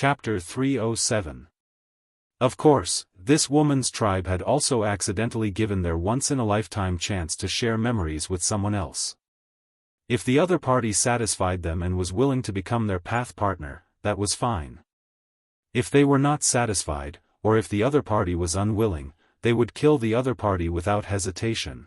Chapter 307. Of course, this woman's tribe had also accidentally given their once-in-a-lifetime chance to share memories with someone else. If the other party satisfied them and was willing to become their path partner, that was fine. If they were not satisfied, or if the other party was unwilling, they would kill the other party without hesitation.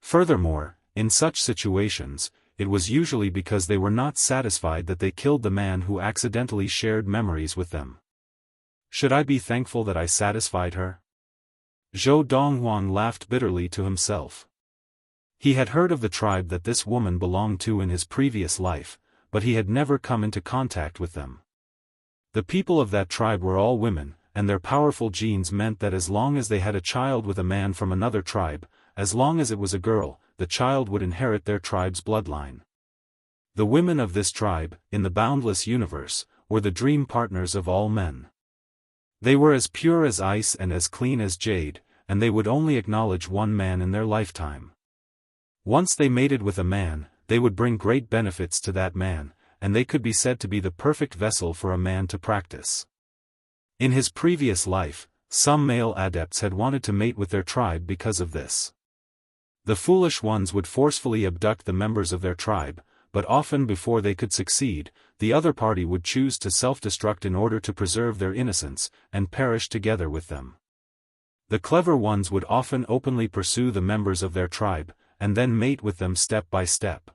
Furthermore, in such situations, it was usually because they were not satisfied that they killed the man who accidentally shared memories with them. Should I be thankful that I satisfied her? Zhou Donghuang laughed bitterly to himself. He had heard of the tribe that this woman belonged to in his previous life, but he had never come into contact with them. The people of that tribe were all women, and their powerful genes meant that as long as they had a child with a man from another tribe, as long as it was a girl, the child would inherit their tribe's bloodline. The women of this tribe, in the boundless universe, were the dream partners of all men. They were as pure as ice and as clean as jade, and they would only acknowledge one man in their lifetime. Once they mated with a man, they would bring great benefits to that man, and they could be said to be the perfect vessel for a man to practice. In his previous life, some male adepts had wanted to mate with their tribe because of this. The foolish ones would forcefully abduct the members of their tribe, but often before they could succeed, the other party would choose to self-destruct in order to preserve their innocence, and perish together with them. The clever ones would often openly pursue the members of their tribe, and then mate with them step by step.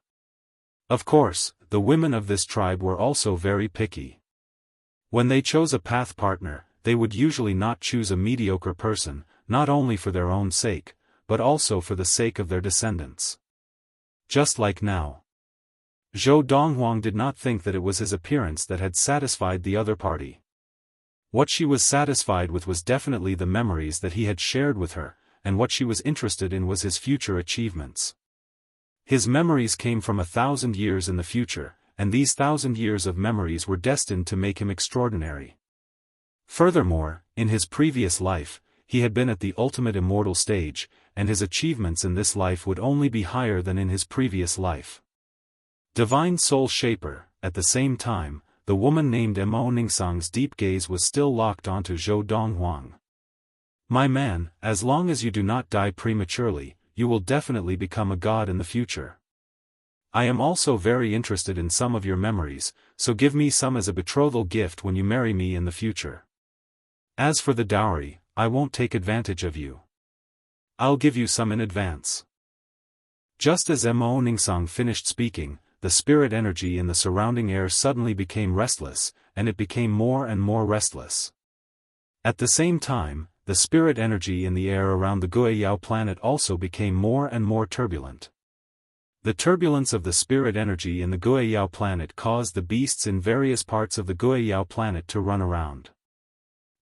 Of course, the women of this tribe were also very picky. When they chose a path partner, they would usually not choose a mediocre person, not only for their own sake, but also for the sake of their descendants. Just like now. Zhou Donghuang did not think that it was his appearance that had satisfied the other party. What she was satisfied with was definitely the memories that he had shared with her, and what she was interested in was his future achievements. His memories came from 1,000 years in the future, and these 1,000 years of memories were destined to make him extraordinary. Furthermore, in his previous life, he had been at the ultimate immortal stage, and his achievements in this life would only be higher than in his previous life. Divine Soul Shaper, at the same time, the woman named Mo Ningsang's deep gaze was still locked onto Zhou Donghuang. My man, as long as you do not die prematurely, you will definitely become a god in the future. I am also very interested in some of your memories, so give me some as a betrothal gift when you marry me in the future. As for the dowry, I won't take advantage of you. I'll give you some in advance. Just as Mo Ningsang finished speaking, the spirit energy in the surrounding air suddenly became restless, and it became more and more restless. At the same time, the spirit energy in the air around the Guiyao planet also became more and more turbulent. The turbulence of the spirit energy in the Guiyao planet caused the beasts in various parts of the Guiyao planet to run around.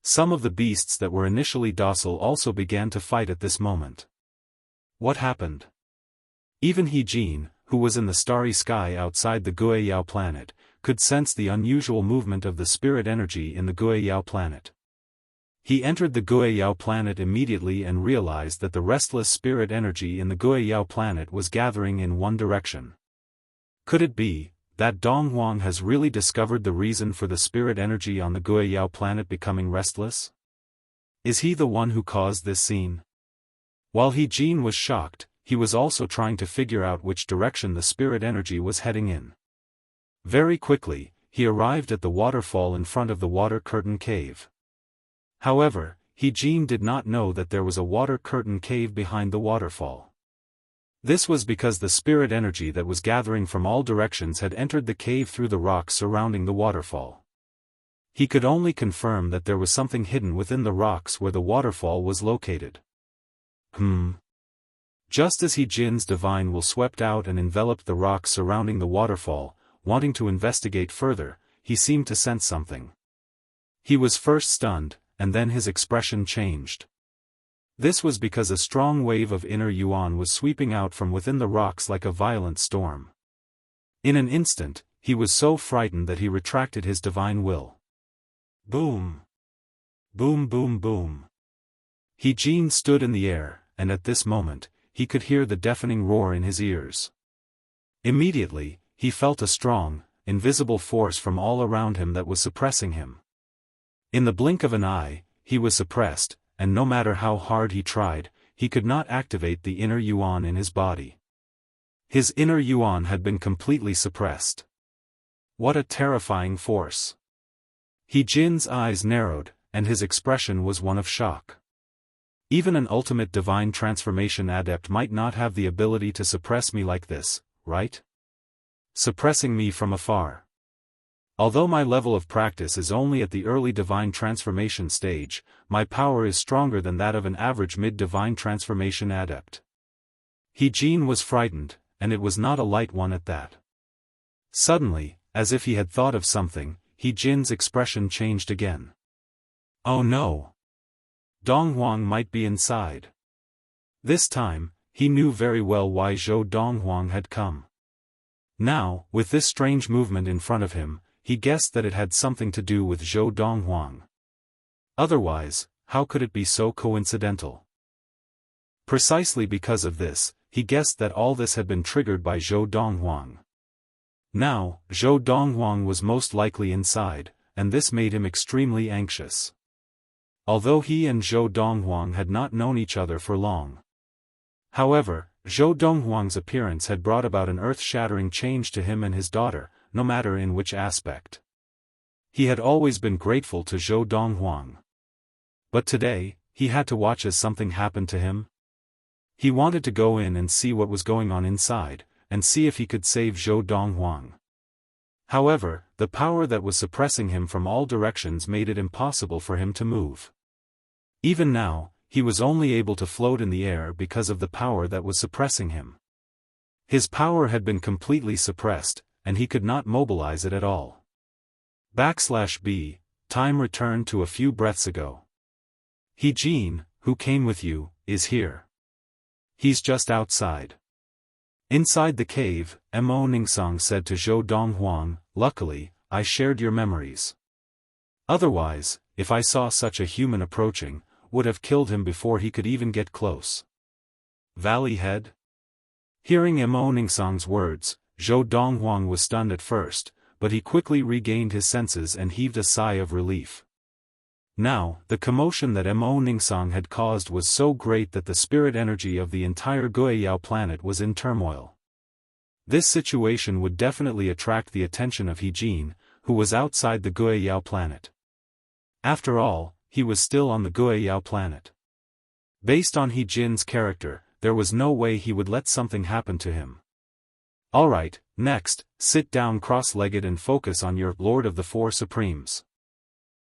Some of the beasts that were initially docile also began to fight at this moment. What happened? Even He Jin, who was in the starry sky outside the Guiyao planet, could sense the unusual movement of the spirit energy in the Guiyao planet. He entered the Guiyao planet immediately and realized that the restless spirit energy in the Guiyao planet was gathering in one direction. Could it be that Donghuang has really discovered the reason for the spirit energy on the Guiyao planet becoming restless? Is he the one who caused this scene? While He Jin was shocked, he was also trying to figure out which direction the spirit energy was heading in. Very quickly, he arrived at the waterfall in front of the water curtain cave. However, He Jin did not know that there was a water curtain cave behind the waterfall. This was because the spirit energy that was gathering from all directions had entered the cave through the rocks surrounding the waterfall. He could only confirm that there was something hidden within the rocks where the waterfall was located. Just as He Jin's divine will swept out and enveloped the rocks surrounding the waterfall, wanting to investigate further, he seemed to sense something. He was first stunned, and then his expression changed. This was because a strong wave of inner yuan was sweeping out from within the rocks like a violent storm. In an instant, he was so frightened that he retracted his divine will. Boom! Boom boom boom! He Jin stood in the air, and at this moment, he could hear the deafening roar in his ears. Immediately, he felt a strong, invisible force from all around him that was suppressing him. In the blink of an eye, he was suppressed, and no matter how hard he tried, he could not activate the inner yuan in his body. His inner yuan had been completely suppressed. What a terrifying force! He Jin's eyes narrowed, and his expression was one of shock. Even an ultimate divine transformation adept might not have the ability to suppress me like this, right? Suppressing me from afar. Although my level of practice is only at the early divine transformation stage, my power is stronger than that of an average mid-divine transformation adept. He Jin was frightened, and it was not a light one at that. Suddenly, as if he had thought of something, He Jin's expression changed again. Oh no! Dong Huang might be inside. This time, he knew very well why Zhou Dong Huang had come. Now, with this strange movement in front of him, he guessed that it had something to do with Zhou Dong Huang. Otherwise, how could it be so coincidental? Precisely because of this, he guessed that all this had been triggered by Zhou Dong Huang. Now, Zhou Dong Huang was most likely inside, and this made him extremely anxious. Although he and Zhou Dong Huang had not known each other for long. However, Zhou Dong Huang's appearance had brought about an earth-shattering change to him and his daughter, no matter in which aspect. He had always been grateful to Zhou Dong Huang. But today, he had to watch as something happened to him. He wanted to go in and see what was going on inside, and see if he could save Zhou Dong Huang. However, the power that was suppressing him from all directions made it impossible for him to move. Even now, he was only able to float in the air because of the power that was suppressing him. His power had been completely suppressed, and he could not mobilize it at all. /B, time returned to a few breaths ago. He Jin, who came with you, is here. He's just outside. Inside the cave, Mo Ningsang said to Zhou Dong Huang, luckily, I shared your memories. Otherwise, if I saw such a human approaching, would have killed him before he could even get close. Valley Head? Hearing Mo Ningsang's words, Zhou Dong Huang was stunned at first, but he quickly regained his senses and heaved a sigh of relief. Now, the commotion that Mo Ningsang had caused was so great that the spirit energy of the entire Guiyao planet was in turmoil. This situation would definitely attract the attention of He Jin, who was outside the Guiyao planet. After all, he was still on the Guiyao planet. Based on He Jin's character, there was no way he would let something happen to him. Alright, next, sit down cross-legged and focus on your Lord of the Four Supremes.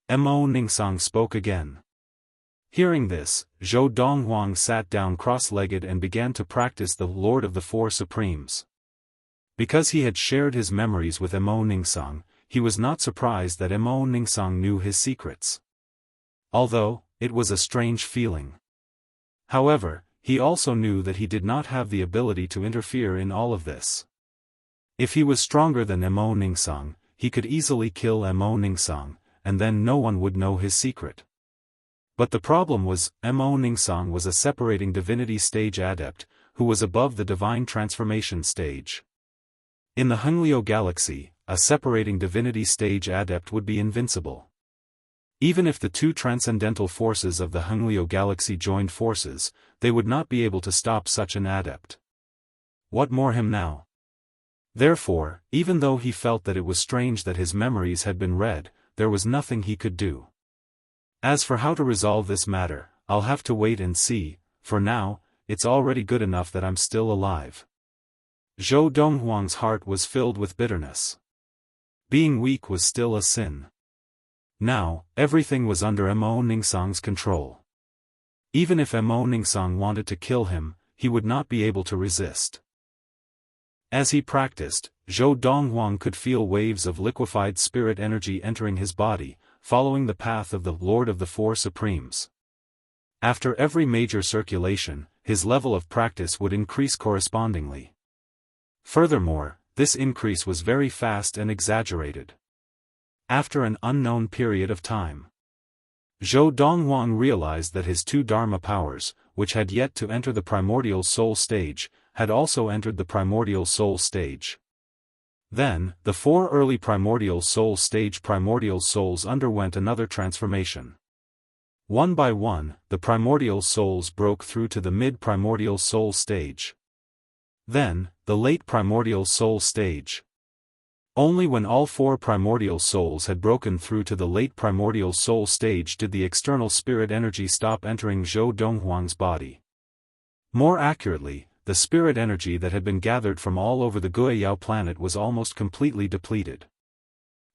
Mo Ningsang spoke again. Hearing this, Zhou Dong Huang sat down cross-legged and began to practice the Lord of the Four Supremes. Because he had shared his memories with Mo Ningsang, he was not surprised that Mo Ningsang knew his secrets. Although, it was a strange feeling. However, he also knew that he did not have the ability to interfere in all of this. If he was stronger than Mo Ningsang, he could easily kill Mo Ningsang, and then no one would know his secret. But the problem was, Mo Ningsang was a separating divinity stage adept, who was above the divine transformation stage. In the Hengliu galaxy, a separating divinity stage adept would be invincible. Even if the two transcendental forces of the Hengliu galaxy joined forces, they would not be able to stop such an adept. What more him now? Therefore, even though he felt that it was strange that his memories had been read, there was nothing he could do. As for how to resolve this matter, I'll have to wait and see. For now, it's already good enough that I'm still alive. Zhou Dong Huang's heart was filled with bitterness. Being weak was still a sin. Now, everything was under Mo Ningsang's control. Even if Mo Ningsang wanted to kill him, he would not be able to resist. As he practiced, Zhou Dong Huang could feel waves of liquefied spirit energy entering his body, following the path of the Lord of the Four Supremes. After every major circulation, his level of practice would increase correspondingly. Furthermore, this increase was very fast and exaggerated. After an unknown period of time, Zhou Dong Huang realized that his two Dharma powers, which had yet to enter the primordial soul stage, had also entered the primordial soul stage. Then, the 4 early primordial soul stage primordial souls underwent another transformation. One by one, the primordial souls broke through to the mid-primordial soul stage. Then, the late primordial soul stage. Only when all 4 primordial souls had broken through to the late primordial soul stage did the external spirit energy stop entering Zhou Donghuang's body. More accurately, the spirit energy that had been gathered from all over the Guiyao planet was almost completely depleted.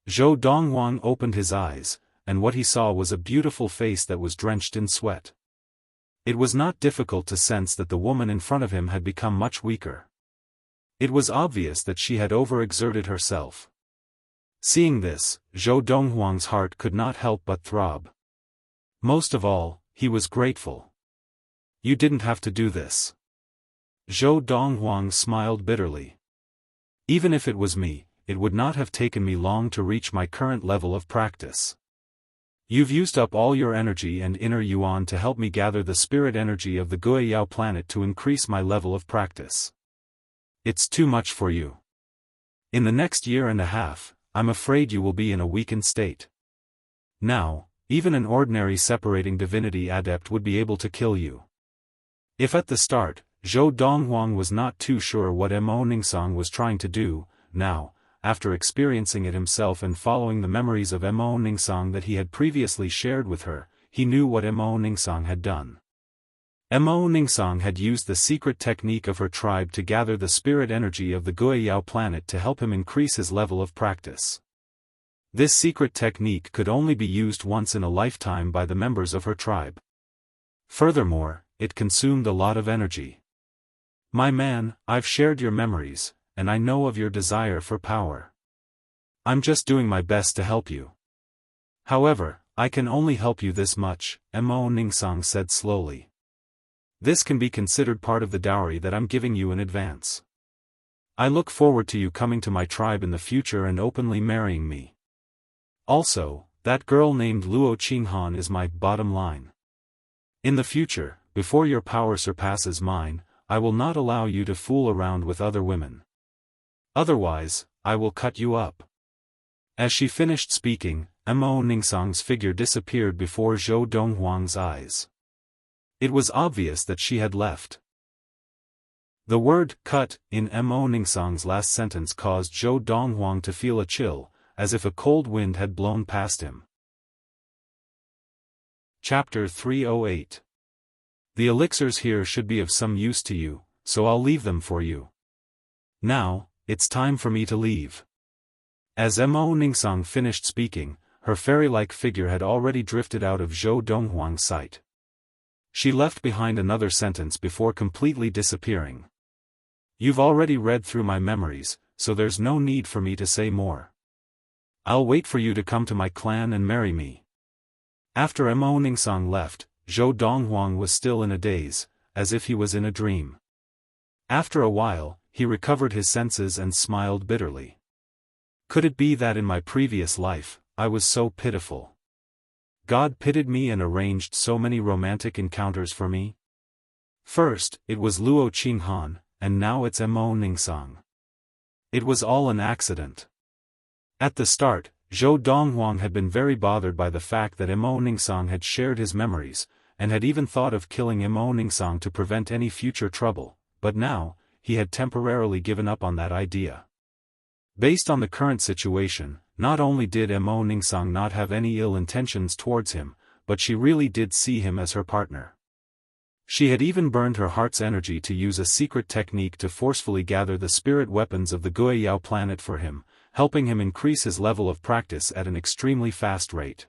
Zhou Donghuang opened his eyes, and what he saw was a beautiful face that was drenched in sweat. It was not difficult to sense that the woman in front of him had become much weaker. It was obvious that she had overexerted herself. Seeing this, Zhou Donghuang's heart could not help but throb. Most of all, he was grateful. "You didn't have to do this." Zhou Donghuang smiled bitterly. "Even if it was me, it would not have taken me long to reach my current level of practice. You've used up all your energy and inner yuan to help me gather the spirit energy of the Guiyao planet to increase my level of practice. It's too much for you. In the next year and a half, I'm afraid you will be in a weakened state. Now, even an ordinary separating divinity adept would be able to kill you." If at the start, Zhou Donghuang was not too sure what Mo Ningsang was trying to do, now, after experiencing it himself and following the memories of Mo Ningsang that he had previously shared with her, he knew what Mo Ningsang had done. Mo Ningsang had used the secret technique of her tribe to gather the spirit energy of the Guiyao planet to help him increase his level of practice. This secret technique could only be used once in a lifetime by the members of her tribe. Furthermore, it consumed a lot of energy. "My man, I've shared your memories, and I know of your desire for power. I'm just doing my best to help you. However, I can only help you this much," Mo Ningsang said slowly. "This can be considered part of the dowry that I'm giving you in advance. I look forward to you coming to my tribe in the future and openly marrying me. Also, that girl named Luo Qinghan is my bottom line. In the future, before your power surpasses mine, I will not allow you to fool around with other women. Otherwise, I will cut you up." As she finished speaking, Mo Ningsang's figure disappeared before Zhou Donghuang's eyes. It was obvious that she had left. The word "cut" in Mo Ningsang's last sentence caused Zhou Donghuang to feel a chill, as if a cold wind had blown past him. Chapter 308. The elixirs here should be of some use to you, so I'll leave them for you. Now, it's time for me to leave. As Mo Ningsang finished speaking, her fairy-like figure had already drifted out of Zhou Donghuang's sight. She left behind another sentence before completely disappearing. "You've already read through my memories, so there's no need for me to say more. I'll wait for you to come to my clan and marry me." After Mo Ningsang left, Zhou Donghuang was still in a daze, as if he was in a dream. After a while, he recovered his senses and smiled bitterly. "Could it be that in my previous life, I was so pitiful? God pitied me and arranged so many romantic encounters for me? First, it was Luo Qinghan, and now it's Mo Ningsang. It was all an accident." At the start, Zhou Donghuang had been very bothered by the fact that Mo Ningsang had shared his memories, and had even thought of killing Mo Ningsang to prevent any future trouble, but now, he had temporarily given up on that idea. Based on the current situation, not only did Mo Ningsang not have any ill intentions towards him, but she really did see him as her partner. She had even burned her heart's energy to use a secret technique to forcefully gather the spirit weapons of the Guiyao planet for him, helping him increase his level of practice at an extremely fast rate.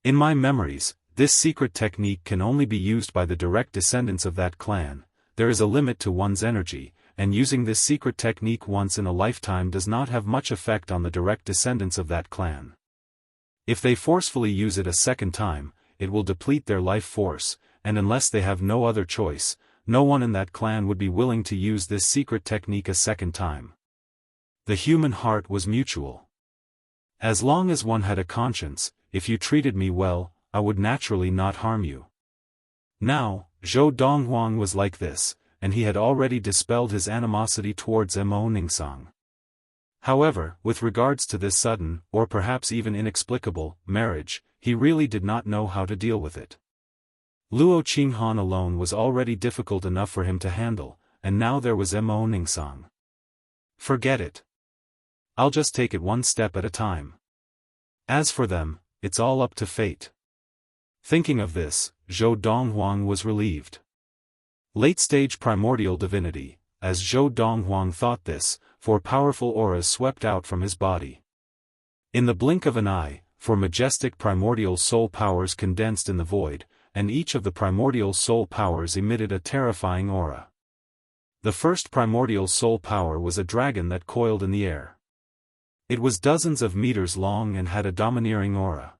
In my memories, this secret technique can only be used by the direct descendants of that clan. There is a limit to one's energy, and using this secret technique once in a lifetime does not have much effect on the direct descendants of that clan. If they forcefully use it a second time, it will deplete their life force, and unless they have no other choice, no one in that clan would be willing to use this secret technique a second time. The human heart was mutual. As long as one had a conscience, if you treated me well, I would naturally not harm you. Now, Zhou Donghuang was like this, and he had already dispelled his animosity towards Mo Ningsang. However, with regards to this sudden, or perhaps even inexplicable, marriage, he really did not know how to deal with it. Luo Qinghan alone was already difficult enough for him to handle, and now there was Mo Ningsang. Forget it. I'll just take it one step at a time. As for them, it's all up to fate. Thinking of this, Zhou Donghuang was relieved. Late-stage primordial divinity, as Zhou Donghuang thought this, 4 powerful auras swept out from his body. In the blink of an eye, 4 majestic primordial soul powers condensed in the void, and each of the primordial soul powers emitted a terrifying aura. The first primordial soul power was a dragon that coiled in the air. It was dozens of meters long and had a domineering aura.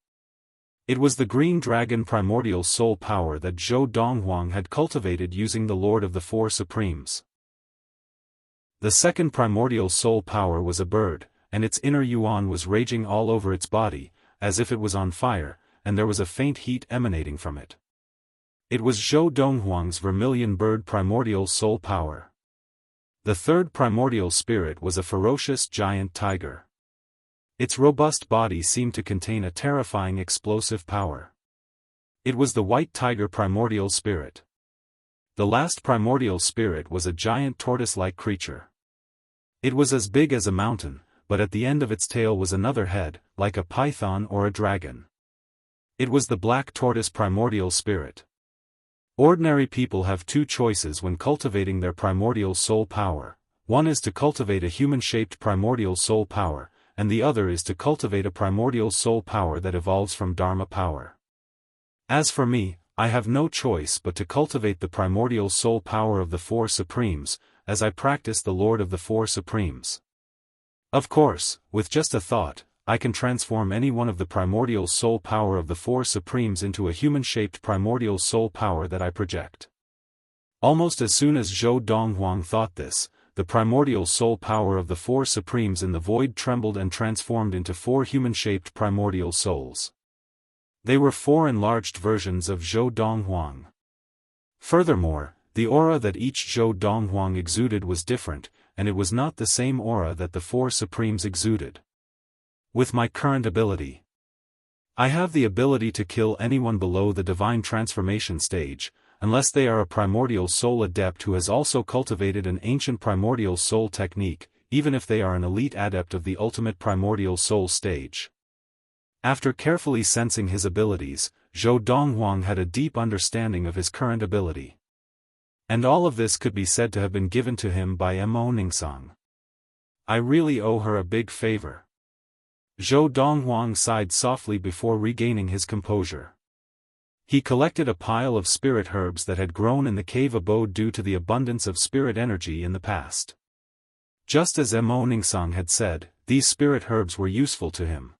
It was the green dragon primordial soul power that Zhou Donghuang had cultivated using the Lord of the Four Supremes. The second primordial soul power was a bird, and its inner yuan was raging all over its body, as if it was on fire, and there was a faint heat emanating from it. It was Zhou Donghuang's vermilion bird primordial soul power. The third primordial spirit was a ferocious giant tiger. Its robust body seemed to contain a terrifying explosive power. It was the white tiger primordial spirit. The last primordial spirit was a giant tortoise-like creature. It was as big as a mountain, but at the end of its tail was another head, like a python or a dragon. It was the black tortoise primordial spirit. Ordinary people have 2 choices when cultivating their primordial soul power. One is to cultivate a human-shaped primordial soul power, and the other is to cultivate a primordial soul power that evolves from Dharma power. As for me, I have no choice but to cultivate the primordial soul power of the Four Supremes, as I practice the Lord of the Four Supremes. Of course, with just a thought, I can transform any one of the primordial soul power of the Four Supremes into a human-shaped primordial soul power that I project. Almost as soon as Zhou Donghuang thought this, the primordial soul power of the Four Supremes in the void trembled and transformed into 4 human-shaped primordial souls. They were 4 enlarged versions of Zhou Donghuang. Furthermore, the aura that each Zhou Donghuang exuded was different, and it was not the same aura that the Four Supremes exuded. With my current ability, I have the ability to kill anyone below the divine transformation stage, unless they are a primordial soul adept who has also cultivated an ancient primordial soul technique, even if they are an elite adept of the ultimate primordial soul stage. After carefully sensing his abilities, Zhou Donghuang had a deep understanding of his current ability. And all of this could be said to have been given to him by Mo Ningsang. I really owe her a big favor. Zhou Donghuang sighed softly before regaining his composure. He collected a pile of spirit herbs that had grown in the cave abode due to the abundance of spirit energy in the past. Just as Mo Ningsang had said, these spirit herbs were useful to him.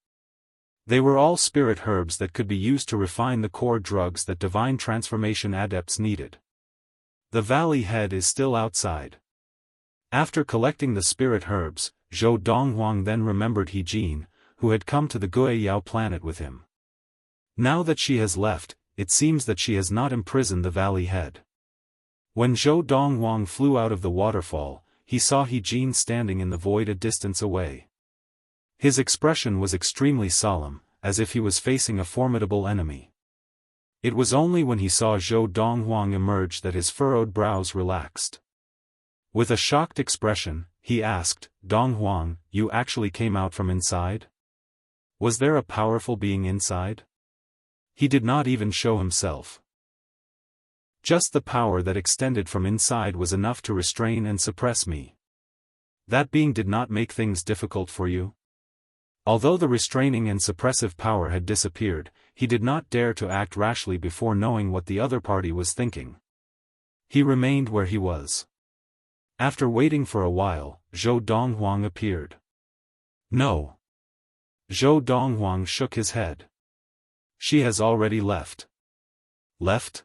They were all spirit herbs that could be used to refine the core drugs that divine transformation adepts needed. The valley head is still outside. After collecting the spirit herbs, Zhou Donghuang then remembered He Jin, who had come to the Guiyao planet with him. Now that she has left, it seems that she has not imprisoned the valley head. When Zhou Donghuang flew out of the waterfall, he saw He Jin standing in the void a distance away. His expression was extremely solemn, as if he was facing a formidable enemy. It was only when he saw Zhou Donghuang emerge that his furrowed brows relaxed. With a shocked expression, he asked, "Donghuang, you actually came out from inside? Was there a powerful being inside?" He did not even show himself. Just the power that extended from inside was enough to restrain and suppress me. That being did not make things difficult for you? Although the restraining and suppressive power had disappeared, he did not dare to act rashly before knowing what the other party was thinking. He remained where he was. After waiting for a while, Zhou Donghuang appeared. "No." Zhou Donghuang shook his head. "She has already left." "Left?"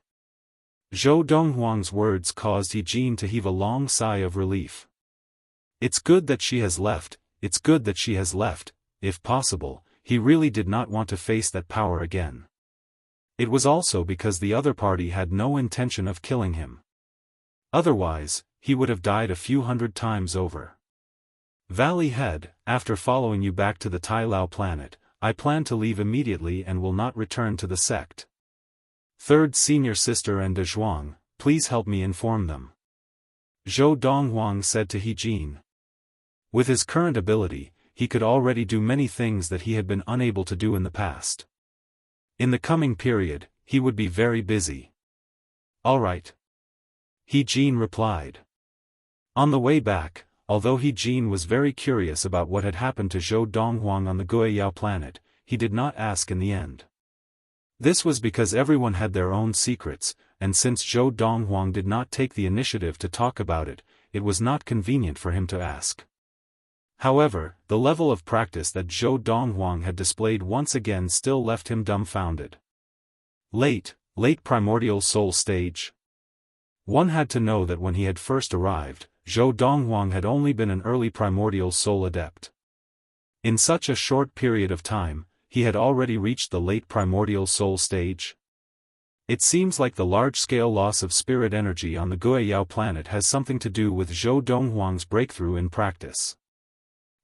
Zhou Donghuang's words caused He Jin to heave a long sigh of relief. "It's good that she has left, it's good that she has left." If possible, he really did not want to face that power again. It was also because the other party had no intention of killing him. Otherwise, he would have died a few hundred times over. Valley Head, after following you back to the Tai Lao planet, I plan to leave immediately and will not return to the sect. Third senior sister and De Zhuang, please help me inform them. Zhou Donghuang said to He Jin. With his current ability, he could already do many things that he had been unable to do in the past. In the coming period, he would be very busy. All right. He Jin replied. On the way back, although He Jin was very curious about what had happened to Zhou Donghuang on the Guiyao planet, he did not ask in the end. This was because everyone had their own secrets, and since Zhou Donghuang did not take the initiative to talk about it, it was not convenient for him to ask. However, the level of practice that Zhou Donghuang had displayed once again still left him dumbfounded. Late primordial soul stage. One had to know that when he had first arrived, Zhou Donghuang had only been an early primordial soul adept. In such a short period of time, he had already reached the late primordial soul stage. It seems like the large-scale loss of spirit energy on the Guiyao planet has something to do with Zhou Donghuang's breakthrough in practice.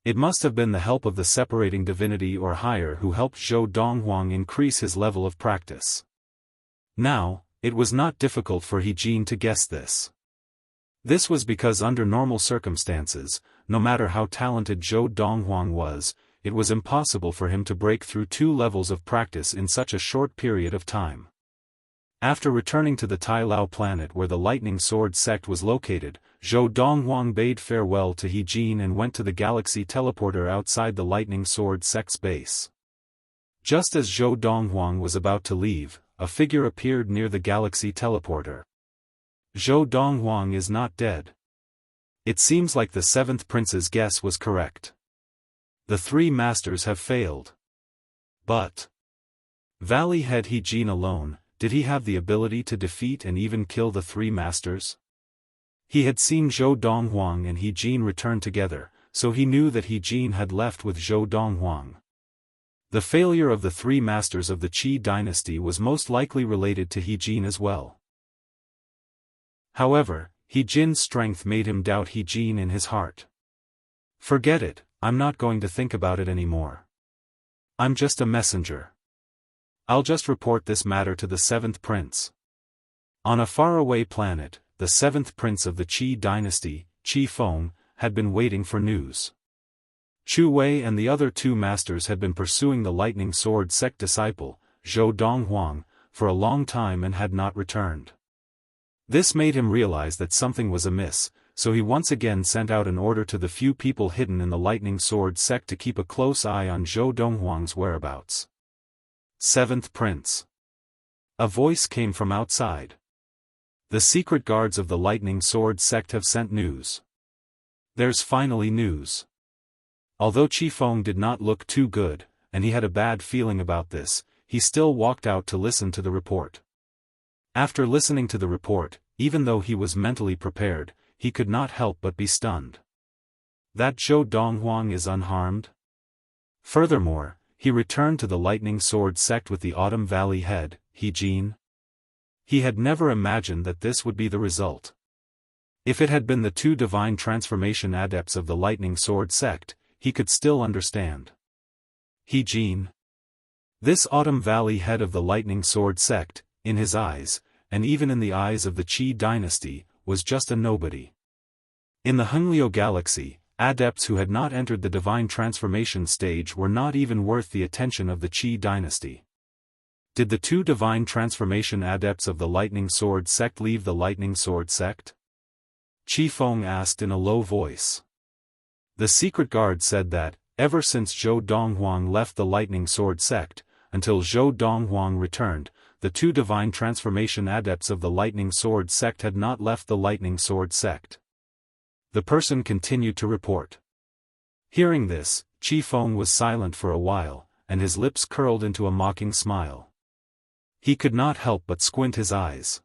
It must have been the help of the separating divinity or higher who helped Zhou Donghuang increase his level of practice. Now, it was not difficult for He Jin to guess this. This was because under normal circumstances, no matter how talented Zhou Donghuang was, it was impossible for him to break through 2 levels of practice in such a short period of time. After returning to the Tai Lao planet where the Lightning Sword sect was located, Zhou Donghuang bade farewell to He Jin and went to the galaxy teleporter outside the Lightning Sword sect's base. Just as Zhou Donghuang was about to leave, a figure appeared near the galaxy teleporter. Zhou Donghuang is not dead. It seems like the 7th prince's guess was correct. The 3 masters have failed. But Valley Head He Jin alone, did he have the ability to defeat and even kill the 3 masters? He had seen Zhou Donghuang and He Jin return together, so he knew that He Jin had left with Zhou Donghuang. The failure of the 3 masters of the Qi dynasty was most likely related to He Jin as well. However, He Jin's strength made him doubt He Jin in his heart. Forget it, I'm not going to think about it anymore. I'm just a messenger. I'll just report this matter to the 7th prince. On a faraway planet, the 7th prince of the Qi dynasty, Xiaofan, had been waiting for news. Chu Wei and the other 2 masters had been pursuing the Lightning Sword sect disciple, Zhou Donghuang, for a long time and had not returned. This made him realize that something was amiss, so he once again sent out an order to the few people hidden in the Lightning Sword sect to keep a close eye on Zhou Donghuang's whereabouts. 7th Prince. A voice came from outside. The secret guards of the Lightning Sword sect have sent news. There's finally news. Although Xiaofan did not look too good, and he had a bad feeling about this, he still walked out to listen to the report. After listening to the report, even though he was mentally prepared, he could not help but be stunned. That Zhou Donghuang is unharmed? Furthermore, he returned to the Lightning Sword sect with the Autumn Valley head, He Jin. He had never imagined that this would be the result. If it had been the 2 divine transformation adepts of the Lightning Sword sect, he could still understand. He Jin. This Autumn Valley head of the Lightning Sword sect, in his eyes, and even in the eyes of the Qi dynasty, was just a nobody. In the Hengliu galaxy, adepts who had not entered the divine transformation stage were not even worth the attention of the Qi dynasty. Did the 2 divine transformation adepts of the Lightning Sword sect leave the Lightning Sword sect? Xiaofan asked in a low voice. The secret guard said that, ever since Zhou Donghuang left the Lightning Sword sect, until Zhou Donghuang returned, the 2 divine transformation adepts of the Lightning Sword sect had not left the Lightning Sword sect. The person continued to report. Hearing this, Xiaofan was silent for a while, and his lips curled into a mocking smile. He could not help but squint his eyes.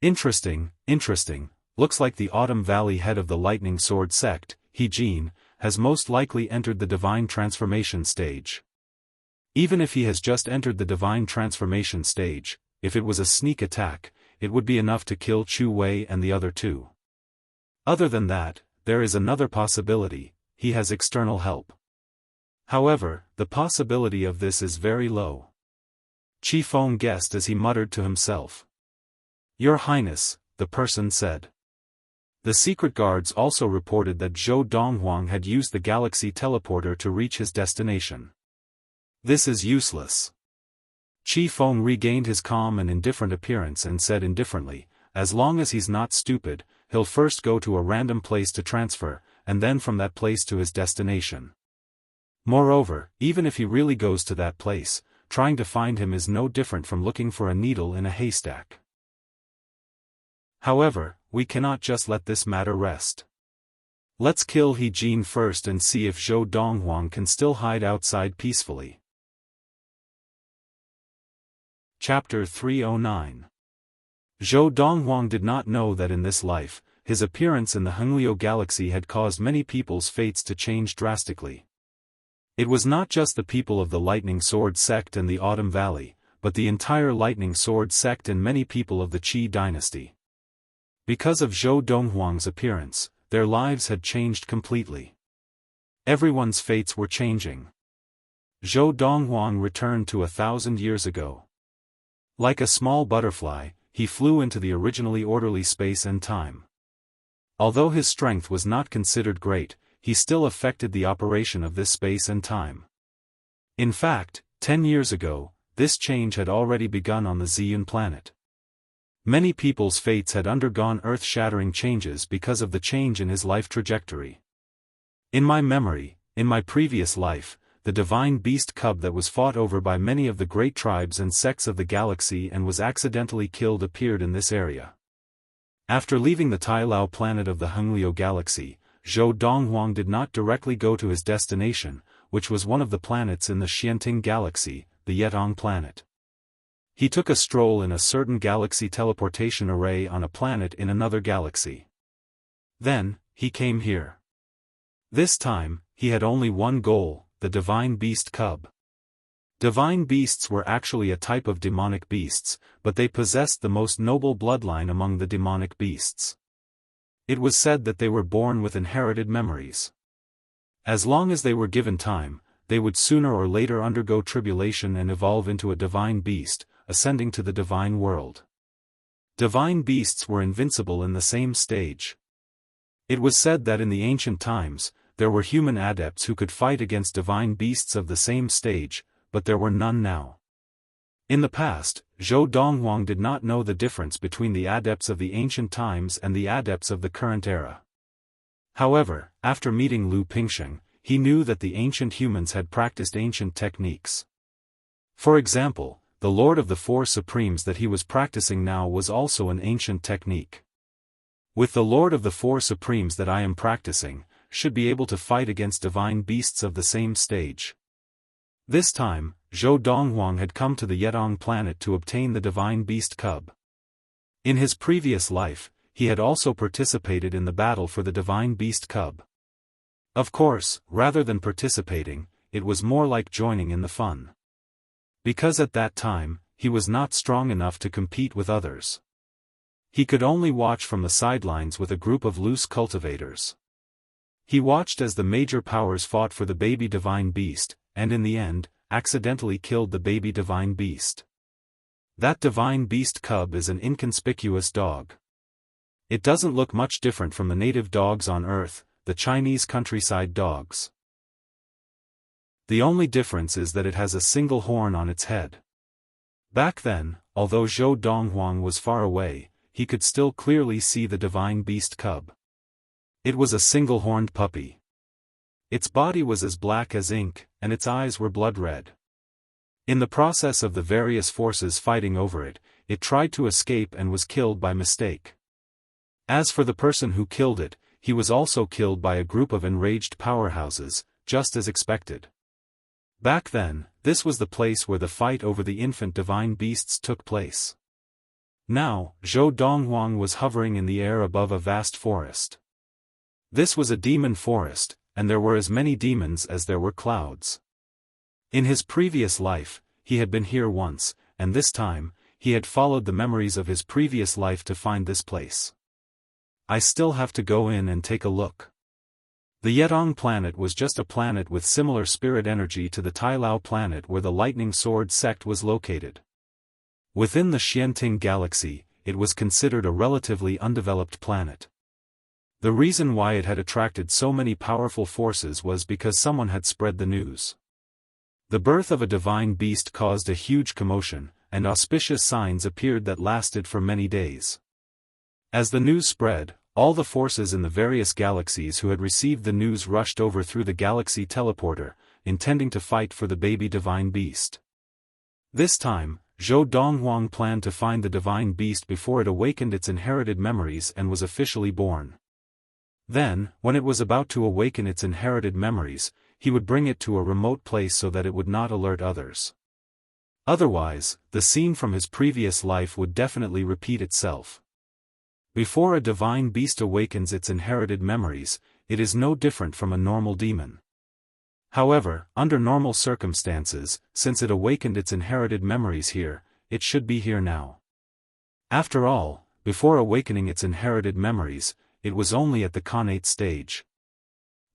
Interesting, looks like the Autumn Valley head of the Lightning Sword sect, He Jin, has most likely entered the divine transformation stage. Even if he has just entered the divine transformation stage, if it was a sneak attack, it would be enough to kill Chu Wei and the other 2. Other than that, there is another possibility. he has external help. However, the possibility of this is very low. Xiaofan guessed as he muttered to himself. Your Highness, the person said. The secret guards also reported that Zhou Donghuang had used the galaxy teleporter to reach his destination. This is useless. Xiaofan regained his calm and indifferent appearance and said indifferently, as long as he's not stupid, he'll first go to a random place to transfer, and then from that place to his destination. Moreover, even if he really goes to that place, trying to find him is no different from looking for a needle in a haystack. However, we cannot just let this matter rest. Let's kill He Jin first and see if Zhou Donghuang can still hide outside peacefully. Chapter 309. Zhou Donghuang did not know that in this life, his appearance in the Hengliu galaxy had caused many people's fates to change drastically. It was not just the people of the Lightning Sword sect and the Autumn Valley, but the entire Lightning Sword sect and many people of the Qi dynasty. Because of Zhou Donghuang's appearance, their lives had changed completely. Everyone's fates were changing. Zhou Donghuang returned to 1,000 years ago. Like a small butterfly, he flew into the originally orderly space and time. Although his strength was not considered great, he still affected the operation of this space and time. In fact, 10 years ago, this change had already begun on the Ziyun planet. Many people's fates had undergone earth-shattering changes because of the change in his life trajectory. In my memory, in my previous life, the divine beast cub that was fought over by many of the great tribes and sects of the galaxy and was accidentally killed appeared in this area. After leaving the Tailao planet of the Hengliu galaxy, Zhou Donghuang did not directly go to his destination, which was one of the planets in the Xianting galaxy, the Yetong planet. He took a stroll in a certain galaxy teleportation array on a planet in another galaxy. Then, he came here. This time, he had only one goal, the divine beast cub. Divine beasts were actually a type of demonic beasts, but they possessed the most noble bloodline among the demonic beasts. It was said that they were born with inherited memories. As long as they were given time, they would sooner or later undergo tribulation and evolve into a divine beast, ascending to the divine world. Divine beasts were invincible in the same stage. It was said that in the ancient times, there were human adepts who could fight against divine beasts of the same stage, but there were none now. In the past, Zhou Donghuang did not know the difference between the adepts of the ancient times and the adepts of the current era. However, after meeting Lu Pingsheng, he knew that the ancient humans had practiced ancient techniques. For example, the Lord of the Four Supremes that he was practicing now was also an ancient technique. With the Lord of the Four Supremes that I am practicing, should be able to fight against divine beasts of the same stage. This time, Zhou Donghuang had come to the Yetong planet to obtain the divine beast cub. In his previous life, he had also participated in the battle for the divine beast cub. Of course, rather than participating, it was more like joining in the fun. Because at that time, he was not strong enough to compete with others. He could only watch from the sidelines with a group of loose cultivators. He watched as the major powers fought for the baby divine beast, and in the end, accidentally killed the baby divine beast. That divine beast cub is an inconspicuous dog. It doesn't look much different from the native dogs on Earth, the Chinese countryside dogs. The only difference is that it has a single horn on its head. Back then, although Zhou Donghuang was far away, he could still clearly see the divine beast cub. It was a single-horned puppy. Its body was as black as ink, and its eyes were blood red. In the process of the various forces fighting over it, it tried to escape and was killed by mistake. As for the person who killed it, he was also killed by a group of enraged powerhouses, just as expected. Back then, this was the place where the fight over the infant divine beasts took place. Now, Zhou Donghuang was hovering in the air above a vast forest. This was a demon forest, and there were as many demons as there were clouds. In his previous life, he had been here once, and this time, he had followed the memories of his previous life to find this place. I still have to go in and take a look. The Yetong planet was just a planet with similar spirit energy to the Tai Lao planet where the Lightning Sword sect was located. Within the Xianting galaxy, it was considered a relatively undeveloped planet. The reason why it had attracted so many powerful forces was because someone had spread the news. The birth of a divine beast caused a huge commotion, and auspicious signs appeared that lasted for many days. As the news spread, all the forces in the various galaxies who had received the news rushed over through the galaxy teleporter, intending to fight for the baby divine beast. This time, Zhou Donghuang planned to find the divine beast before it awakened its inherited memories and was officially born. Then, when it was about to awaken its inherited memories, he would bring it to a remote place so that it would not alert others. Otherwise, the scene from his previous life would definitely repeat itself. Before a divine beast awakens its inherited memories, it is no different from a normal demon. However, under normal circumstances, since it awakened its inherited memories here, it should be here now. After all, before awakening its inherited memories, it was only at the Khanate stage.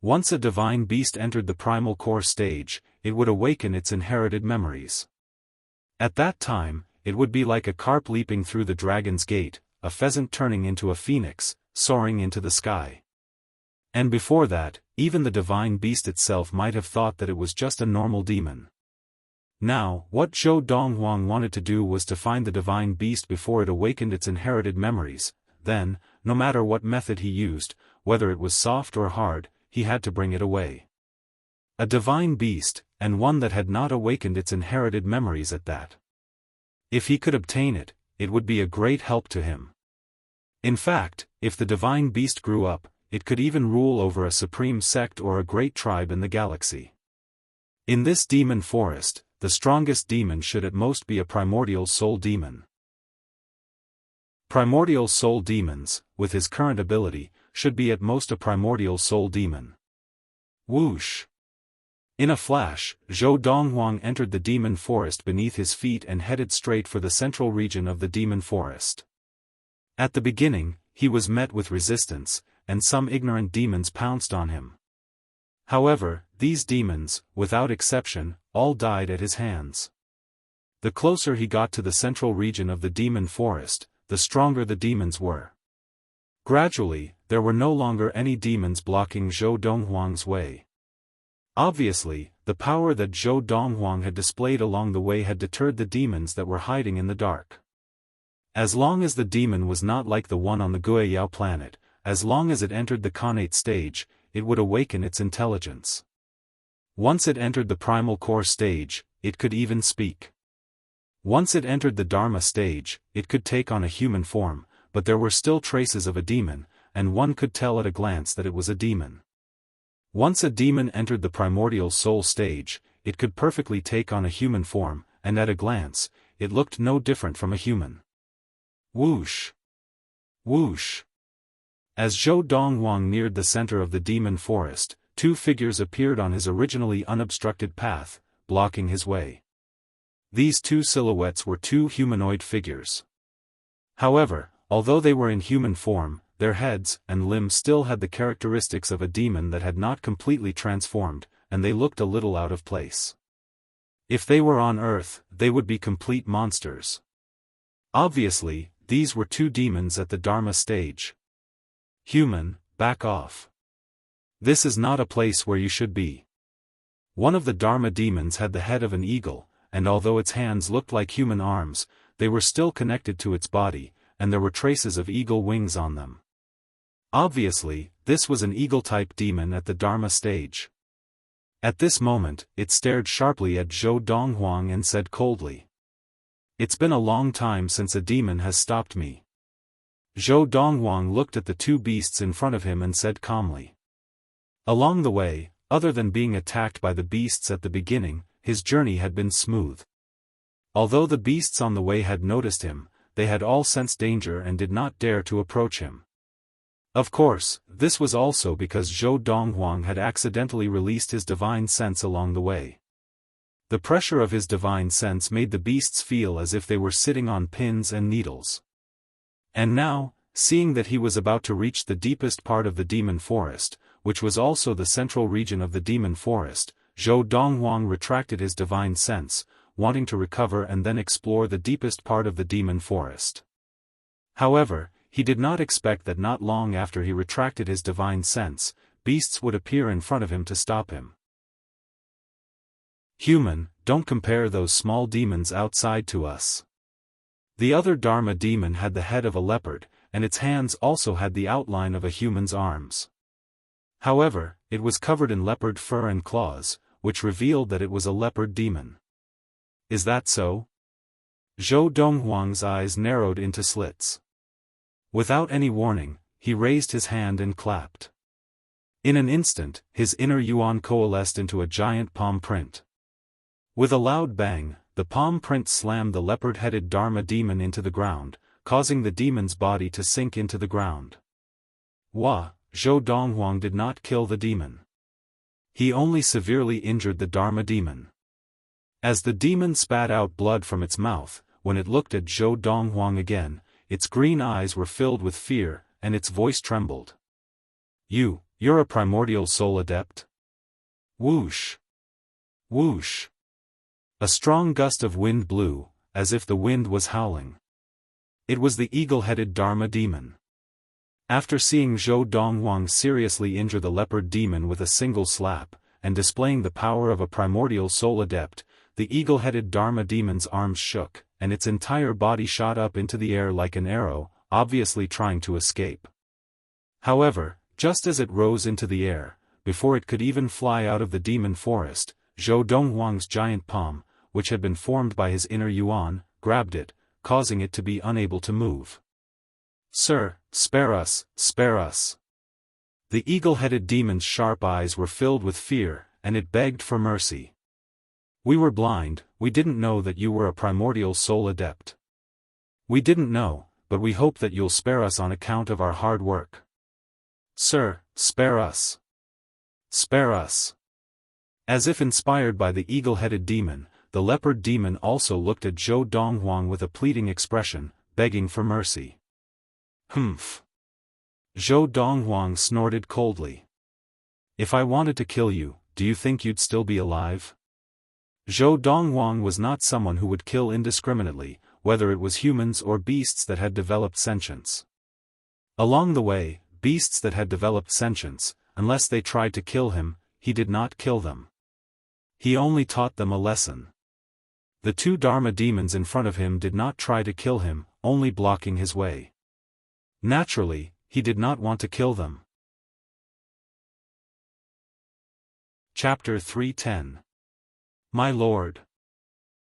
Once a divine beast entered the primal core stage, it would awaken its inherited memories. At that time, it would be like a carp leaping through the dragon's gate, a pheasant turning into a phoenix, soaring into the sky. And before that, even the divine beast itself might have thought that it was just a normal demon. Now, what Zhou Donghuang wanted to do was to find the divine beast before it awakened its inherited memories. Then, no matter what method he used, whether it was soft or hard, he had to bring it away. A divine beast, and one that had not awakened its inherited memories at that. If he could obtain it, it would be a great help to him. In fact, if the divine beast grew up, it could even rule over a supreme sect or a great tribe in the galaxy. In this demon forest, the strongest demon should at most be a primordial soul demon. Primordial soul demons, with his current ability, should be at most a primordial soul demon. Whoosh! In a flash, Zhou Donghuang entered the demon forest beneath his feet and headed straight for the central region of the demon forest. At the beginning, he was met with resistance, and some ignorant demons pounced on him. However, these demons, without exception, all died at his hands. The closer he got to the central region of the demon forest, the stronger the demons were. Gradually, there were no longer any demons blocking Zhou Donghuang's way. Obviously, the power that Zhou Donghuang had displayed along the way had deterred the demons that were hiding in the dark. As long as the demon was not like the one on the Guiyao planet, as long as it entered the Khanate stage, it would awaken its intelligence. Once it entered the primal core stage, it could even speak. Once it entered the Dharma stage, it could take on a human form, but there were still traces of a demon, and one could tell at a glance that it was a demon. Once a demon entered the primordial soul stage, it could perfectly take on a human form, and at a glance, it looked no different from a human. Whoosh! Whoosh! As Zhou Donghuang neared the center of the demon forest, two figures appeared on his originally unobstructed path, blocking his way. These two silhouettes were two humanoid figures. However, although they were in human form, their heads and limbs still had the characteristics of a demon that had not completely transformed, and they looked a little out of place. If they were on Earth, they would be complete monsters. Obviously, these were two demons at the Dharma stage. Human, back off. This is not a place where you should be. One of the Dharma demons had the head of an eagle, and although its hands looked like human arms, they were still connected to its body, and there were traces of eagle wings on them. Obviously, this was an eagle-type demon at the Dharma stage. At this moment, it stared sharply at Zhou Donghuang and said coldly, "It's been a long time since a demon has stopped me." Zhou Donghuang looked at the two beasts in front of him and said calmly. Along the way, other than being attacked by the beasts at the beginning, his journey had been smooth. Although the beasts on the way had noticed him, they had all sensed danger and did not dare to approach him. Of course, this was also because Zhou Donghuang had accidentally released his divine sense along the way. The pressure of his divine sense made the beasts feel as if they were sitting on pins and needles. And now, seeing that he was about to reach the deepest part of the demon forest, which was also the central region of the demon forest, Zhou Donghuang retracted his divine sense, wanting to recover and then explore the deepest part of the demon forest. However, he did not expect that not long after he retracted his divine sense, beasts would appear in front of him to stop him. "Human, don't compare those small demons outside to us." The other Dharma demon had the head of a leopard, and its hands also had the outline of a human's arms. However, it was covered in leopard fur and claws, which revealed that it was a leopard demon. "Is that so?" Zhou Donghuang's eyes narrowed into slits. Without any warning, he raised his hand and clapped. In an instant, his inner yuan coalesced into a giant palm print. With a loud bang, the palm print slammed the leopard-headed Dharma demon into the ground, causing the demon's body to sink into the ground. Zhou Donghuang did not kill the demon. He only severely injured the Dharma demon. As the demon spat out blood from its mouth, when it looked at Zhou Donghuang again, its green eyes were filled with fear, and its voice trembled. You're a primordial soul adept?" Whoosh! Whoosh! A strong gust of wind blew, as if the wind was howling. It was the eagle-headed Dharma demon. After seeing Zhou Donghuang seriously injure the leopard demon with a single slap, and displaying the power of a primordial soul adept, the eagle-headed Dharma demon's arms shook, and its entire body shot up into the air like an arrow, obviously trying to escape. However, just as it rose into the air, before it could even fly out of the demon forest, Zhou Donghuang's giant palm, which had been formed by his inner yuan, grabbed it, causing it to be unable to move. "Sir, spare us, spare us." The eagle-headed demon's sharp eyes were filled with fear, and it begged for mercy. "We were blind, we didn't know that you were a primordial soul adept. We didn't know, but we hope that you'll spare us on account of our hard work. Sir, spare us. Spare us." As if inspired by the eagle-headed demon, the leopard demon also looked at Zhou Donghuang with a pleading expression, begging for mercy. "Humph." Zhou Donghuang snorted coldly. "If I wanted to kill you, do you think you'd still be alive?" Zhou Donghuang was not someone who would kill indiscriminately, whether it was humans or beasts that had developed sentience. Along the way, beasts that had developed sentience, unless they tried to kill him, he did not kill them. He only taught them a lesson. The two Dharma demons in front of him did not try to kill him, only blocking his way. Naturally, he did not want to kill them. Chapter 310. My Lord.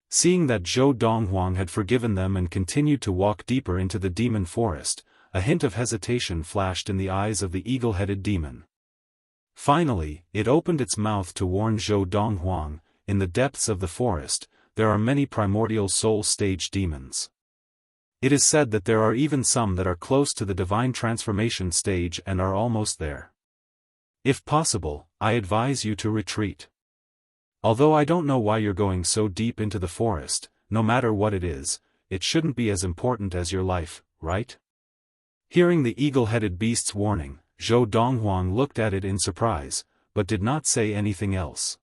Seeing that Zhou Donghuang had forgiven them and continued to walk deeper into the demon forest, a hint of hesitation flashed in the eyes of the eagle-headed demon. Finally, it opened its mouth to warn Zhou Donghuang, in the depths of the forest, there are many primordial soul stage demons. It is said that there are even some that are close to the divine transformation stage and are almost there. If possible, I advise you to retreat. Although I don't know why you're going so deep into the forest, no matter what it is, it shouldn't be as important as your life, right? Hearing the eagle-headed beast's warning, Zhou Donghuang looked at it in surprise, but did not say anything else.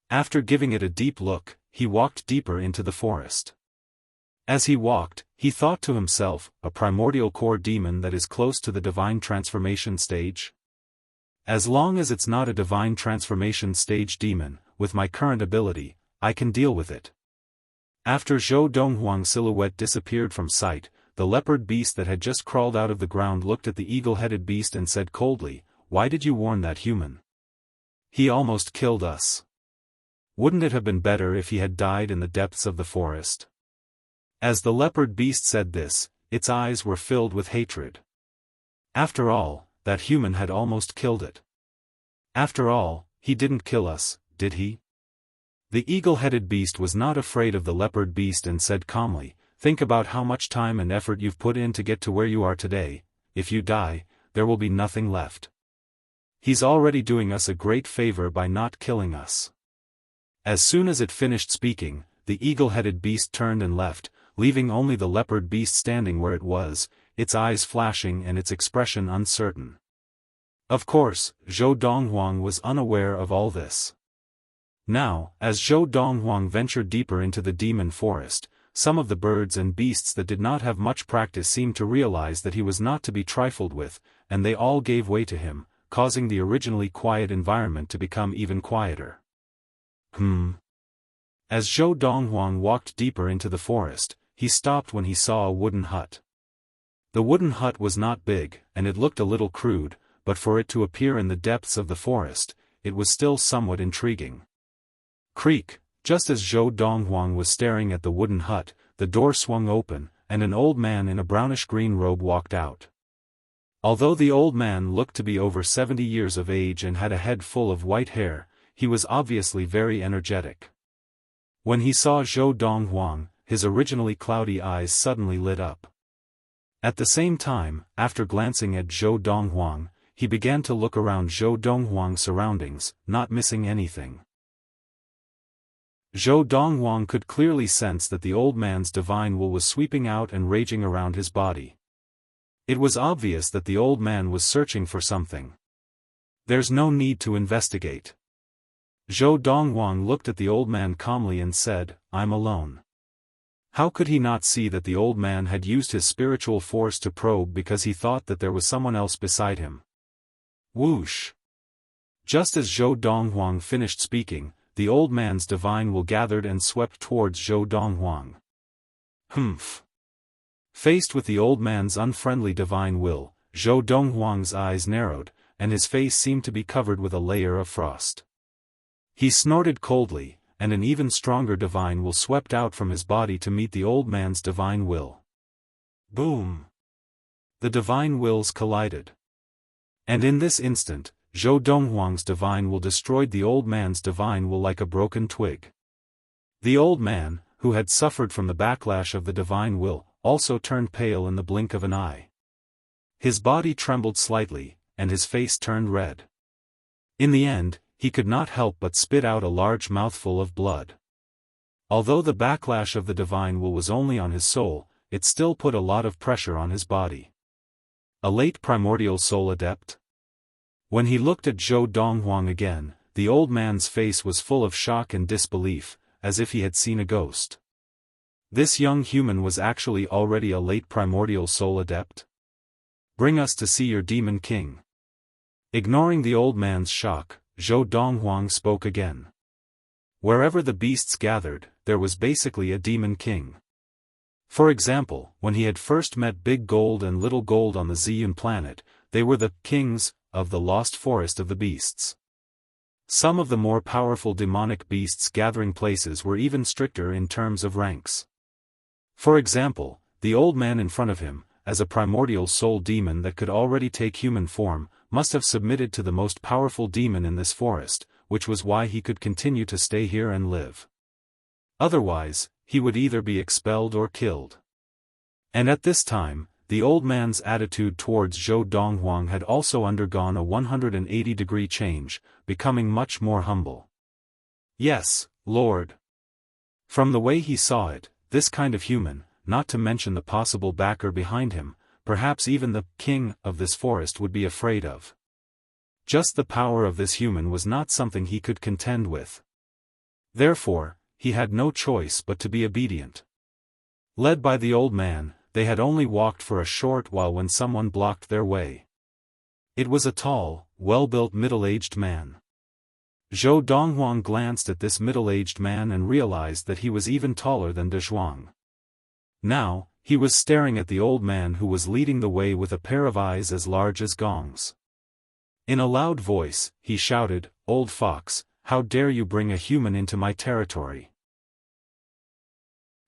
After giving it a deep look, he walked deeper into the forest. As he walked, he thought to himself, a primordial core demon that is close to the divine transformation stage? As long as it's not a divine transformation stage demon, with my current ability, I can deal with it. After Zhou Donghuang's silhouette disappeared from sight, the leopard beast that had just crawled out of the ground looked at the eagle-headed beast and said coldly, "Why did you warn that human? He almost killed us. Wouldn't it have been better if he had died in the depths of the forest?" As the leopard beast said this, its eyes were filled with hatred. After all, that human had almost killed it. After all, he didn't kill us, did he? The eagle-headed beast was not afraid of the leopard beast and said calmly, "Think about how much time and effort you've put in to get to where you are today. If you die, there will be nothing left. He's already doing us a great favor by not killing us." As soon as it finished speaking, the eagle-headed beast turned and left, leaving only the leopard beast standing where it was, its eyes flashing and its expression uncertain. Of course, Zhou Donghuang was unaware of all this. Now, as Zhou Donghuang ventured deeper into the demon forest, some of the birds and beasts that did not have much practice seemed to realize that he was not to be trifled with, and they all gave way to him, causing the originally quiet environment to become even quieter. As Zhou Donghuang walked deeper into the forest, he stopped when he saw a wooden hut. The wooden hut was not big, and it looked a little crude, but for it to appear in the depths of the forest, it was still somewhat intriguing. Creak! Just as Zhou Donghuang was staring at the wooden hut, the door swung open, and an old man in a brownish-green robe walked out. Although the old man looked to be over 70 years of age and had a head full of white hair, he was obviously very energetic. When he saw Zhou Donghuang, his originally cloudy eyes suddenly lit up. At the same time, after glancing at Zhou Donghuang, he began to look around Zhou Donghuang's surroundings, not missing anything. Zhou Donghuang could clearly sense that the old man's divine will was sweeping out and raging around his body. It was obvious that the old man was searching for something. There's no need to investigate. Zhou Donghuang looked at the old man calmly and said, I'm alone. How could he not see that the old man had used his spiritual force to probe because he thought that there was someone else beside him? Whoosh! Just as Zhou Donghuang finished speaking, the old man's divine will gathered and swept towards Zhou Donghuang. Humph! Faced with the old man's unfriendly divine will, Zhou Donghuang's eyes narrowed, and his face seemed to be covered with a layer of frost. He snorted coldly, and an even stronger divine will swept out from his body to meet the old man's divine will. Boom! The divine wills collided. And in this instant, Zhou Donghuang's divine will destroyed the old man's divine will like a broken twig. The old man, who had suffered from the backlash of the divine will, also turned pale in the blink of an eye. His body trembled slightly, and his face turned red. In the end, he could not help but spit out a large mouthful of blood. Although the backlash of the divine will was only on his soul, it still put a lot of pressure on his body. A late primordial soul adept? When he looked at Zhou Donghuang again, the old man's face was full of shock and disbelief, as if he had seen a ghost. This young human was actually already a late primordial soul adept? Bring us to see your demon king. Ignoring the old man's shock, Zhou Donghuang spoke again. Wherever the beasts gathered, there was basically a demon king. For example, when he had first met Big Gold and Little Gold on the Ziyun planet, they were the kings of the lost forest of the beasts. Some of the more powerful demonic beasts gathering places were even stricter in terms of ranks. For example, the old man in front of him, as a primordial soul demon that could already take human form, must have submitted to the most powerful demon in this forest, which was why he could continue to stay here and live. Otherwise, he would either be expelled or killed. And at this time, the old man's attitude towards Zhou Donghuang had also undergone a 180-degree change, becoming much more humble. Yes, Lord. From the way he saw it, this kind of human, not to mention the possible backer behind him, perhaps even the king of this forest would be afraid of. Just the power of this human was not something he could contend with. Therefore, he had no choice but to be obedient. Led by the old man, they had only walked for a short while when someone blocked their way. It was a tall, well-built middle-aged man. Zhou Donghuang glanced at this middle-aged man and realized that he was even taller than De Zhuang. Now, he was staring at the old man who was leading the way with a pair of eyes as large as gongs. In a loud voice, he shouted, "Old fox, how dare you bring a human into my territory?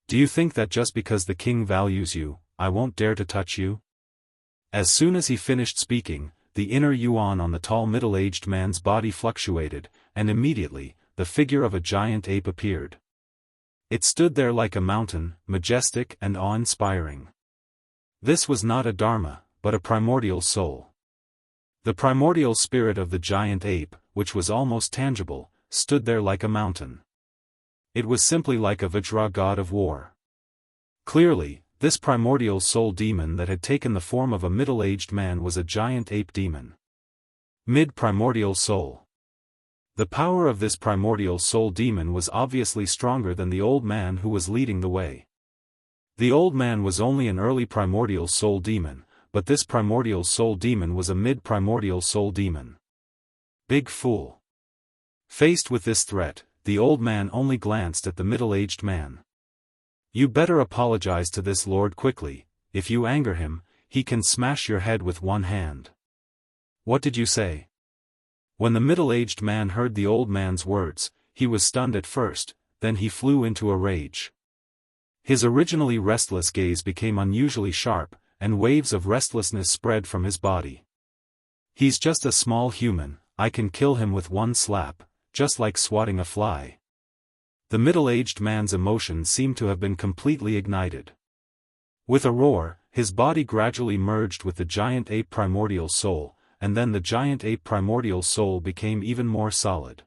Do you think that just because the king values you, I won't dare to touch you?" As soon as he finished speaking, the inner yuan on the tall middle-aged man's body fluctuated, and immediately, the figure of a giant ape appeared. It stood there like a mountain, majestic and awe-inspiring. This was not a dharma, but a primordial soul. The primordial spirit of the giant ape, which was almost tangible, stood there like a mountain. It was simply like a Vajra god of war. Clearly, this primordial soul demon that had taken the form of a middle-aged man was a giant ape demon. Mid-primordial soul. The power of this primordial soul demon was obviously stronger than the old man who was leading the way. The old man was only an early primordial soul demon, but this primordial soul demon was a mid-primordial soul demon. Big fool. Faced with this threat, the old man only glanced at the middle-aged man. You better apologize to this lord quickly. If you anger him, he can smash your head with one hand. What did you say? When the middle-aged man heard the old man's words, he was stunned at first, then he flew into a rage. His originally restless gaze became unusually sharp, and waves of restlessness spread from his body. He's just a small human, I can kill him with one slap, just like swatting a fly. The middle-aged man's emotions seemed to have been completely ignited. With a roar, his body gradually merged with the giant ape primordial soul, and then the giant ape primordial soul became even more solid.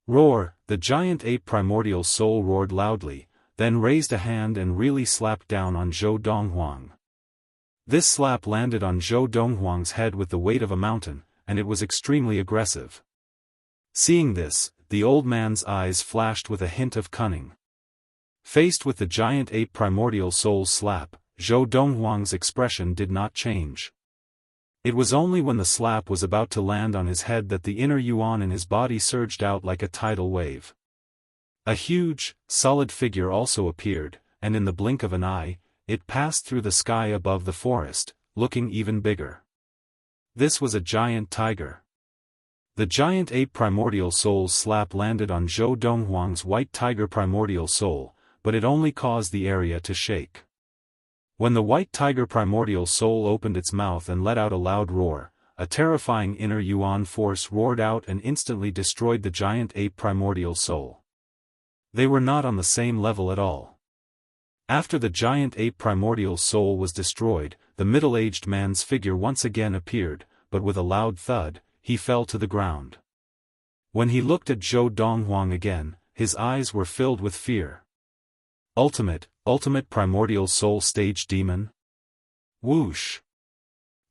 Roar, the giant ape primordial soul roared loudly, then raised a hand and really slapped down on Zhou Donghuang. This slap landed on Zhou Donghuang's head with the weight of a mountain, and it was extremely aggressive. Seeing this, the old man's eyes flashed with a hint of cunning. Faced with the giant ape primordial soul's slap, Zhou Donghuang's expression did not change. It was only when the slap was about to land on his head that the inner yuan in his body surged out like a tidal wave. A huge, solid figure also appeared, and in the blink of an eye, it passed through the sky above the forest, looking even bigger. This was a giant tiger. The giant ape primordial soul's slap landed on Zhou Donghuang's white tiger primordial soul, but it only caused the area to shake. When the white tiger primordial soul opened its mouth and let out a loud roar, a terrifying inner yuan force roared out and instantly destroyed the giant ape primordial soul. They were not on the same level at all. After the giant ape primordial soul was destroyed, the middle-aged man's figure once again appeared, but with a loud thud, he fell to the ground. When he looked at Zhou Donghuang again, his eyes were filled with fear. Ultimate primordial soul stage demon? Whoosh!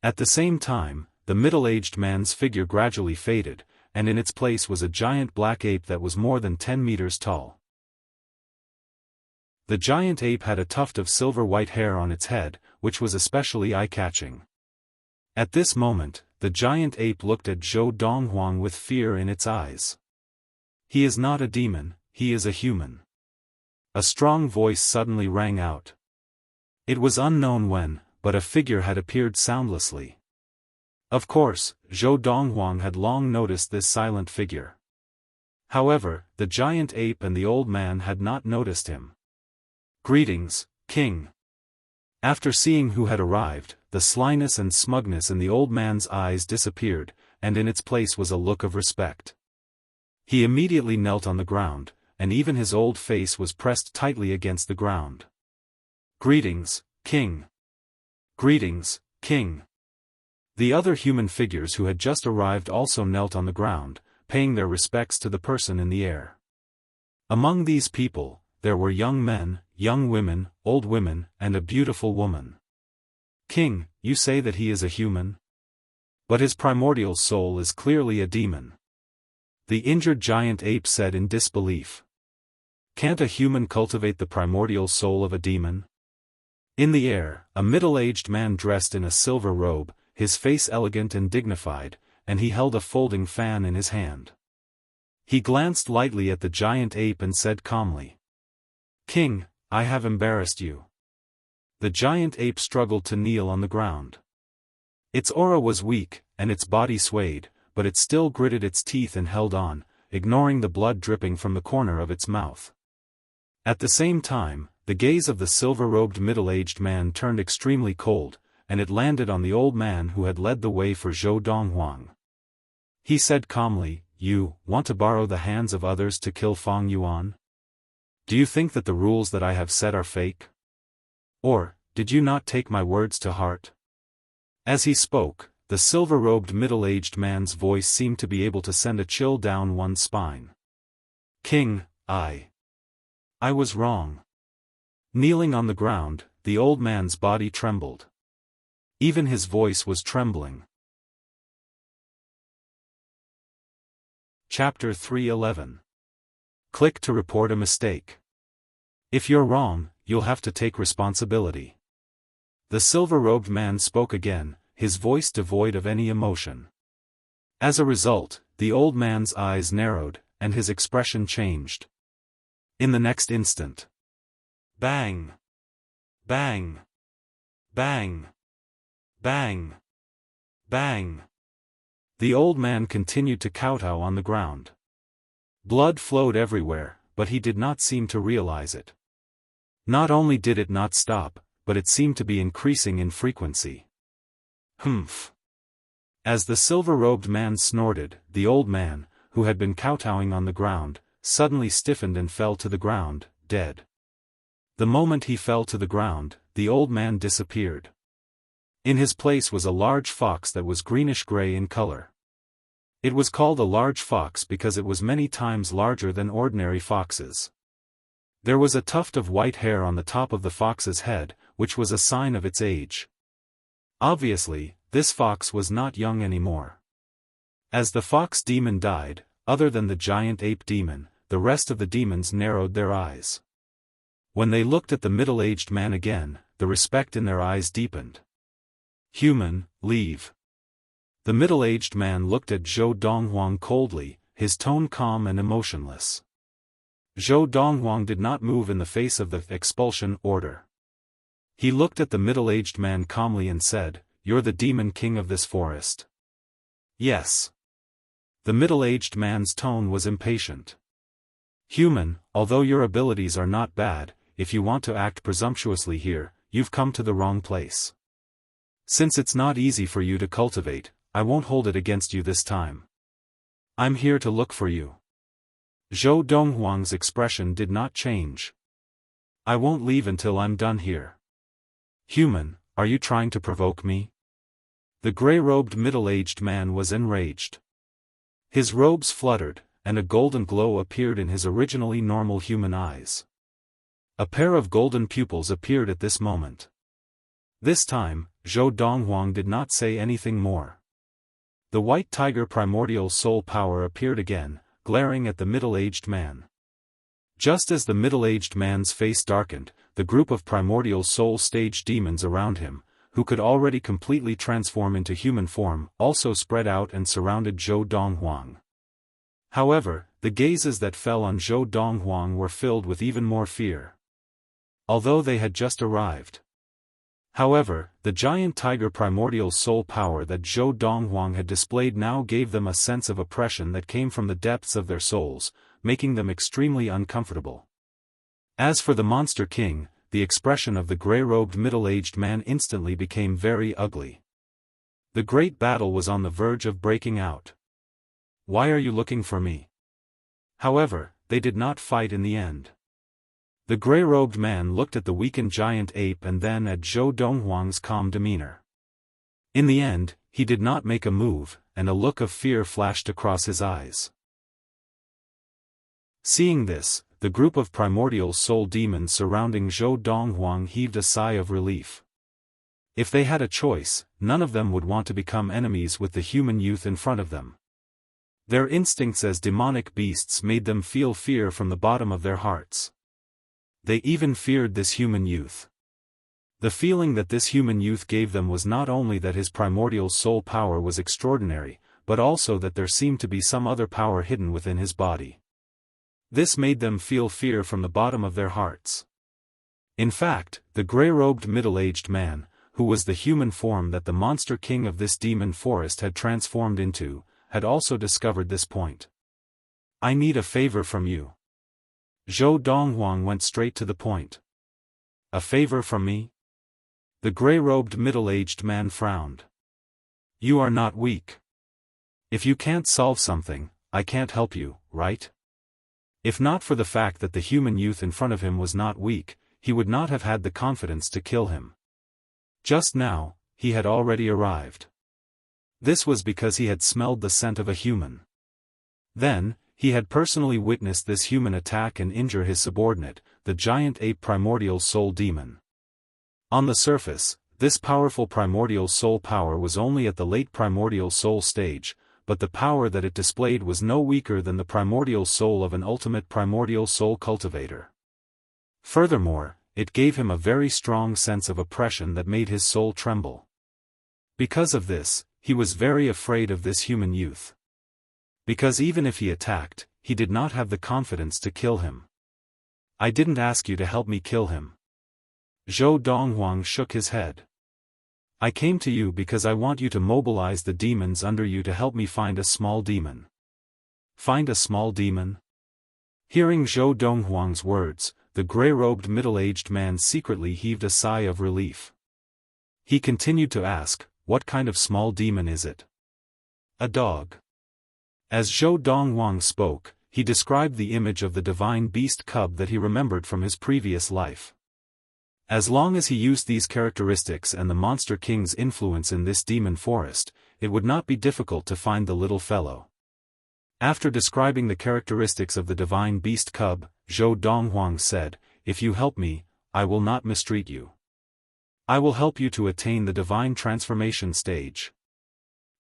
At the same time, the middle-aged man's figure gradually faded, and in its place was a giant black ape that was more than 10 meters tall. The giant ape had a tuft of silver-white hair on its head, which was especially eye-catching. At this moment, the giant ape looked at Zhou Donghuang with fear in its eyes. He is not a demon, he is a human. A strong voice suddenly rang out. It was unknown when, but a figure had appeared soundlessly. Of course, Zhou Donghuang had long noticed this silent figure. However, the giant ape and the old man had not noticed him. Greetings, King. After seeing who had arrived, the slyness and smugness in the old man's eyes disappeared, and in its place was a look of respect. He immediately knelt on the ground, and even his old face was pressed tightly against the ground. Greetings, King. Greetings, King. The other human figures who had just arrived also knelt on the ground, paying their respects to the person in the air. Among these people, there were young men, young women, old women, and a beautiful woman. King, you say that he is a human? But his primordial soul is clearly a demon. The injured giant ape said in disbelief. Can't a human cultivate the primordial soul of a demon? In the air, a middle-aged man dressed in a silver robe, his face elegant and dignified, and he held a folding fan in his hand. He glanced lightly at the giant ape and said calmly. King, I have embarrassed you. The giant ape struggled to kneel on the ground. Its aura was weak, and its body swayed, but it still gritted its teeth and held on, ignoring the blood dripping from the corner of its mouth. At the same time, the gaze of the silver-robed middle-aged man turned extremely cold, and it landed on the old man who had led the way for Zhou Donghuang. He said calmly, You want to borrow the hands of others to kill Fang Yuan? Do you think that the rules that I have set are fake? Or, did you not take my words to heart? As he spoke, the silver-robed middle-aged man's voice seemed to be able to send a chill down one's spine. King, I was wrong. Kneeling on the ground, the old man's body trembled. Even his voice was trembling. Chapter 311. Click to report a mistake. If you're wrong, you'll have to take responsibility. The silver-robed man spoke again, his voice devoid of any emotion. As a result, the old man's eyes narrowed, and his expression changed. In the next instant. Bang! Bang! Bang! Bang! Bang! The old man continued to kowtow on the ground. Blood flowed everywhere, but he did not seem to realize it. Not only did it not stop, but it seemed to be increasing in frequency. Humph! As the silver-robed man snorted, the old man, who had been kowtowing on the ground, suddenly stiffened and fell to the ground, dead. The moment he fell to the ground, the old man disappeared. In his place was a large fox that was greenish-gray in color. It was called a large fox because it was many times larger than ordinary foxes. There was a tuft of white hair on the top of the fox's head, which was a sign of its age. Obviously, this fox was not young anymore. As the fox demon died, other than the giant ape demon, the rest of the demons narrowed their eyes. When they looked at the middle-aged man again, the respect in their eyes deepened. Human, leave. The middle-aged man looked at Zhou Donghuang coldly, his tone calm and emotionless. Zhou Donghuang did not move in the face of the expulsion order. He looked at the middle-aged man calmly and said, "You're the demon king of this forest." Yes. The middle-aged man's tone was impatient. Human, although your abilities are not bad, if you want to act presumptuously here, you've come to the wrong place. Since it's not easy for you to cultivate, I won't hold it against you this time. I'm here to look for you. Zhou Donghuang's expression did not change. I won't leave until I'm done here. Human, are you trying to provoke me? The gray-robed middle-aged man was enraged. His robes fluttered, and a golden glow appeared in his originally normal human eyes. A pair of golden pupils appeared at this moment. This time, Zhou Donghuang did not say anything more. The white tiger primordial soul power appeared again, glaring at the middle-aged man. Just as the middle-aged man's face darkened, the group of primordial soul stage demons around him, who could already completely transform into human form, also spread out and surrounded Zhou Donghuang. However, the gazes that fell on Zhou Donghuang were filled with even more fear. Although they had just arrived. However, the giant tiger primordial soul power that Zhou Donghuang had displayed now gave them a sense of oppression that came from the depths of their souls, making them extremely uncomfortable. As for the Monster King, the expression of the gray-robed middle-aged man instantly became very ugly. The great battle was on the verge of breaking out. Why are you looking for me? However, they did not fight in the end. The gray-robed man looked at the weakened giant ape and then at Zhou Donghuang's calm demeanor. In the end, he did not make a move, and a look of fear flashed across his eyes. Seeing this, the group of primordial soul demons surrounding Zhou Donghuang heaved a sigh of relief. If they had a choice, none of them would want to become enemies with the human youth in front of them. Their instincts as demonic beasts made them feel fear from the bottom of their hearts. They even feared this human youth. The feeling that this human youth gave them was not only that his primordial soul power was extraordinary, but also that there seemed to be some other power hidden within his body. This made them feel fear from the bottom of their hearts. In fact, the gray-robed middle-aged man, who was the human form that the monster king of this demon forest had transformed into, had also discovered this point. I need a favor from you. Zhou Donghuang went straight to the point. A favor from me? The gray-robed middle-aged man frowned. You are not weak. If you can't solve something, I can't help you, right? If not for the fact that the human youth in front of him was not weak, he would not have had the confidence to kill him. Just now, he had already arrived. This was because he had smelled the scent of a human. Then, he had personally witnessed this human attack and injure his subordinate, the giant ape primordial soul demon. On the surface, this powerful primordial soul power was only at the late primordial soul stage, but the power that it displayed was no weaker than the primordial soul of an ultimate primordial soul cultivator. Furthermore, it gave him a very strong sense of oppression that made his soul tremble. Because of this, he was very afraid of this human youth. Because even if he attacked, he did not have the confidence to kill him. "I didn't ask you to help me kill him." Zhou Donghuang shook his head. "I came to you because I want you to mobilize the demons under you to help me find a small demon." "Find a small demon?" Hearing Zhou Donghuang's words, the gray-robed middle-aged man secretly heaved a sigh of relief. He continued to ask, "What kind of small demon is it?" "A dog." As Zhou Donghuang spoke, he described the image of the divine beast cub that he remembered from his previous life. As long as he used these characteristics and the Monster King's influence in this demon forest, it would not be difficult to find the little fellow. After describing the characteristics of the divine beast cub, Zhou Donghuang said, "If you help me, I will not mistreat you. I will help you to attain the divine transformation stage."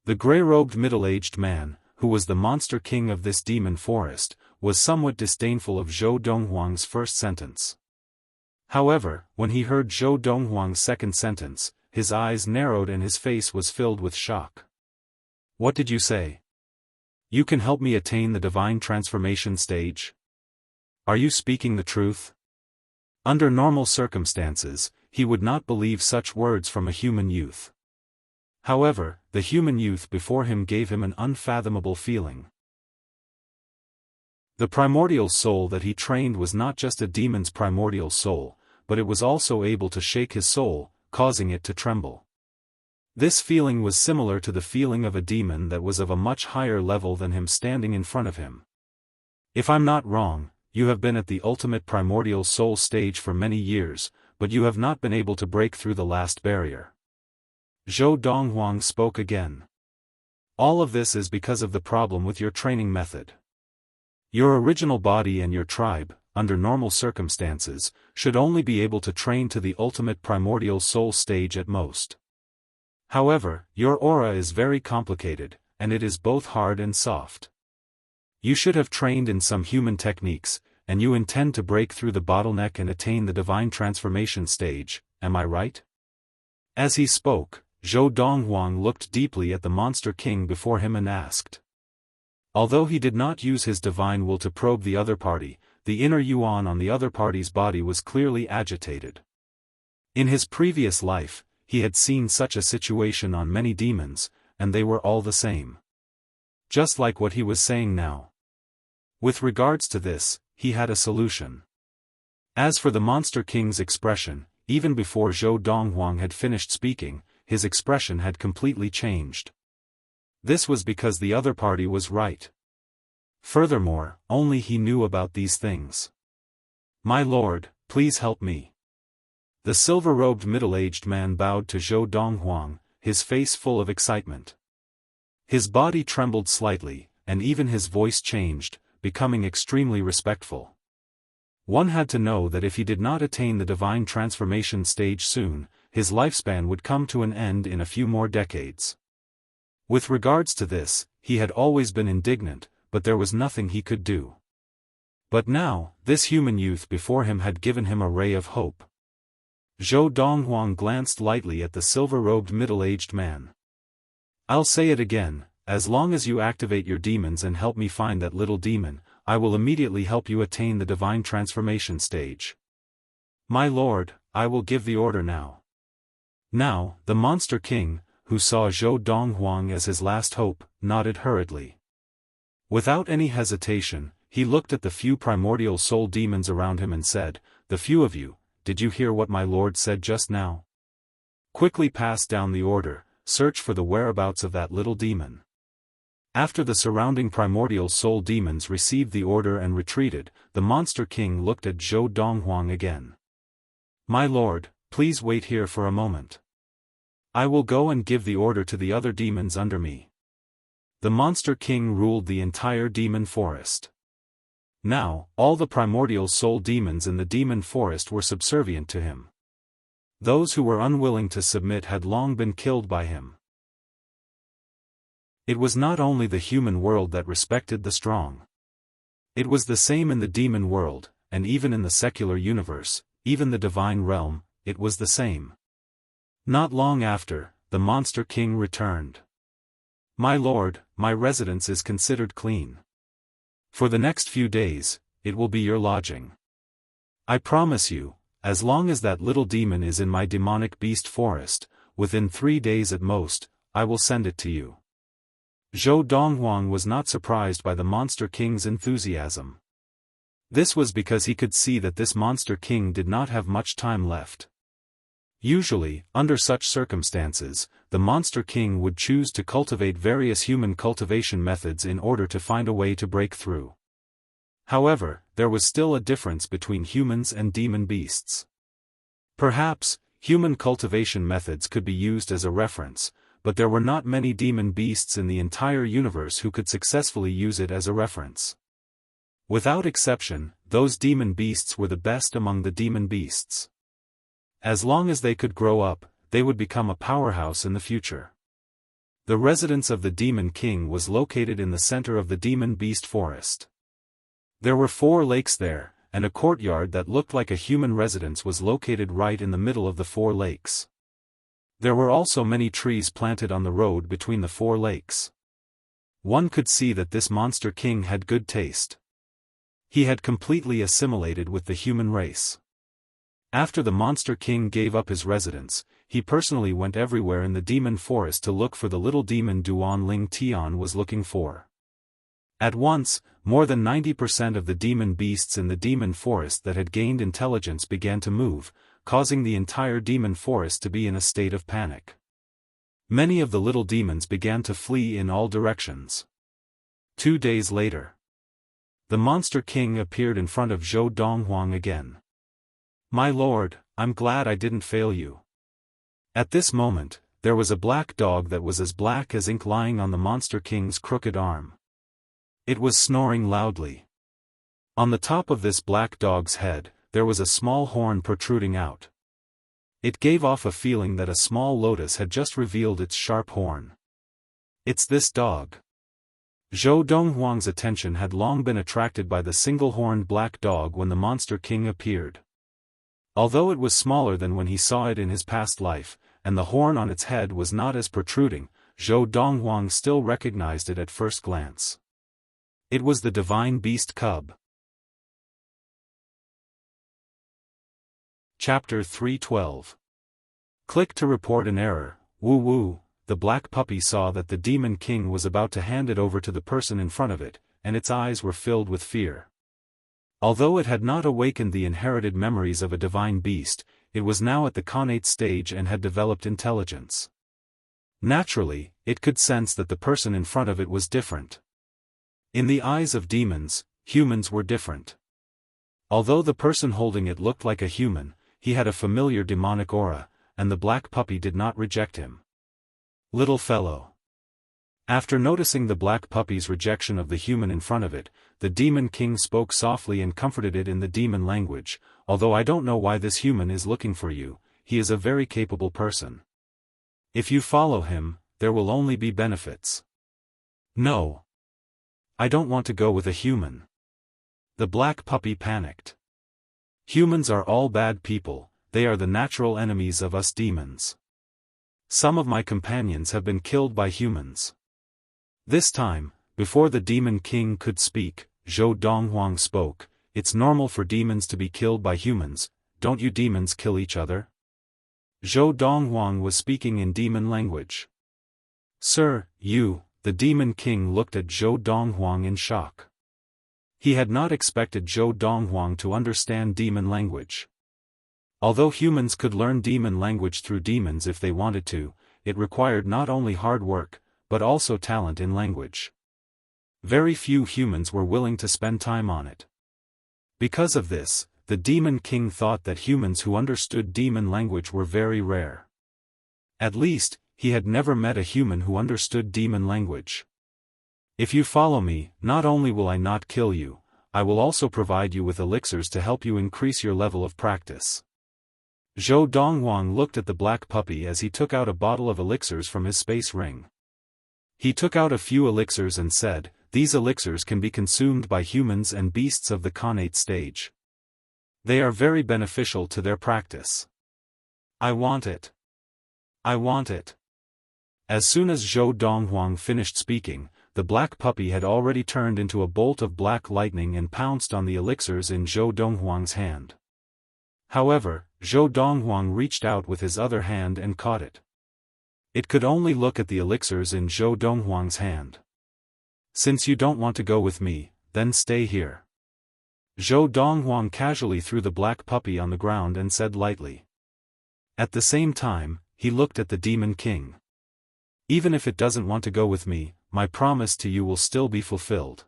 The gray-robed middle-aged man, who was the Monster King of this demon forest, was somewhat disdainful of Zhou Donghuang's first sentence. However, when he heard Zhou Donghuang's second sentence, his eyes narrowed and his face was filled with shock. "What did you say? You can help me attain the divine transformation stage? Are you speaking the truth?" Under normal circumstances, he would not believe such words from a human youth. However, the human youth before him gave him an unfathomable feeling. The primordial soul that he trained was not just a demon's primordial soul, but it was also able to shake his soul, causing it to tremble. This feeling was similar to the feeling of a demon that was of a much higher level than him standing in front of him. "If I'm not wrong, you have been at the ultimate primordial soul stage for many years, but you have not been able to break through the last barrier." Zhou Donghuang spoke again. "All of this is because of the problem with your training method. Your original body and your tribe, under normal circumstances, should only be able to train to the ultimate primordial soul stage at most. However, your aura is very complicated, and it is both hard and soft. You should have trained in some human techniques, and you intend to break through the bottleneck and attain the divine transformation stage, am I right?" As he spoke, Zhou Donghuang looked deeply at the Monster King before him and asked. Although he did not use his divine will to probe the other party, the inner yuan on the other party's body was clearly agitated. In his previous life, he had seen such a situation on many demons, and they were all the same. Just like what he was saying now. With regards to this, he had a solution. As for the Monster King's expression, even before Zhou Donghuang had finished speaking, his expression had completely changed. This was because the other party was right. Furthermore, only he knew about these things. "My lord, please help me." The silver-robed middle-aged man bowed to Zhou Donghuang, his face full of excitement. His body trembled slightly, and even his voice changed, becoming extremely respectful. One had to know that if he did not attain the divine transformation stage soon, his lifespan would come to an end in a few more decades. With regards to this, he had always been indignant, but there was nothing he could do. But now, this human youth before him had given him a ray of hope. Zhou Donghuang glanced lightly at the silver-robed middle-aged man. "I'll say it again, as long as you activate your demons and help me find that little demon, I will immediately help you attain the divine transformation stage." "My lord, I will give the order now." Now, the Monster King, who saw Zhou Donghuang as his last hope, nodded hurriedly. Without any hesitation, he looked at the few primordial soul demons around him and said, "The few of you, did you hear what my lord said just now? Quickly pass down the order, search for the whereabouts of that little demon." After the surrounding primordial soul demons received the order and retreated, the Monster King looked at Zhou Donghuang again. "My lord, please wait here for a moment. I will go and give the order to the other demons under me." The Monster King ruled the entire demon forest. Now, all the primordial soul demons in the demon forest were subservient to him. Those who were unwilling to submit had long been killed by him. It was not only the human world that respected the strong. It was the same in the demon world, and even in the secular universe, even the divine realm, it was the same. Not long after, the Monster King returned. "My lord, my residence is considered clean. For the next few days, it will be your lodging. I promise you, as long as that little demon is in my demonic beast forest, within 3 days at most, I will send it to you." Zhou Donghuang was not surprised by the Monster King's enthusiasm. This was because he could see that this Monster King did not have much time left. Usually, under such circumstances, the Monster King would choose to cultivate various human cultivation methods in order to find a way to break through. However, there was still a difference between humans and demon beasts. Perhaps, human cultivation methods could be used as a reference, but there were not many demon beasts in the entire universe who could successfully use it as a reference. Without exception, those demon beasts were the best among the demon beasts. As long as they could grow up, they would become a powerhouse in the future. The residence of the Demon King was located in the center of the demon beast forest. There were 4 lakes there, and a courtyard that looked like a human residence was located right in the middle of the 4 lakes. There were also many trees planted on the road between the 4 lakes. One could see that this Monster King had good taste. He had completely assimilated with the human race. After the Monster King gave up his residence, he personally went everywhere in the demon forest to look for the little demon Duan Ling Tian was looking for. At once, more than 90% of the demon beasts in the demon forest that had gained intelligence began to move, causing the entire demon forest to be in a state of panic. Many of the little demons began to flee in all directions. 2 days later, the Monster King appeared in front of Zhou Donghuang again. "My lord, I'm glad I didn't fail you." At this moment, there was a black dog that was as black as ink lying on the Monster King's crooked arm. It was snoring loudly. On the top of this black dog's head, there was a small horn protruding out. It gave off a feeling that a small lotus had just revealed its sharp horn. "It's this dog." Zhou Donghuang's attention had long been attracted by the single-horned black dog when the Monster King appeared. Although it was smaller than when he saw it in his past life, and the horn on its head was not as protruding, Zhou Donghuang still recognized it at first glance. It was the divine beast cub. Chapter 312. Click to report an error. Woo woo. The black puppy saw that the Demon King was about to hand it over to the person in front of it, and its eyes were filled with fear. Although it had not awakened the inherited memories of a divine beast, it was now at the connate stage and had developed intelligence. Naturally, it could sense that the person in front of it was different. In the eyes of demons, humans were different. Although the person holding it looked like a human, he had a familiar demonic aura, and the black puppy did not reject him. "Little fellow." After noticing the black puppy's rejection of the human in front of it, the Demon King spoke softly and comforted it in the demon language, "Although I don't know why this human is looking for you, he is a very capable person. If you follow him, there will only be benefits." "No. I don't want to go with a human." The black puppy panicked. "Humans are all bad people, they are the natural enemies of us demons. Some of my companions have been killed by humans." This time, before the Demon King could speak, Zhou Donghuang spoke, "It's normal for demons to be killed by humans, don't you demons kill each other?" Zhou Donghuang was speaking in demon language. "Sir, you," the Demon King looked at Zhou Donghuang in shock. He had not expected Zhou Donghuang to understand demon language. Although humans could learn demon language through demons if they wanted to, it required not only hard work, but also talent in language. Very few humans were willing to spend time on it. Because of this, the Demon King thought that humans who understood demon language were very rare. At least, he had never met a human who understood demon language. "If you follow me, not only will I not kill you, I will also provide you with elixirs to help you increase your level of practice." Zhou Donghuang looked at the black puppy as he took out a bottle of elixirs from his space ring. He took out a few elixirs and said, "These elixirs can be consumed by humans and beasts of the Khanate stage. They are very beneficial to their practice. I want it. I want it." As soon as Zhou Donghuang finished speaking, the black puppy had already turned into a bolt of black lightning and pounced on the elixirs in Zhou Donghuang's hand. However, Zhou Donghuang reached out with his other hand and caught it. It could only look at the elixirs in Zhou Donghuang's hand. "Since you don't want to go with me, then stay here." Zhou Donghuang casually threw the black puppy on the ground and said lightly. At the same time, he looked at the Demon King. "Even if it doesn't want to go with me, my promise to you will still be fulfilled.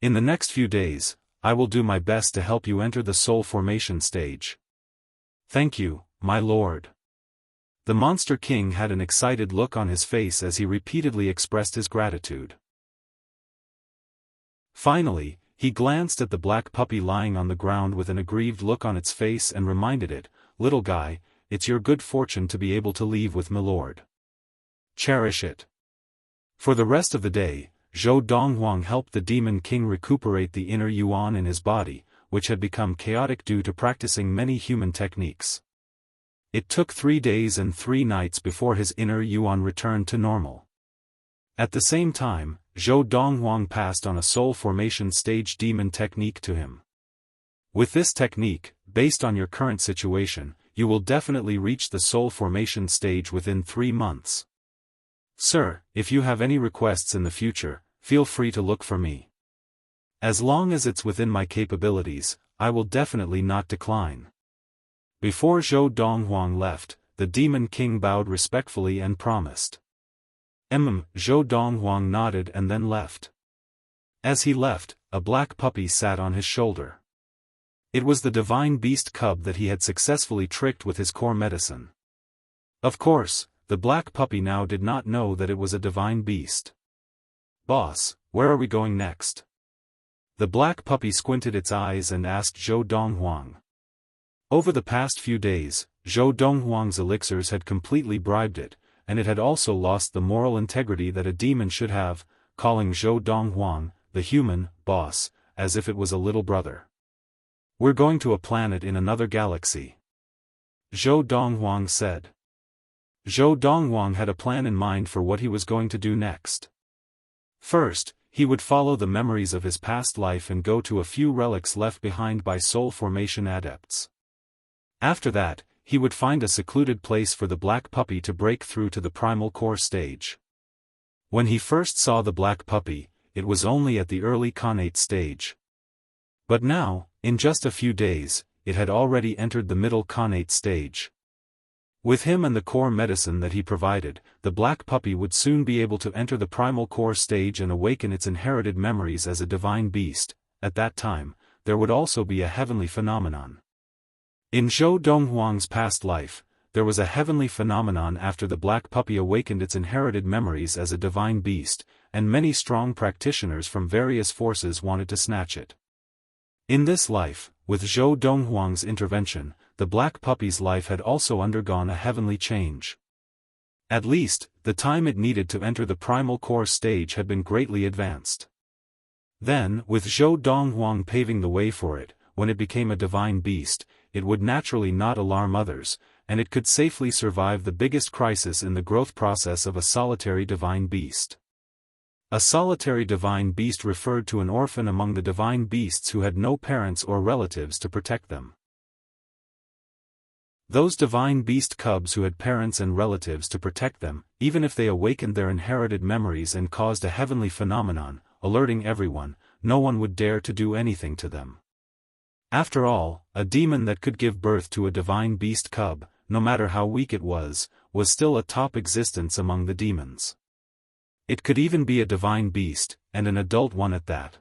In the next few days, I will do my best to help you enter the soul formation stage." "Thank you, my lord." The Monster King had an excited look on his face as he repeatedly expressed his gratitude. Finally, he glanced at the black puppy lying on the ground with an aggrieved look on its face and reminded it, "Little guy, it's your good fortune to be able to leave with milord. Cherish it." For the rest of the day, Zhou Donghuang helped the Demon King recuperate the inner yuan in his body, which had become chaotic due to practicing many human techniques. It took 3 days and 3 nights before his inner yuan returned to normal. At the same time, Zhou Donghuang passed on a soul formation stage demon technique to him. With this technique, based on your current situation, you will definitely reach the soul formation stage within 3 months. Sir, if you have any requests in the future, feel free to look for me. As long as it's within my capabilities, I will definitely not decline. Before Zhou Donghuang left, the Demon King bowed respectfully and promised. Zhou Donghuang nodded and then left. As he left, a black puppy sat on his shoulder. It was the divine beast cub that he had successfully tricked with his core medicine. Of course, the black puppy now did not know that it was a divine beast. "Boss, where are we going next?" The black puppy squinted its eyes and asked Zhou Donghuang. Over the past few days, Zhou Donghuang's elixirs had completely bribed it, and it had also lost the moral integrity that a demon should have, calling Zhou Donghuang, the human, boss, as if it was a little brother. "We're going to a planet in another galaxy," Zhou Donghuang said. Zhou Donghuang had a plan in mind for what he was going to do next. First, he would follow the memories of his past life and go to a few relics left behind by soul formation adepts. After that, he would find a secluded place for the black puppy to break through to the primal core stage. When he first saw the black puppy, it was only at the early Khanate stage. But now, in just a few days, it had already entered the middle Khanate stage. With him and the core medicine that he provided, the black puppy would soon be able to enter the primal core stage and awaken its inherited memories as a divine beast. At that time, there would also be a heavenly phenomenon. In Zhou Donghuang's past life, there was a heavenly phenomenon after the black puppy awakened its inherited memories as a divine beast, and many strong practitioners from various forces wanted to snatch it. In this life, with Zhou Donghuang's intervention, the black puppy's life had also undergone a heavenly change. At least, the time it needed to enter the primal core stage had been greatly advanced. Then, with Zhou Donghuang paving the way for it, when it became a divine beast, it would naturally not alarm others, and it could safely survive the biggest crisis in the growth process of a solitary divine beast. A solitary divine beast referred to an orphan among the divine beasts who had no parents or relatives to protect them. Those divine beast cubs who had parents and relatives to protect them, even if they awakened their inherited memories and caused a heavenly phenomenon, alerting everyone, no one would dare to do anything to them. After all, a demon that could give birth to a divine beast cub, no matter how weak it was still a top existence among the demons. It could even be a divine beast, and an adult one at that.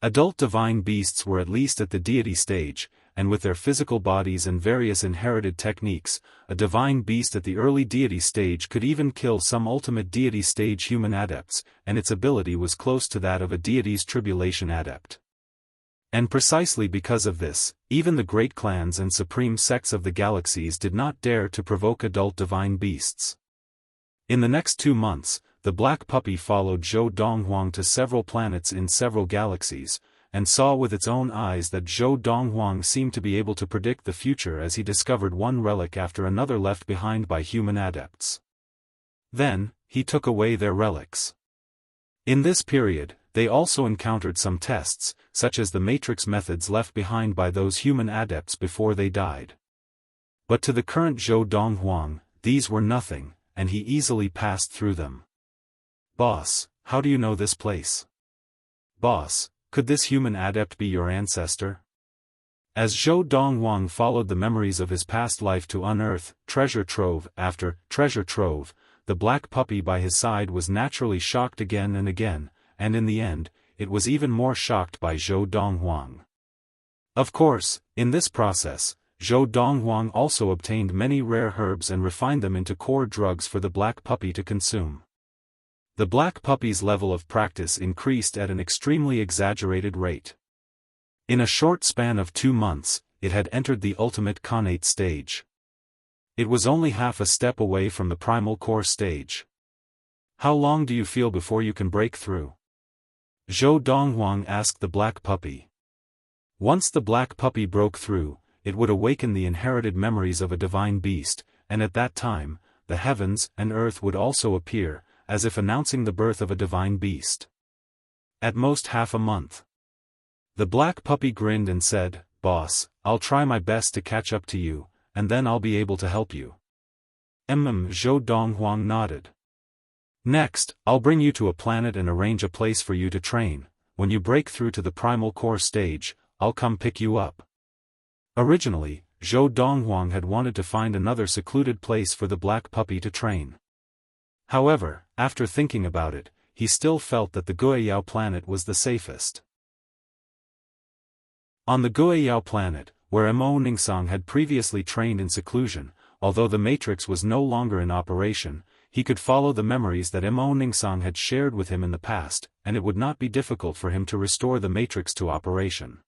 Adult divine beasts were at least at the deity stage, and with their physical bodies and various inherited techniques, a divine beast at the early deity stage could even kill some ultimate deity stage human adepts, and its ability was close to that of a deity's tribulation adept. And precisely because of this, even the great clans and supreme sects of the galaxies did not dare to provoke adult divine beasts. In the next 2 months, the black puppy followed Zhou Donghuang to several planets in several galaxies, and saw with its own eyes that Zhou Donghuang seemed to be able to predict the future as he discovered one relic after another left behind by human adepts. Then, he took away their relics. In this period, they also encountered some tests, such as the matrix methods left behind by those human adepts before they died. But to the current Zhou Donghuang, these were nothing, and he easily passed through them. "Boss, how do you know this place?" "Boss, could this human adept be your ancestor?" As Zhou Donghuang followed the memories of his past life to unearth treasure trove after treasure trove, the black puppy by his side was naturally shocked again and again, and in the end, it was even more shocked by Zhou Donghuang. Of course, in this process, Zhou Donghuang also obtained many rare herbs and refined them into core drugs for the black puppy to consume. The black puppy's level of practice increased at an extremely exaggerated rate. In a short span of 2 months, it had entered the ultimate Khanate stage. It was only half a step away from the primal core stage. "How long do you feel before you can break through?" Zhou Donghuang asked the black puppy. Once the black puppy broke through, it would awaken the inherited memories of a divine beast, and at that time, the heavens and earth would also appear, as if announcing the birth of a divine beast. "At most half a month." The black puppy grinned and said, "Boss, I'll try my best to catch up to you, and then I'll be able to help you." Zhou Donghuang nodded. "Next, I'll bring you to a planet and arrange a place for you to train. When you break through to the primal core stage, I'll come pick you up." Originally, Zhou Donghuang had wanted to find another secluded place for the black puppy to train. However, after thinking about it, he still felt that the Guiyao planet was the safest. On the Guiyao planet, where Mo Ningsang had previously trained in seclusion, although the matrix was no longer in operation, he could follow the memories that Mo Ningsang had shared with him in the past, and it would not be difficult for him to restore the matrix to operation.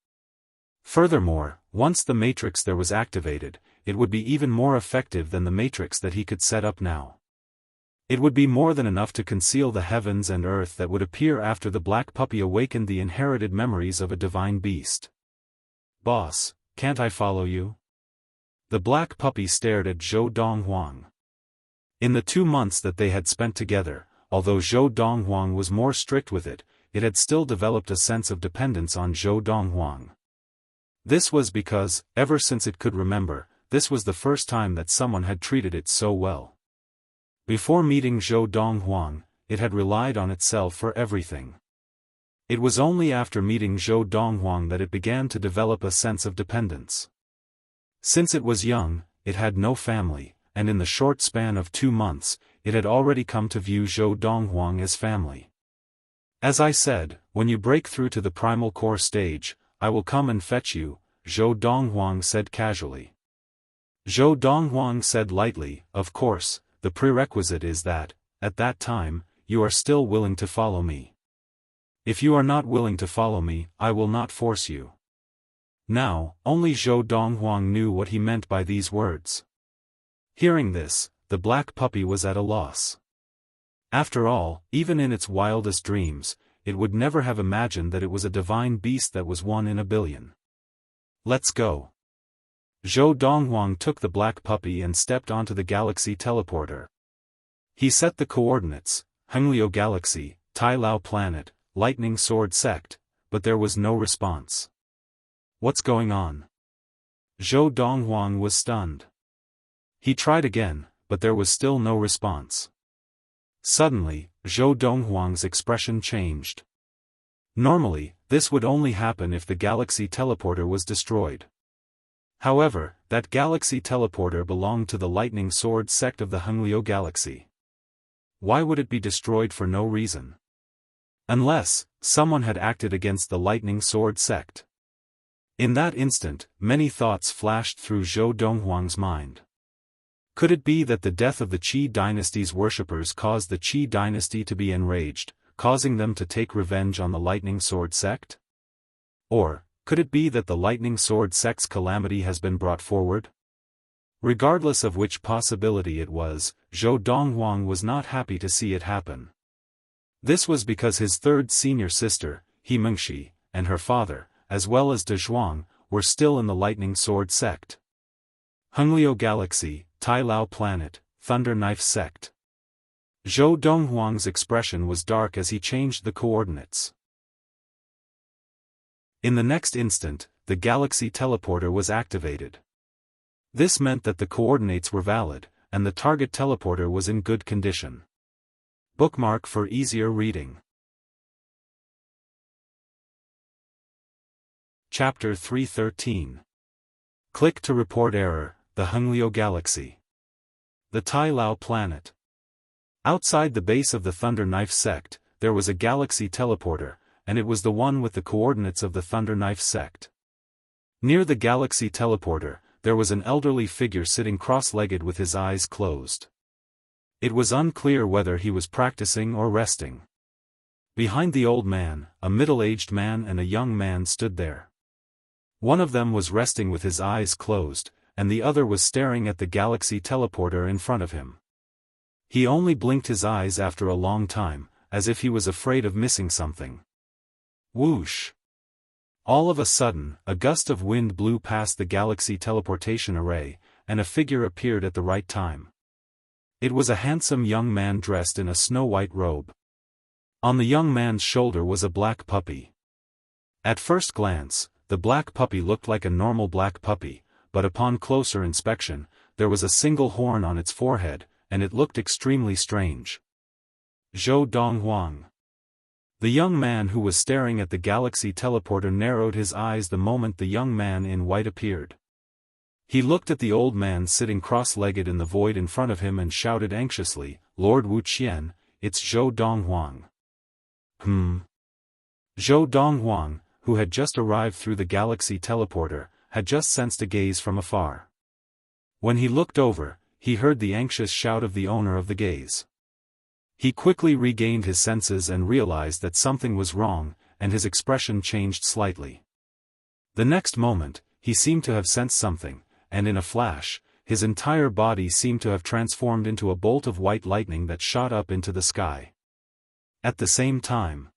Furthermore, once the matrix there was activated, it would be even more effective than the matrix that he could set up now. It would be more than enough to conceal the heavens and earth that would appear after the black puppy awakened the inherited memories of a divine beast. "Boss, can't I follow you?" The black puppy stared at Zhou Donghuang. In the 2 months that they had spent together, although Zhou Donghuang was more strict with it, it had still developed a sense of dependence on Zhou Donghuang. This was because, ever since it could remember, this was the first time that someone had treated it so well. Before meeting Zhou Donghuang, it had relied on itself for everything. It was only after meeting Zhou Donghuang that it began to develop a sense of dependence. Since it was young, it had no family, and in the short span of 2 months, it had already come to view Zhou Donghuang as family. "As I said, when you break through to the primal core stage, I will come and fetch you," Zhou Donghuang said casually. Zhou Donghuang said lightly, "Of course, the prerequisite is that, at that time, you are still willing to follow me. If you are not willing to follow me, I will not force you." Now, only Zhou Donghuang knew what he meant by these words. Hearing this, the black puppy was at a loss. After all, even in its wildest dreams, it would never have imagined that it was a divine beast that was 1 in a billion. "Let's go." Zhou Donghuang took the black puppy and stepped onto the galaxy teleporter. He set the coordinates, Hengliu Galaxy, Tai Lao Planet, Lightning Sword Sect, but there was no response. "What's going on?" Zhou Donghuang was stunned. He tried again, but there was still no response. Suddenly, Zhou Donghuang's expression changed. Normally, this would only happen if the galaxy teleporter was destroyed. However, that galaxy teleporter belonged to the Lightning Sword sect of the Hengliu Galaxy. Why would it be destroyed for no reason? Unless, someone had acted against the Lightning Sword sect. In that instant, many thoughts flashed through Zhou Donghuang's mind. Could it be that the death of the Qi dynasty's worshippers caused the Qi dynasty to be enraged, causing them to take revenge on the Lightning Sword sect? Or, could it be that the Lightning Sword sect's calamity has been brought forward? Regardless of which possibility it was, Zhou Donghuang was not happy to see it happen. This was because his third senior sister, He Mengxi, and her father, as well as De Zhuang, were still in the Lightning Sword sect. Hengliu Galaxy, Tai Lao Planet, Thunder Knife Sect. Zhou Donghuang's expression was dark as he changed the coordinates. In the next instant, the galaxy teleporter was activated. This meant that the coordinates were valid, and the target teleporter was in good condition. Bookmark for easier reading. Chapter 313. Click to report error, the Hengliu Galaxy. The Tai Lao Planet. Outside the base of the Thunder Knife sect, there was a galaxy teleporter, and it was the one with the coordinates of the Thunder Knife sect. Near the galaxy teleporter, there was an elderly figure sitting cross-legged with his eyes closed. It was unclear whether he was practicing or resting. Behind the old man, a middle-aged man and a young man stood there. One of them was resting with his eyes closed, and the other was staring at the galaxy teleporter in front of him. He only blinked his eyes after a long time, as if he was afraid of missing something. Whoosh! All of a sudden, a gust of wind blew past the galaxy teleportation array, and a figure appeared at the right time. It was a handsome young man dressed in a snow-white robe. On the young man's shoulder was a black puppy. At first glance, the black puppy looked like a normal black puppy, but upon closer inspection, there was a single horn on its forehead, and it looked extremely strange. Zhou Donghuang. The young man who was staring at the galaxy teleporter narrowed his eyes the moment the young man in white appeared. He looked at the old man sitting cross-legged in the void in front of him and shouted anxiously, "Lord Wuxian, it's Zhou Donghuang." Zhou Donghuang, who had just arrived through the galaxy teleporter, had just sensed a gaze from afar. When he looked over, he heard the anxious shout of the owner of the gaze. He quickly regained his senses and realized that something was wrong, and his expression changed slightly. The next moment, he seemed to have sensed something, and in a flash, his entire body seemed to have transformed into a bolt of white lightning that shot up into the sky. At the same time,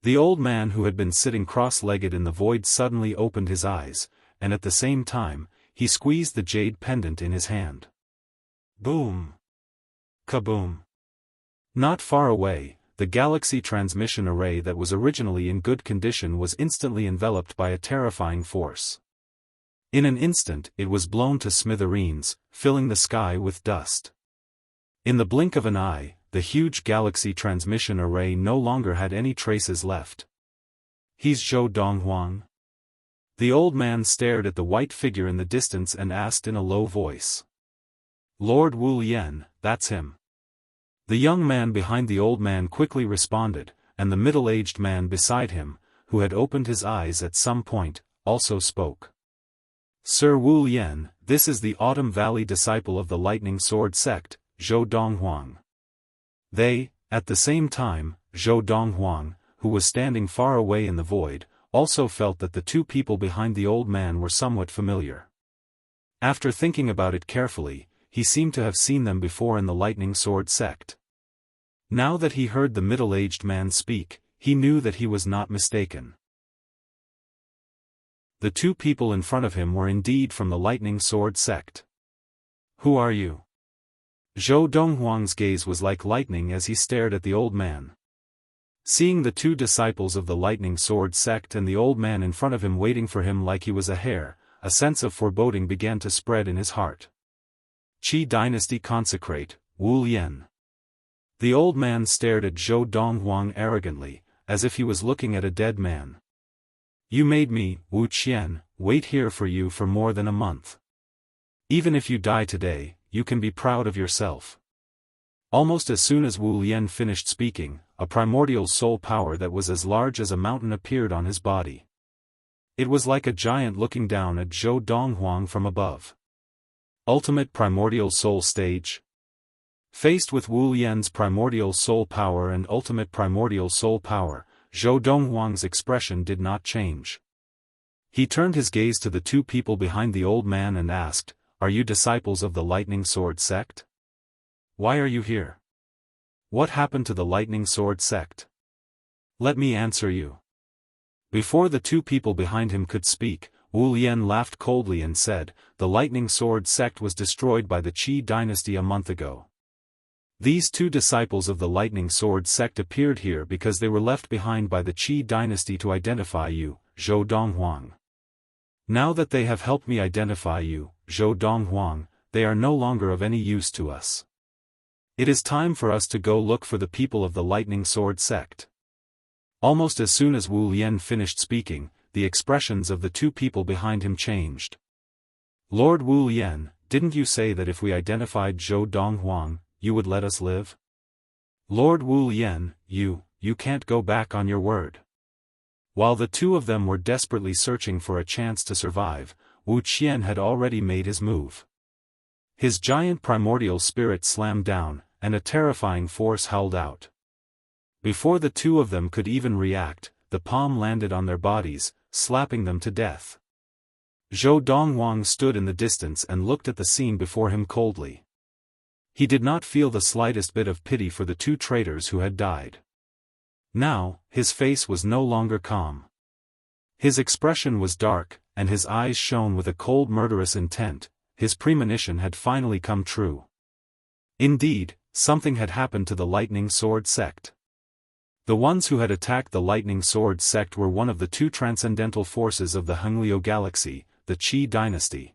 the old man who had been sitting cross-legged in the void suddenly opened his eyes, and at the same time, he squeezed the jade pendant in his hand. Boom! Kaboom! Not far away, the galaxy transmission array that was originally in good condition was instantly enveloped by a terrifying force. In an instant it was blown to smithereens, filling the sky with dust. In the blink of an eye, the huge galaxy transmission array no longer had any traces left. "He's Zhou Donghuang?" The old man stared at the white figure in the distance and asked in a low voice. "Lord Wu Lian, that's him." The young man behind the old man quickly responded, and the middle-aged man beside him, who had opened his eyes at some point, also spoke. "Sir Wu Lian, this is the Autumn Valley disciple of the Lightning Sword sect, Zhou Donghuang." At the same time, Zhou Donghuang, who was standing far away in the void, also felt that the two people behind the old man were somewhat familiar. After thinking about it carefully, he seemed to have seen them before in the Lightning Sword sect. Now that he heard the middle-aged man speak, he knew that he was not mistaken. The two people in front of him were indeed from the Lightning Sword sect. "Who are you?" Zhou Donghuang's gaze was like lightning as he stared at the old man. Seeing the two disciples of the Lightning Sword sect and the old man in front of him waiting for him like he was a hare, a sense of foreboding began to spread in his heart. "Qi Dynasty Consecrate, Wu Lian." The old man stared at Zhou Donghuang arrogantly, as if he was looking at a dead man. "You made me, Wu Qian, wait here for you for more than a month. Even if you die today, you can be proud of yourself." Almost as soon as Wu Lian finished speaking, a primordial soul power that was as large as a mountain appeared on his body. It was like a giant looking down at Zhou Donghuang from above. Ultimate Primordial Soul Stage. Faced with Wu Lian's primordial soul power and ultimate primordial soul power, Zhou Donghuang's expression did not change. He turned his gaze to the two people behind the old man and asked, "Are you disciples of the Lightning Sword sect? Why are you here?" What happened to the Lightning Sword sect? Let me answer you. Before the two people behind him could speak, Wu Lian laughed coldly and said, the Lightning Sword sect was destroyed by the Qi dynasty a month ago. These two disciples of the Lightning Sword sect appeared here because they were left behind by the Qi dynasty to identify you, Zhou Donghuang. Now that they have helped me identify you, Zhou Donghuang, they are no longer of any use to us. It is time for us to go look for the people of the Lightning Sword sect. Almost as soon as Wu Lian finished speaking, the expressions of the two people behind him changed. Lord Wu Lian, didn't you say that if we identified Zhou Donghuang, you would let us live? Lord Wu Lian, you can't go back on your word. While the two of them were desperately searching for a chance to survive, Wu Qian had already made his move. His giant primordial spirit slammed down, and a terrifying force howled out. Before the two of them could even react, the palm landed on their bodies, slapping them to death. Zhou Donghuang stood in the distance and looked at the scene before him coldly. He did not feel the slightest bit of pity for the two traitors who had died. Now, his face was no longer calm. His expression was dark, and his eyes shone with a cold murderous intent. His premonition had finally come true. Indeed, something had happened to the Lightning Sword sect. The ones who had attacked the Lightning Sword sect were one of the two transcendental forces of the Hengliu galaxy, the Qi dynasty.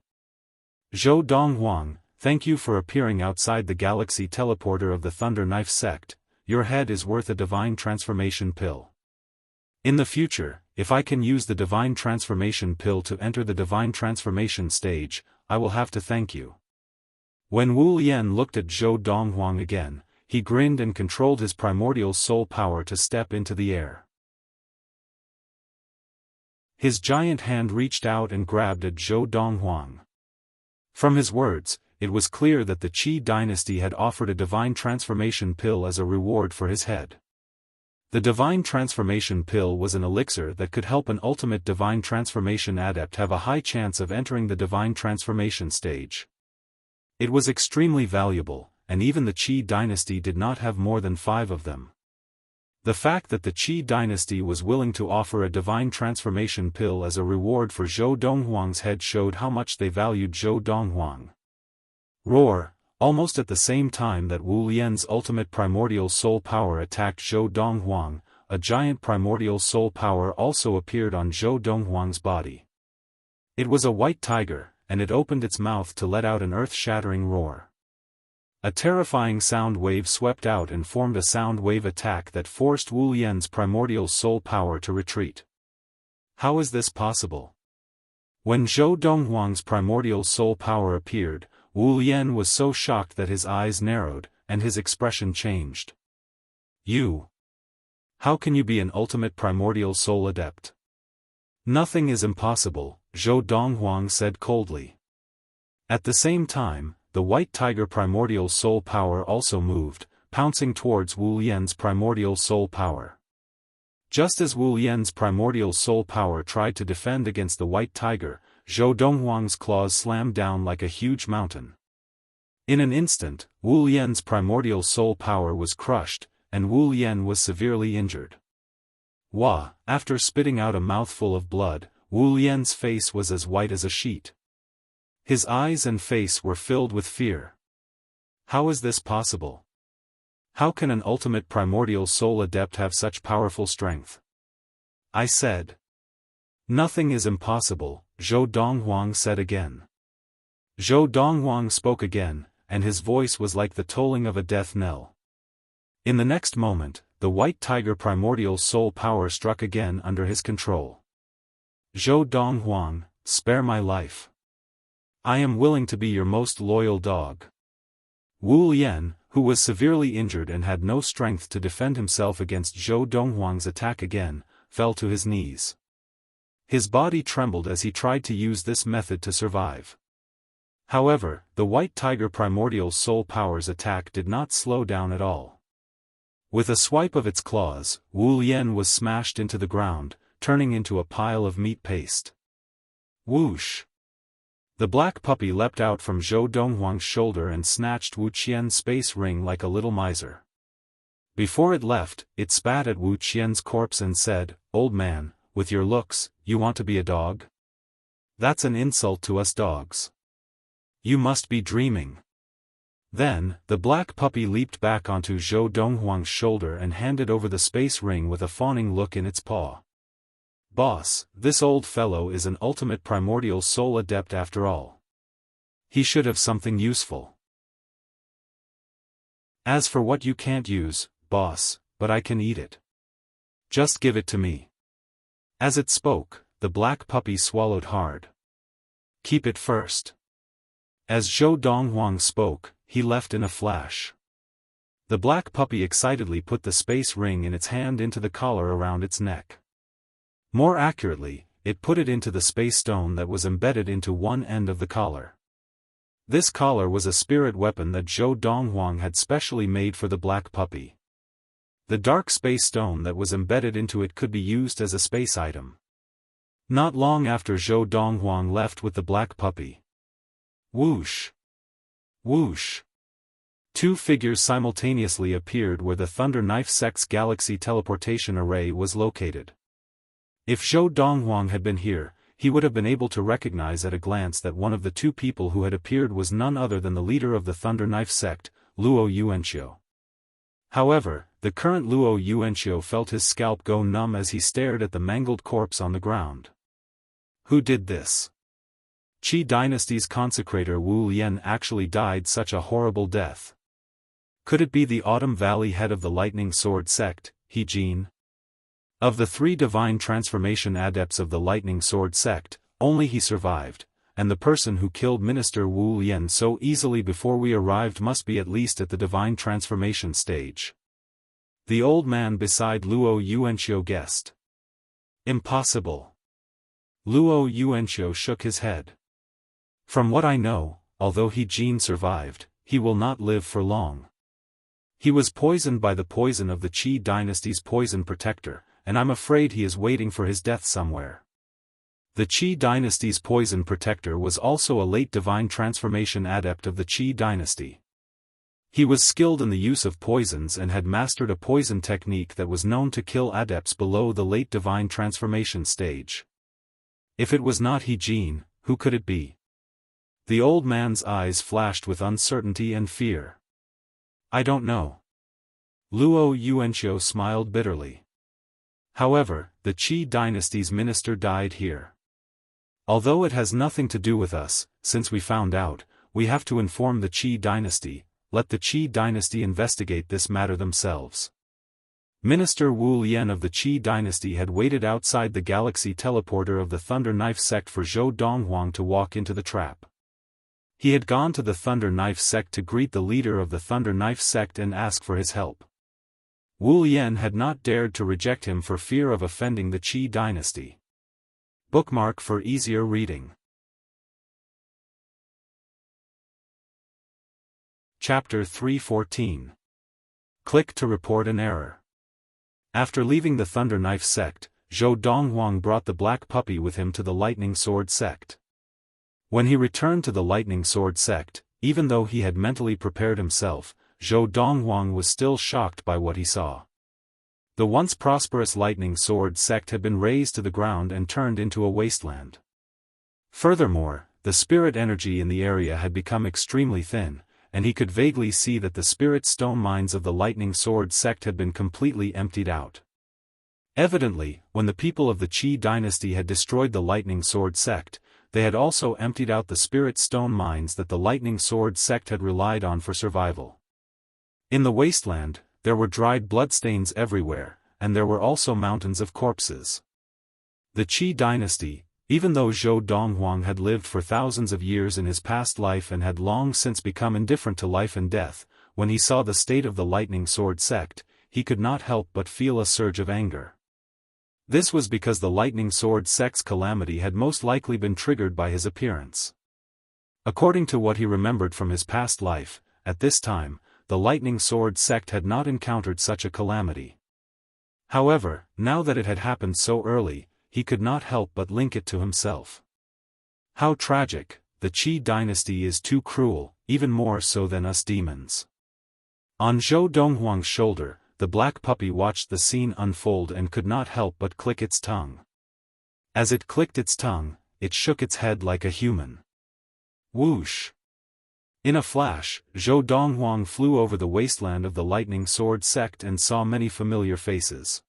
Zhou Donghuang, thank you for appearing outside the galaxy teleporter of the Thunder Knife sect. Your head is worth a divine transformation pill. In the future, if I can use the divine transformation pill to enter the divine transformation stage, I will have to thank you. When Wu Lian looked at Zhou Donghuang again, he grinned and controlled his primordial soul power to step into the air. His giant hand reached out and grabbed at Zhou Donghuang. From his words, it was clear that the Qi dynasty had offered a divine transformation pill as a reward for his head. The divine transformation pill was an elixir that could help an ultimate divine transformation adept have a high chance of entering the divine transformation stage. It was extremely valuable, and even the Qi dynasty did not have more than 5 of them. The fact that the Qi dynasty was willing to offer a divine transformation pill as a reward for Zhou Donghuang's head showed how much they valued Zhou Donghuang. Roar! Almost at the same time that Wu Lian's ultimate primordial soul power attacked Zhou Donghuang, a giant primordial soul power also appeared on Zhou Donghuang's body. It was a white tiger, and it opened its mouth to let out an earth-shattering roar. A terrifying sound wave swept out and formed a sound wave attack that forced Wu Lian's primordial soul power to retreat. How is this possible? When Zhou Donghuang's primordial soul power appeared, Wu Lian was so shocked that his eyes narrowed, and his expression changed. You! How can you be an ultimate primordial soul adept? Nothing is impossible, Zhou Donghuang said coldly. At the same time, the white tiger primordial soul power also moved, pouncing towards Wu Lian's primordial soul power. Just as Wu Lian's primordial soul power tried to defend against the white tiger, Zhou Donghuang's claws slammed down like a huge mountain. In an instant, Wu Lian's primordial soul power was crushed, and Wu Lian was severely injured. Wah! After spitting out a mouthful of blood, Wu Lian's face was as white as a sheet. His eyes and face were filled with fear. How is this possible? How can an ultimate primordial soul adept have such powerful strength? I said. Nothing is impossible, Zhou Donghuang said again. Zhou Donghuang spoke again, and his voice was like the tolling of a death knell. In the next moment, the white tiger primordial soul power struck again under his control. Zhou Donghuang, spare my life. I am willing to be your most loyal dog. Wu Lian, who was severely injured and had no strength to defend himself against Zhou Donghuang's attack again, fell to his knees. His body trembled as he tried to use this method to survive. However, the white tiger primordial soul power's attack did not slow down at all. With a swipe of its claws, Wu Lian was smashed into the ground, turning into a pile of meat paste. Whoosh! The black puppy leapt out from Zhou Donghuang's shoulder and snatched Wu Qian's space ring like a little miser. Before it left, it spat at Wu Qian's corpse and said, "Old man, with your looks, you want to be a dog? That's an insult to us dogs. You must be dreaming." Then, the black puppy leaped back onto Zhou Donghuang's shoulder and handed over the space ring with a fawning look in its paw. "Boss, this old fellow is an ultimate primordial soul adept after all. He should have something useful. As for what you can't use, boss, but I can eat it. Just give it to me." As it spoke, the black puppy swallowed hard. "Keep it first." As Zhou Donghuang spoke, he left in a flash. The black puppy excitedly put the space ring in its hand into the collar around its neck. More accurately, it put it into the space stone that was embedded into one end of the collar. This collar was a spirit weapon that Zhou Donghuang had specially made for the black puppy. The dark space stone that was embedded into it could be used as a space item. Not long after Zhou Donghuang left with the black puppy. Whoosh! Whoosh! Two figures simultaneously appeared where the Thunder Knife Sect's galaxy teleportation array was located. If Zhou Donghuang had been here, he would have been able to recognize at a glance that one of the two people who had appeared was none other than the leader of the Thunder Knife Sect, Luo Yuanqiu. However, the current Luo Yuanqiu felt his scalp go numb as he stared at the mangled corpse on the ground. Who did this? Qi Dynasty's consecrator Wu Lian actually died such a horrible death. Could it be the Autumn Valley head of the Lightning Sword Sect, He Jin? Of the 3 divine transformation adepts of the Lightning Sword Sect, only he survived, and the person who killed Minister Wu Lian so easily before we arrived must be at least at the divine transformation stage. The old man beside Luo Yuanqiu guessed. Impossible. Luo Yuanqiu shook his head. From what I know, although He Jin survived, he will not live for long. He was poisoned by the poison of the Qi Dynasty's poison protector, and I'm afraid he is waiting for his death somewhere. The Qi Dynasty's poison protector was also a late divine transformation adept of the Qi Dynasty. He was skilled in the use of poisons and had mastered a poison technique that was known to kill adepts below the late divine transformation stage. If it was not He Jin, who could it be? The old man's eyes flashed with uncertainty and fear. I don't know. Luo Yuanqiu smiled bitterly. However, the Qi Dynasty's minister died here. Although it has nothing to do with us, since we found out, we have to inform the Qi Dynasty. Let the Qi Dynasty investigate this matter themselves. Minister Wu Lian of the Qi Dynasty had waited outside the galaxy teleporter of the Thunder Knife Sect for Zhou Donghuang to walk into the trap. He had gone to the Thunder Knife Sect to greet the leader of the Thunder Knife Sect and ask for his help. Wu Lian had not dared to reject him for fear of offending the Qi Dynasty. Bookmark for easier reading. Chapter 314. Click to report an error. After leaving the Thunder Knife Sect, Zhou Donghuang brought the black puppy with him to the Lightning Sword Sect. When he returned to the Lightning Sword Sect, even though he had mentally prepared himself, Zhou Donghuang was still shocked by what he saw. The once prosperous Lightning Sword Sect had been razed to the ground and turned into a wasteland. Furthermore, the spirit energy in the area had become extremely thin, and he could vaguely see that the spirit stone mines of the Lightning Sword Sect had been completely emptied out. Evidently, when the people of the Qi Dynasty had destroyed the Lightning Sword Sect, they had also emptied out the spirit stone mines that the Lightning Sword Sect had relied on for survival. In the wasteland, there were dried bloodstains everywhere, and there were also mountains of corpses. The Qi Dynasty, even though Zhou Donghuang had lived for thousands of years in his past life and had long since become indifferent to life and death, when he saw the state of the Lightning Sword Sect, he could not help but feel a surge of anger. This was because the Lightning Sword Sect's calamity had most likely been triggered by his appearance. According to what he remembered from his past life, at this time, the Lightning Sword Sect had not encountered such a calamity. However, now that it had happened so early, he could not help but link it to himself. How tragic, the Qi Dynasty is too cruel, even more so than us demons. On Zhou Donghuang's shoulder, the black puppy watched the scene unfold and could not help but click its tongue. As it clicked its tongue, it shook its head like a human. Whoosh! In a flash, Zhou Donghuang flew over the wasteland of the Lightning Sword sect and saw many familiar faces.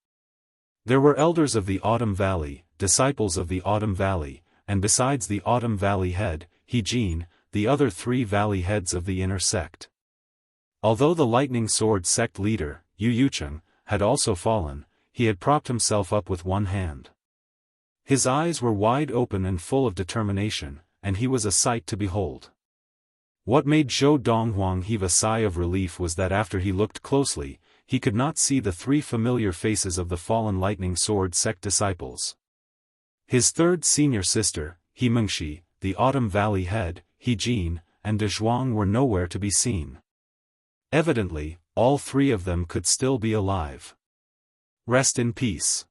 There were elders of the Autumn Valley, disciples of the Autumn Valley, and besides the Autumn Valley head, He-Jin, the other 3 valley heads of the inner sect. Although the Lightning Sword sect leader, Yu Yucheng, had also fallen, he had propped himself up with one hand. His eyes were wide open and full of determination, and he was a sight to behold. What made Zhou Donghuang heave a sigh of relief was that after he looked closely, he could not see the 3 familiar faces of the fallen Lightning Sword sect disciples. His third senior sister, He Mengshi, the Autumn Valley head, He-Jin, and De Zhuang were nowhere to be seen. Evidently, all 3 of them could still be alive. Rest in peace.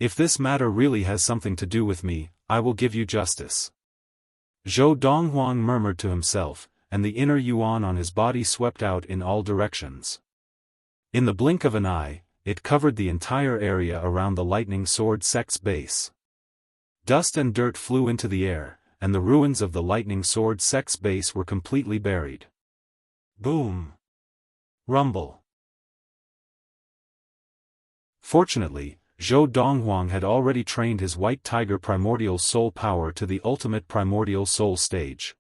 If this matter really has something to do with me, I will give you justice. Zhou Donghuang murmured to himself, and the inner yuan on his body swept out in all directions. In the blink of an eye, it covered the entire area around the Lightning Sword sect's base. Dust and dirt flew into the air, and the ruins of the Lightning Sword sect's base were completely buried. Boom! Rumble! Fortunately, Zhou Donghuang had already trained his White Tiger Primordial Soul power to the ultimate Primordial Soul stage.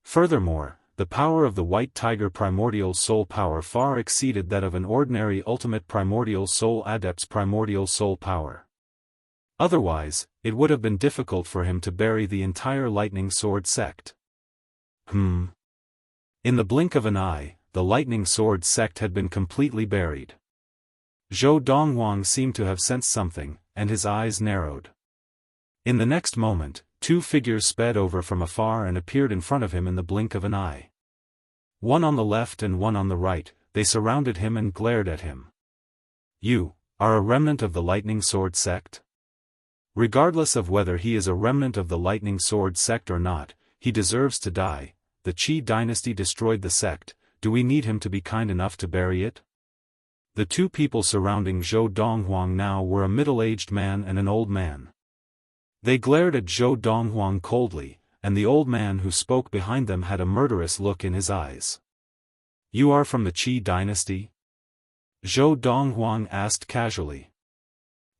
Furthermore, the power of the White Tiger Primordial Soul power far exceeded that of an ordinary Ultimate Primordial Soul Adept's Primordial Soul power. Otherwise, it would have been difficult for him to bury the entire Lightning Sword sect. In the blink of an eye, the Lightning Sword sect had been completely buried. Zhou Donghuang seemed to have sensed something, and his eyes narrowed. In the next moment, 2 figures sped over from afar and appeared in front of him in the blink of an eye. One on the left and one on the right, they surrounded him and glared at him. You are a remnant of the Lightning Sword sect? Regardless of whether he is a remnant of the Lightning Sword sect or not, he deserves to die. The Qi dynasty destroyed the sect, do we need him to be kind enough to bury it? The 2 people surrounding Zhou Donghuang now were a middle-aged man and an old man. They glared at Zhou Donghuang coldly, and the old man who spoke behind them had a murderous look in his eyes. You are from the Qi dynasty? Zhou Donghuang asked casually.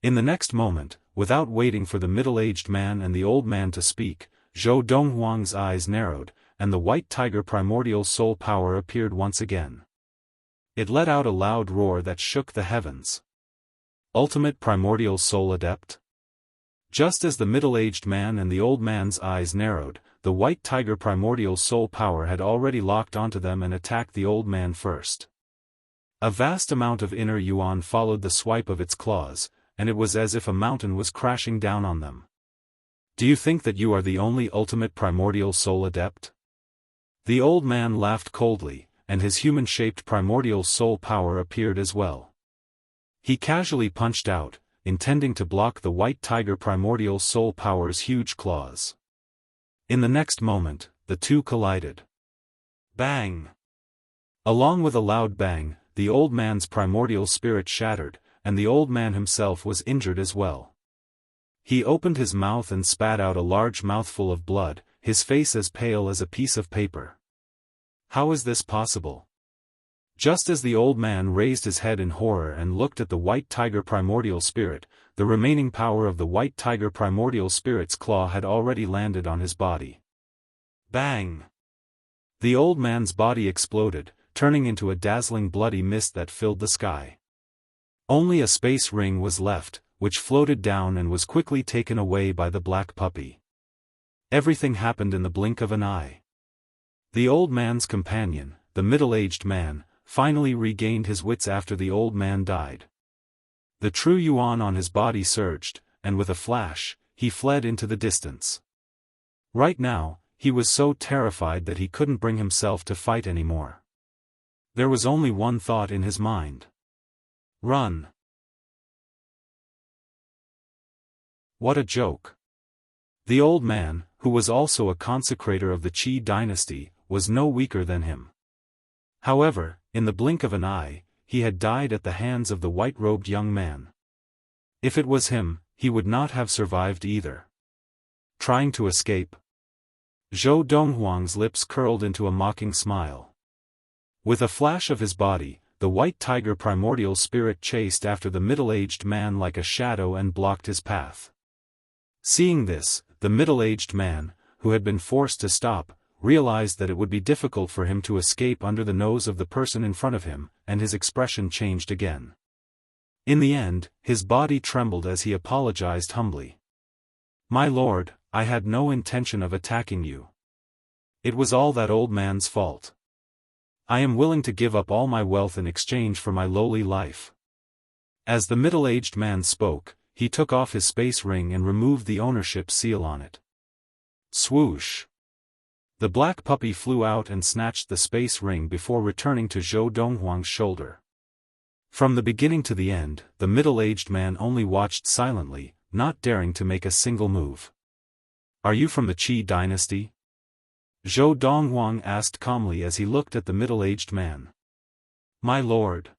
In the next moment, without waiting for the middle-aged man and the old man to speak, Zhou Donghuang's eyes narrowed, and the White Tiger Primordial Soul power appeared once again. It let out a loud roar that shook the heavens. Ultimate Primordial Soul Adept? Just as the middle-aged man and the old man's eyes narrowed, the White Tiger Primordial Soul power had already locked onto them and attacked the old man first. A vast amount of inner yuan followed the swipe of its claws, and it was as if a mountain was crashing down on them. Do you think that you are the only Ultimate Primordial Soul Adept? The old man laughed coldly, and his human-shaped primordial soul power appeared as well. He casually punched out, intending to block the White Tiger Primordial Soul power's huge claws. In the next moment, the 2 collided. Bang! Along with a loud bang, the old man's primordial spirit shattered, and the old man himself was injured as well. He opened his mouth and spat out a large mouthful of blood, his face as pale as a piece of paper. How is this possible? Just as the old man raised his head in horror and looked at the White Tiger Primordial Spirit, the remaining power of the White Tiger Primordial Spirit's claw had already landed on his body. Bang! The old man's body exploded, turning into a dazzling bloody mist that filled the sky. Only a space ring was left, which floated down and was quickly taken away by the black puppy. Everything happened in the blink of an eye. The old man's companion, the middle-aged man, finally regained his wits after the old man died. The true yuan on his body surged, and with a flash, he fled into the distance. Right now, he was so terrified that he couldn't bring himself to fight anymore. There was only one thought in his mind. Run! What a joke. The old man, who was also a consecrator of the Qi dynasty, was no weaker than him. However, in the blink of an eye, he had died at the hands of the white-robed young man. If it was him, he would not have survived either. Trying to escape? Zhou Donghuang's lips curled into a mocking smile. With a flash of his body, the white tiger primordial spirit chased after the middle-aged man like a shadow and blocked his path. Seeing this, the middle-aged man, who had been forced to stop, realized that it would be difficult for him to escape under the nose of the person in front of him, and his expression changed again. In the end, his body trembled as he apologized humbly. "My lord, I had no intention of attacking you. It was all that old man's fault. I am willing to give up all my wealth in exchange for my lowly life." As the middle-aged man spoke, he took off his space ring and removed the ownership seal on it. Swoosh! The black puppy flew out and snatched the space ring before returning to Zhou Donghuang's shoulder. From the beginning to the end, the middle-aged man only watched silently, not daring to make a single move. "Are you from the Qi dynasty?" Zhou Donghuang asked calmly as he looked at the middle-aged man. "My lord."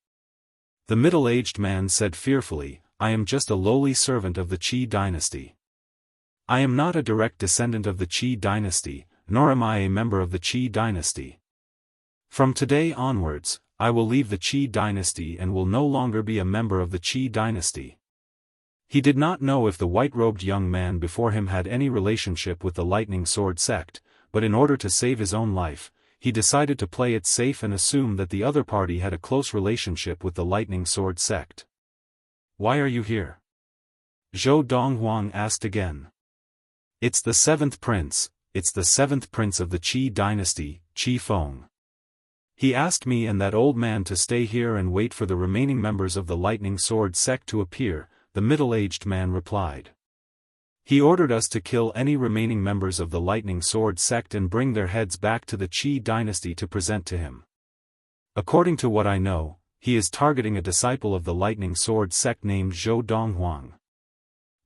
The middle-aged man said fearfully, "I am just a lowly servant of the Qi dynasty. I am not a direct descendant of the Qi dynasty, nor am I a member of the Qi dynasty. From today onwards, I will leave the Qi dynasty and will no longer be a member of the Qi dynasty." He did not know if the white-robed young man before him had any relationship with the Lightning Sword sect, but in order to save his own life, he decided to play it safe and assume that the other party had a close relationship with the Lightning Sword sect. "Why are you here?" Zhou Donghuang asked again. "It's the seventh prince of the Qi dynasty, Qi Feng. He asked me and that old man to stay here and wait for the remaining members of the Lightning Sword sect to appear," the middle-aged man replied. "He ordered us to kill any remaining members of the Lightning Sword sect and bring their heads back to the Qi dynasty to present to him. According to what I know, he is targeting a disciple of the Lightning Sword sect named Zhou Donghuang."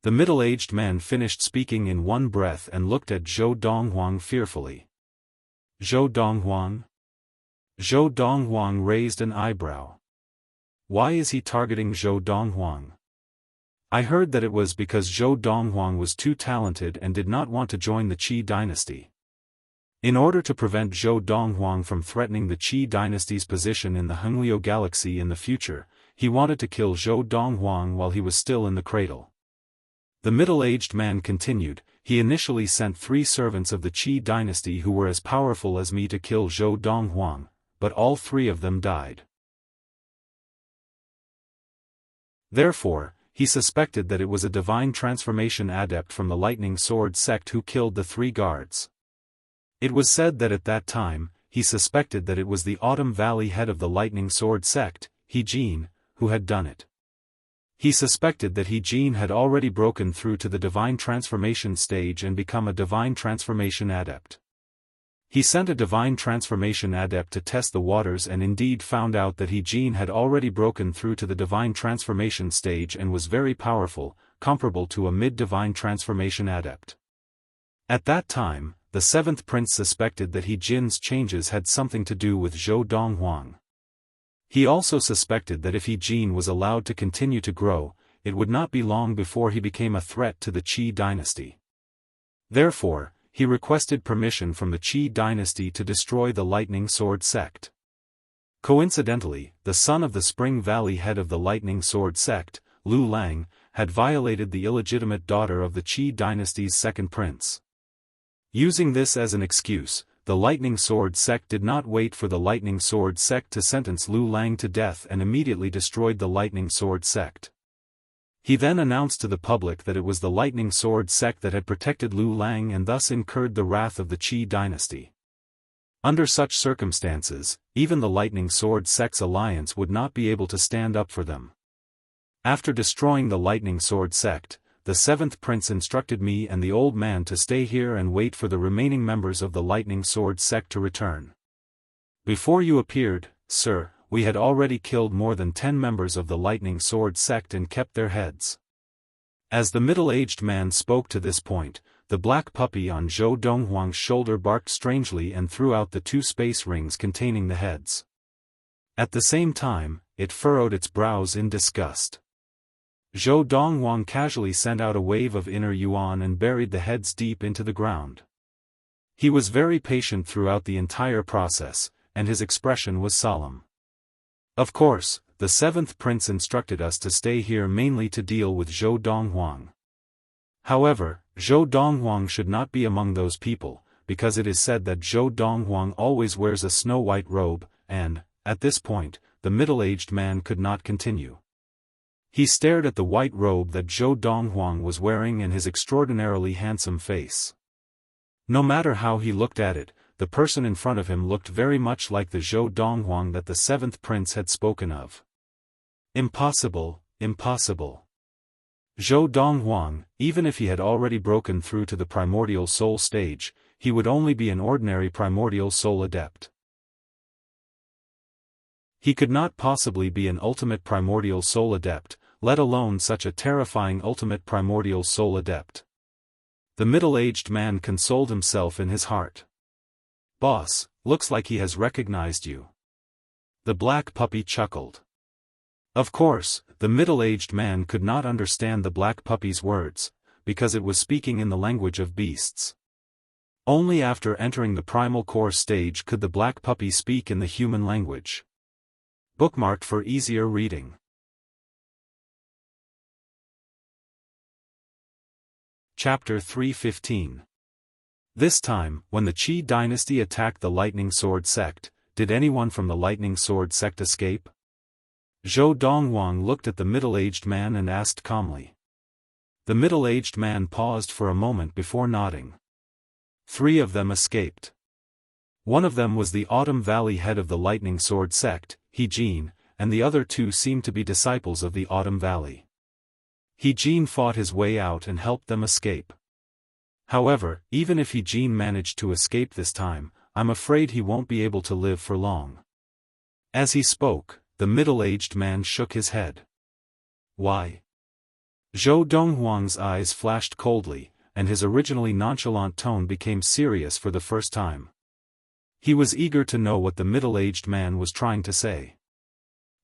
The middle-aged man finished speaking in one breath and looked at Zhou Donghuang fearfully. "Zhou Donghuang?" Zhou Donghuang raised an eyebrow. "Why is he targeting Zhou Donghuang?" "I heard that it was because Zhou Donghuang was too talented and did not want to join the Qi dynasty. In order to prevent Zhou Donghuang from threatening the Qi dynasty's position in the Hengliu galaxy in the future, he wanted to kill Zhou Donghuang while he was still in the cradle." The middle-aged man continued, "He initially sent 3 servants of the Qi dynasty who were as powerful as me to kill Zhou Donghuang, but all 3 of them died. Therefore, he suspected that it was a divine transformation adept from the Lightning Sword sect who killed the 3 guards. It was said that at that time, he suspected that it was the Autumn Valley head of the Lightning Sword sect, He Jin, who had done it. He suspected that He Jin had already broken through to the divine transformation stage and become a divine transformation adept. He sent a divine transformation adept to test the waters and indeed found out that He Jin had already broken through to the divine transformation stage and was very powerful, comparable to a mid-divine transformation adept. At that time, the 7th prince suspected that He Jin's changes had something to do with Zhou Donghuang. He also suspected that if He Jin was allowed to continue to grow, it would not be long before he became a threat to the Qi dynasty. Therefore, he requested permission from the Qi dynasty to destroy the Lightning Sword sect. Coincidentally, the son of the Spring Valley head of the Lightning Sword sect, Lu Lang, had violated the illegitimate daughter of the Qi dynasty's 2nd prince. Using this as an excuse, the Lightning Sword sect did not wait for the Lightning Sword sect to sentence Lu Lang to death and immediately destroyed the Lightning Sword sect. He then announced to the public that it was the Lightning Sword sect that had protected Lu Lang and thus incurred the wrath of the Qi dynasty. Under such circumstances, even the Lightning Sword sect's alliance would not be able to stand up for them. After destroying the Lightning Sword sect, the 7th prince instructed me and the old man to stay here and wait for the remaining members of the Lightning Sword sect to return. Before you appeared, sir, we had already killed more than 10 members of the Lightning Sword sect and kept their heads." As the middle-aged man spoke to this point, the black puppy on Zhou Donghuang's shoulder barked strangely and threw out the 2 space rings containing the heads. At the same time, it furrowed its brows in disgust. Zhou Donghuang casually sent out a wave of inner yuan and buried the heads deep into the ground. He was very patient throughout the entire process, and his expression was solemn. Of course, the seventh prince instructed us to stay here mainly to deal with Zhou Donghuang. However, Zhou Donghuang should not be among those people, because it is said that Zhou Donghuang always wears a snow-white robe, and, at this point, the middle-aged man could not continue. He stared at the white robe that Zhou Donghuang was wearing and his extraordinarily handsome face. No matter how he looked at it, the person in front of him looked very much like the Zhou Donghuang that the seventh prince had spoken of. Impossible, impossible. Zhou Donghuang, even if he had already broken through to the primordial soul stage, he would only be an ordinary primordial soul adept. He could not possibly be an ultimate primordial soul adept, let alone such a terrifying ultimate primordial soul adept. The middle-aged man consoled himself in his heart. "Boss, looks like he has recognized you." The black puppy chuckled. Of course, the middle-aged man could not understand the black puppy's words, because it was speaking in the language of beasts. Only after entering the primal core stage could the black puppy speak in the human language. Bookmarked for easier reading. Chapter 315. This time, when the Qi dynasty attacked the Lightning Sword sect, did anyone from the Lightning Sword sect escape? Zhou Donghuang looked at the middle-aged man and asked calmly. The middle-aged man paused for a moment before nodding. 3 of them escaped. One of them was the Autumn Valley head of the Lightning Sword sect, He Jin, and the other 2 seemed to be disciples of the Autumn Valley. He Jin fought his way out and helped them escape. However, even if He Jin managed to escape this time, I'm afraid he won't be able to live for long. As he spoke, the middle-aged man shook his head. Why? Zhou Donghuang's eyes flashed coldly, and his originally nonchalant tone became serious for the first time. He was eager to know what the middle-aged man was trying to say.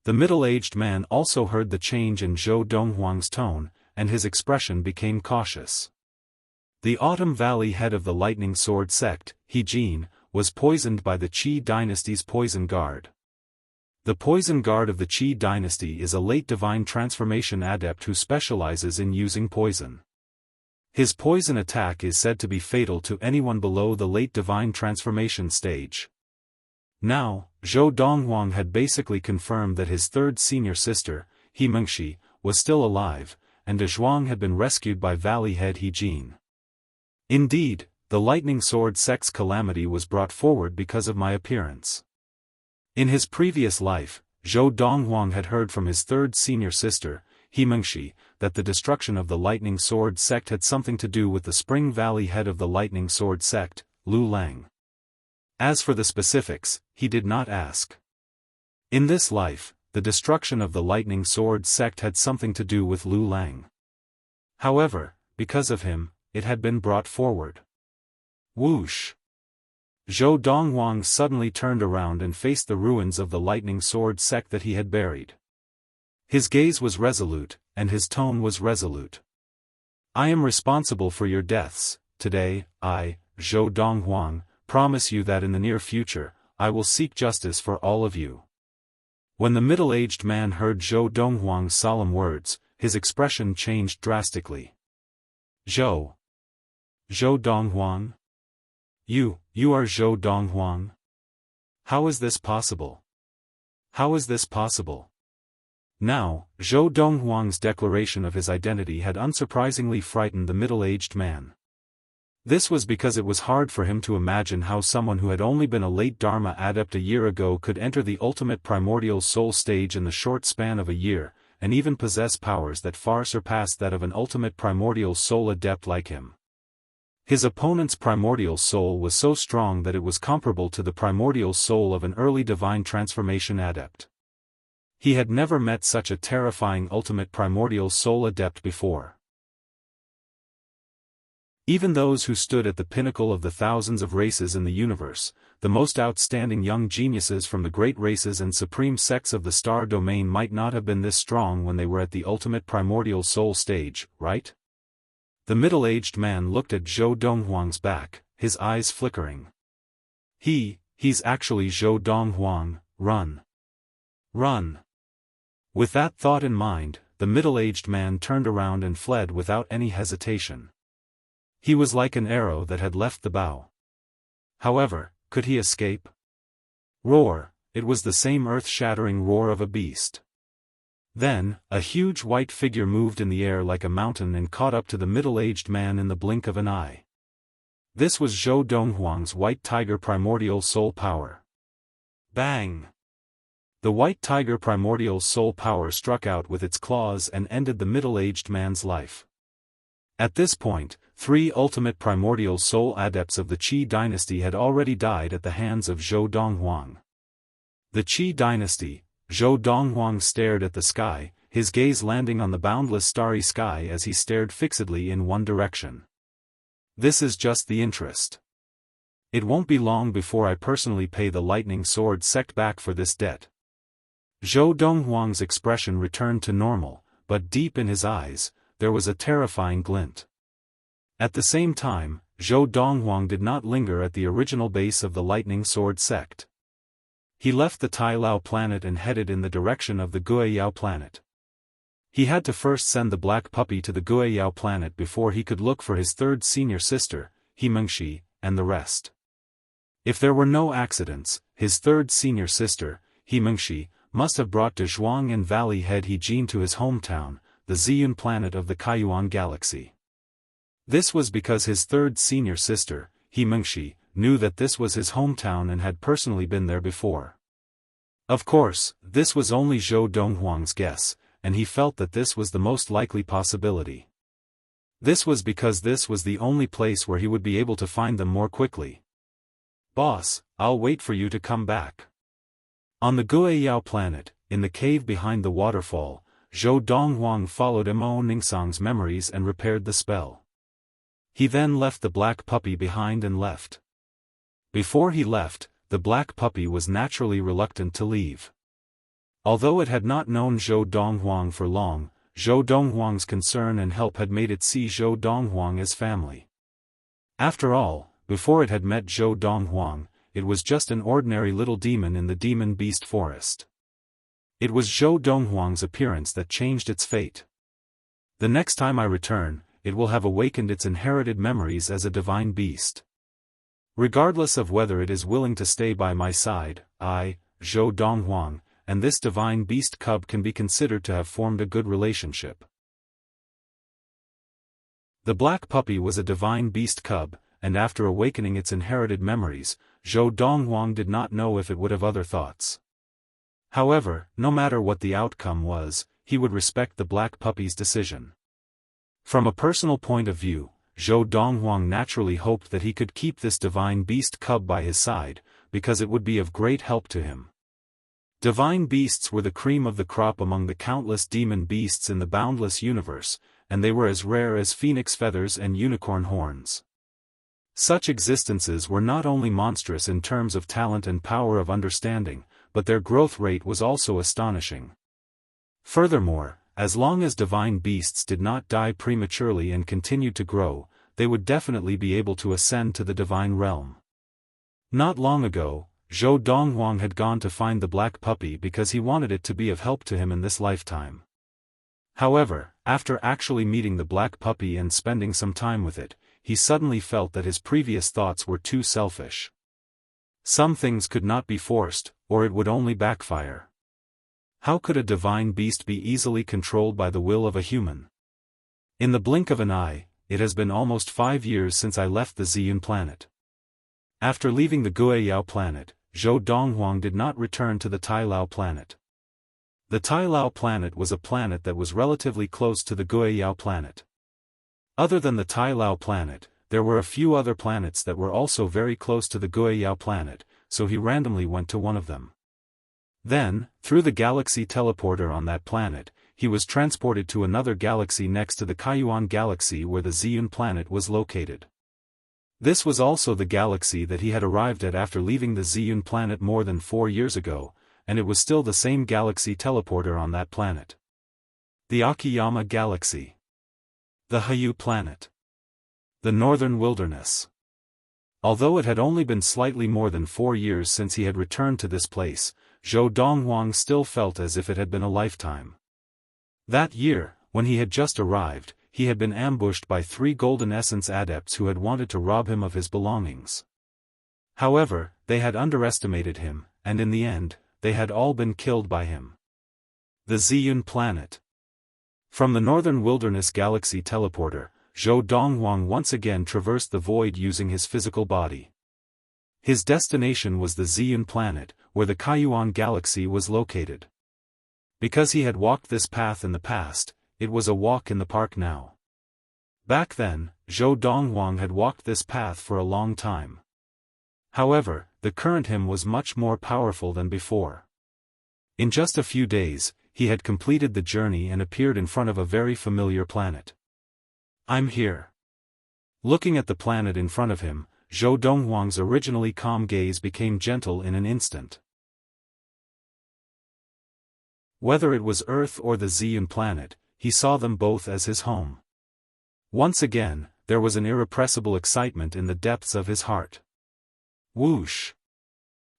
The middle-aged man also heard the change in Zhou Donghuang's tone, and his expression became cautious. The Autumn Valley head of the Lightning Sword sect, He Jin, was poisoned by the Qi dynasty's poison guard. The poison guard of the Qi dynasty is a late divine transformation adept who specializes in using poison. His poison attack is said to be fatal to anyone below the late divine transformation stage. Now, Zhou Donghuang had basically confirmed that his third senior sister, He Mengxi, was still alive, and De Zhuang had been rescued by Valley head He Jin. Indeed, the Lightning Sword sect's calamity was brought forward because of my appearance. In his previous life, Zhou Donghuang had heard from his third senior sister, He Mengxi, that the destruction of the Lightning Sword sect had something to do with the Spring Valley head of the Lightning Sword sect, Lu Lang. As for the specifics, he did not ask. In this life, the destruction of the Lightning Sword sect had something to do with Lu Lang. However, because of him, it had been brought forward. Whoosh! Zhou Donghuang suddenly turned around and faced the ruins of the Lightning Sword sect that he had buried. His gaze was resolute, and his tone was resolute. I am responsible for your deaths. Today, I, Zhou Donghuang, promise you that in the near future, I will seek justice for all of you. When the middle-aged man heard Zhou Donghuang's solemn words, his expression changed drastically. Zhou Donghuang? You are Zhou Donghuang? How is this possible? How is this possible? Now, Zhou Donghuang's declaration of his identity had unsurprisingly frightened the middle-aged man. This was because it was hard for him to imagine how someone who had only been a late Dharma adept a year ago could enter the ultimate primordial soul stage in the short span of a year, and even possess powers that far surpassed that of an ultimate primordial soul adept like him. His opponent's primordial soul was so strong that it was comparable to the primordial soul of an early divine transformation adept. He had never met such a terrifying ultimate primordial soul adept before. Even those who stood at the pinnacle of the thousands of races in the universe, the most outstanding young geniuses from the great races and supreme sects of the star domain might not have been this strong when they were at the ultimate primordial soul stage, right? The middle-aged man looked at Zhou Donghuang's back, his eyes flickering. He's actually Zhou Donghuang, run. Run. With that thought in mind, the middle-aged man turned around and fled without any hesitation. He was like an arrow that had left the bow. However, could he escape? Roar, it was the same earth-shattering roar of a beast. Then, a huge white figure moved in the air like a mountain and caught up to the middle-aged man in the blink of an eye. This was Zhou Donghuang's white tiger primordial soul power. Bang! The white tiger primordial soul power struck out with its claws and ended the middle-aged man's life. At this point, 3 ultimate primordial soul adepts of the Qi dynasty had already died at the hands of Zhou Donghuang. The Qi dynasty, Zhou Donghuang stared at the sky, his gaze landing on the boundless starry sky as he stared fixedly in one direction. This is just the interest. It won't be long before I personally pay the lightning sword sect back for this debt. Zhou Donghuang's expression returned to normal, but deep in his eyes, there was a terrifying glint. At the same time, Zhou Donghuang did not linger at the original base of the Lightning Sword sect. He left the Tai Lao planet and headed in the direction of the Guiyao planet. He had to first send the black puppy to the Guiyao planet before he could look for his third senior sister, Himengxi, and the rest. If there were no accidents, his third senior sister, Himengxi, must have brought De Zhuang and Valley Head Hejin to his hometown, the Ziyun planet of the Kaiyuan galaxy. This was because his third senior sister, Himengxi, knew that this was his hometown and had personally been there before. Of course, this was only Zhou Donghuang's guess, and he felt that this was the most likely possibility. This was because this was the only place where he would be able to find them more quickly. "Boss, I'll wait for you to come back." On the Guiyao planet, in the cave behind the waterfall, Zhou Donghuang followed Mo Ningsang's memories and repaired the spell. He then left the black puppy behind and left. Before he left, the black puppy was naturally reluctant to leave. Although it had not known Zhou Donghuang for long, Zhou Donghuang's concern and help had made it see Zhou Donghuang as family. After all, before it had met Zhou Donghuang, it was just an ordinary little demon in the demon beast forest. It was Zhou Donghuang's appearance that changed its fate. The next time I return, it will have awakened its inherited memories as a divine beast. Regardless of whether it is willing to stay by my side, I, Zhou Donghuang, and this divine beast cub can be considered to have formed a good relationship. The black puppy was a divine beast cub, and after awakening its inherited memories, Zhou Donghuang did not know if it would have other thoughts. However, no matter what the outcome was, he would respect the black puppy's decision. From a personal point of view, Zhou Donghuang naturally hoped that he could keep this divine beast cub by his side, because it would be of great help to him. Divine beasts were the cream of the crop among the countless demon beasts in the boundless universe, and they were as rare as phoenix feathers and unicorn horns. Such existences were not only monstrous in terms of talent and power of understanding, but their growth rate was also astonishing. Furthermore, as long as divine beasts did not die prematurely and continued to grow, they would definitely be able to ascend to the divine realm. Not long ago, Zhou Donghuang had gone to find the black puppy because he wanted it to be of help to him in this lifetime. However, after actually meeting the black puppy and spending some time with it, he suddenly felt that his previous thoughts were too selfish. Some things could not be forced, or it would only backfire. How could a divine beast be easily controlled by the will of a human? In the blink of an eye, it has been almost 5 years since I left the Ziyun planet. After leaving the Guiyao planet, Zhou Donghuang did not return to the Tai Lao planet. The Tai Lao planet was a planet that was relatively close to the Guiyao planet. Other than the Tai Lao planet, there were a few other planets that were also very close to the Guiyao planet, so he randomly went to one of them. Then, through the galaxy teleporter on that planet, he was transported to another galaxy next to the Kaiyuan galaxy where the Ziyun planet was located. This was also the galaxy that he had arrived at after leaving the Ziyun planet more than 4 years ago, and it was still the same galaxy teleporter on that planet. The Akiyama Galaxy. The Hayu Planet. The Northern Wilderness. Although it had only been slightly more than 4 years since he had returned to this place, Zhou Donghuang still felt as if it had been a lifetime. That year, when he had just arrived, he had been ambushed by 3 Golden Essence adepts who had wanted to rob him of his belongings. However, they had underestimated him, and in the end, they had all been killed by him. The Ziyun Planet. From the Northern Wilderness Galaxy teleporter, Zhou Donghuang once again traversed the void using his physical body. His destination was the Ziyun Planet, where the Kaiyuan Galaxy was located. Because he had walked this path in the past, it was a walk in the park now. Back then, Zhou Donghuang had walked this path for a long time. However, the current him was much more powerful than before. In just a few days, he had completed the journey and appeared in front of a very familiar planet. I'm here. Looking at the planet in front of him, Zhou Donghuang's originally calm gaze became gentle in an instant. Whether it was Earth or the Ziyun planet, he saw them both as his home. Once again, there was an irrepressible excitement in the depths of his heart. Whoosh!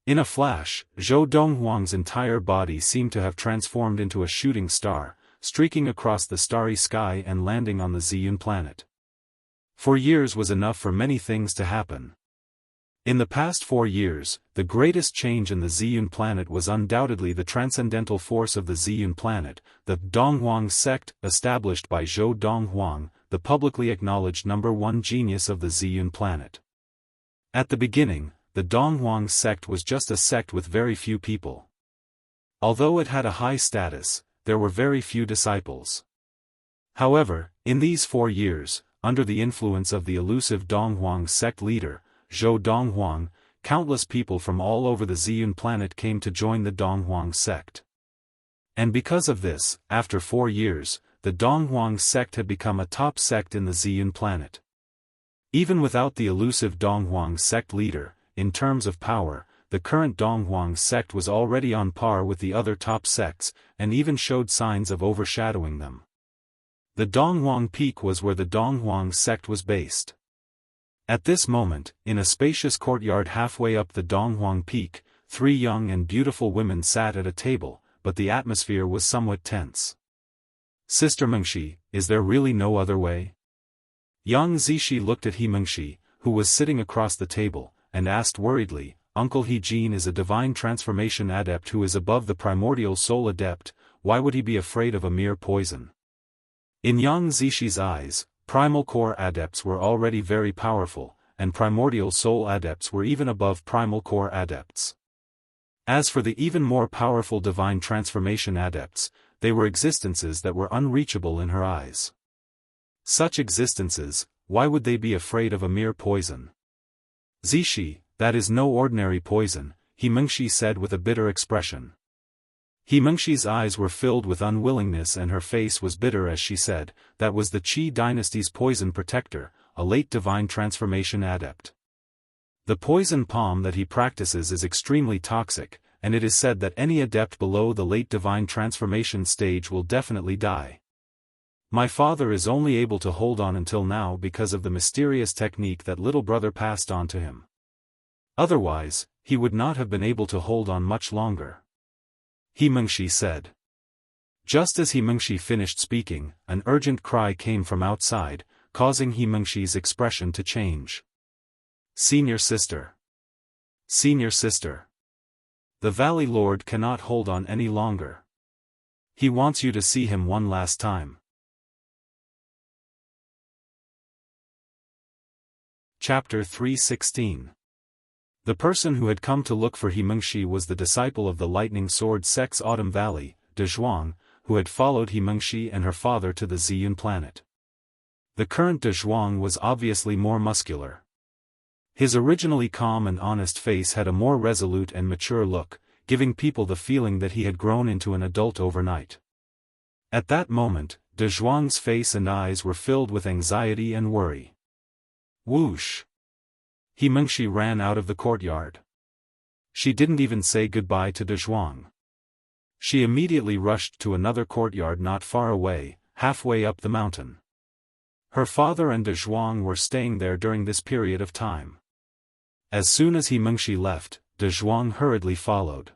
In a flash, Zhou Donghuang's entire body seemed to have transformed into a shooting star, streaking across the starry sky and landing on the Ziyun planet. 4 years was enough for many things to happen. In the past 4 years, the greatest change in the Ziyun planet was undoubtedly the transcendental force of the Ziyun planet, the Donghuang sect, established by Zhou Donghuang, the publicly acknowledged #1 genius of the Ziyun planet. At the beginning, the Donghuang sect was just a sect with very few people. Although it had a high status, there were very few disciples. However, in these 4 years, under the influence of the elusive Donghuang sect leader, Zhou Donghuang, countless people from all over the Ziyun planet came to join the Donghuang sect. And because of this, after 4 years, the Donghuang sect had become a top sect in the Ziyun planet. Even without the elusive Donghuang sect leader, in terms of power, the current Donghuang sect was already on par with the other top sects, and even showed signs of overshadowing them. The Donghuang Peak was where the Donghuang sect was based. At this moment, in a spacious courtyard halfway up the Donghuang Peak, 3 young and beautiful women sat at a table, but the atmosphere was somewhat tense. Sister Mengxi, is there really no other way? Young Zixi looked at He Mengxi, who was sitting across the table, and asked worriedly, Uncle He Jin is a divine transformation adept who is above the primordial soul adept, why would he be afraid of a mere poison? In young Zixi's eyes, primal core adepts were already very powerful, and primordial soul adepts were even above primal core adepts. As for the even more powerful divine transformation adepts, they were existences that were unreachable in her eyes. Such existences, why would they be afraid of a mere poison? Zixi, that is no ordinary poison, He Mengxi said with a bitter expression. He Mengxi's eyes were filled with unwillingness and her face was bitter as she said, that was the Qi dynasty's poison protector, a late divine transformation adept. The poison palm that he practices is extremely toxic, and it is said that any adept below the late divine transformation stage will definitely die. My father is only able to hold on until now because of the mysterious technique that little brother passed on to him. Otherwise, he would not have been able to hold on much longer. He Mengxi said. Just as He Mengxi finished speaking, an urgent cry came from outside, causing He Mengxi's expression to change. Senior sister. Senior sister. The Valley Lord cannot hold on any longer. He wants you to see him one last time. Chapter 316. The person who had come to look for He Mengxi was the disciple of the Lightning Sword Sect's Autumn Valley, De Zhuang, who had followed He Mengxi and her father to the Ziyun planet. The current De Zhuang was obviously more muscular. His originally calm and honest face had a more resolute and mature look, giving people the feeling that he had grown into an adult overnight. At that moment, De Zhuang's face and eyes were filled with anxiety and worry. Whoosh! He Mengshi ran out of the courtyard. She didn't even say goodbye to De Zhuang. She immediately rushed to another courtyard not far away, halfway up the mountain. Her father and De Zhuang were staying there during this period of time. As soon as he Mengshi left, De Zhuang hurriedly followed.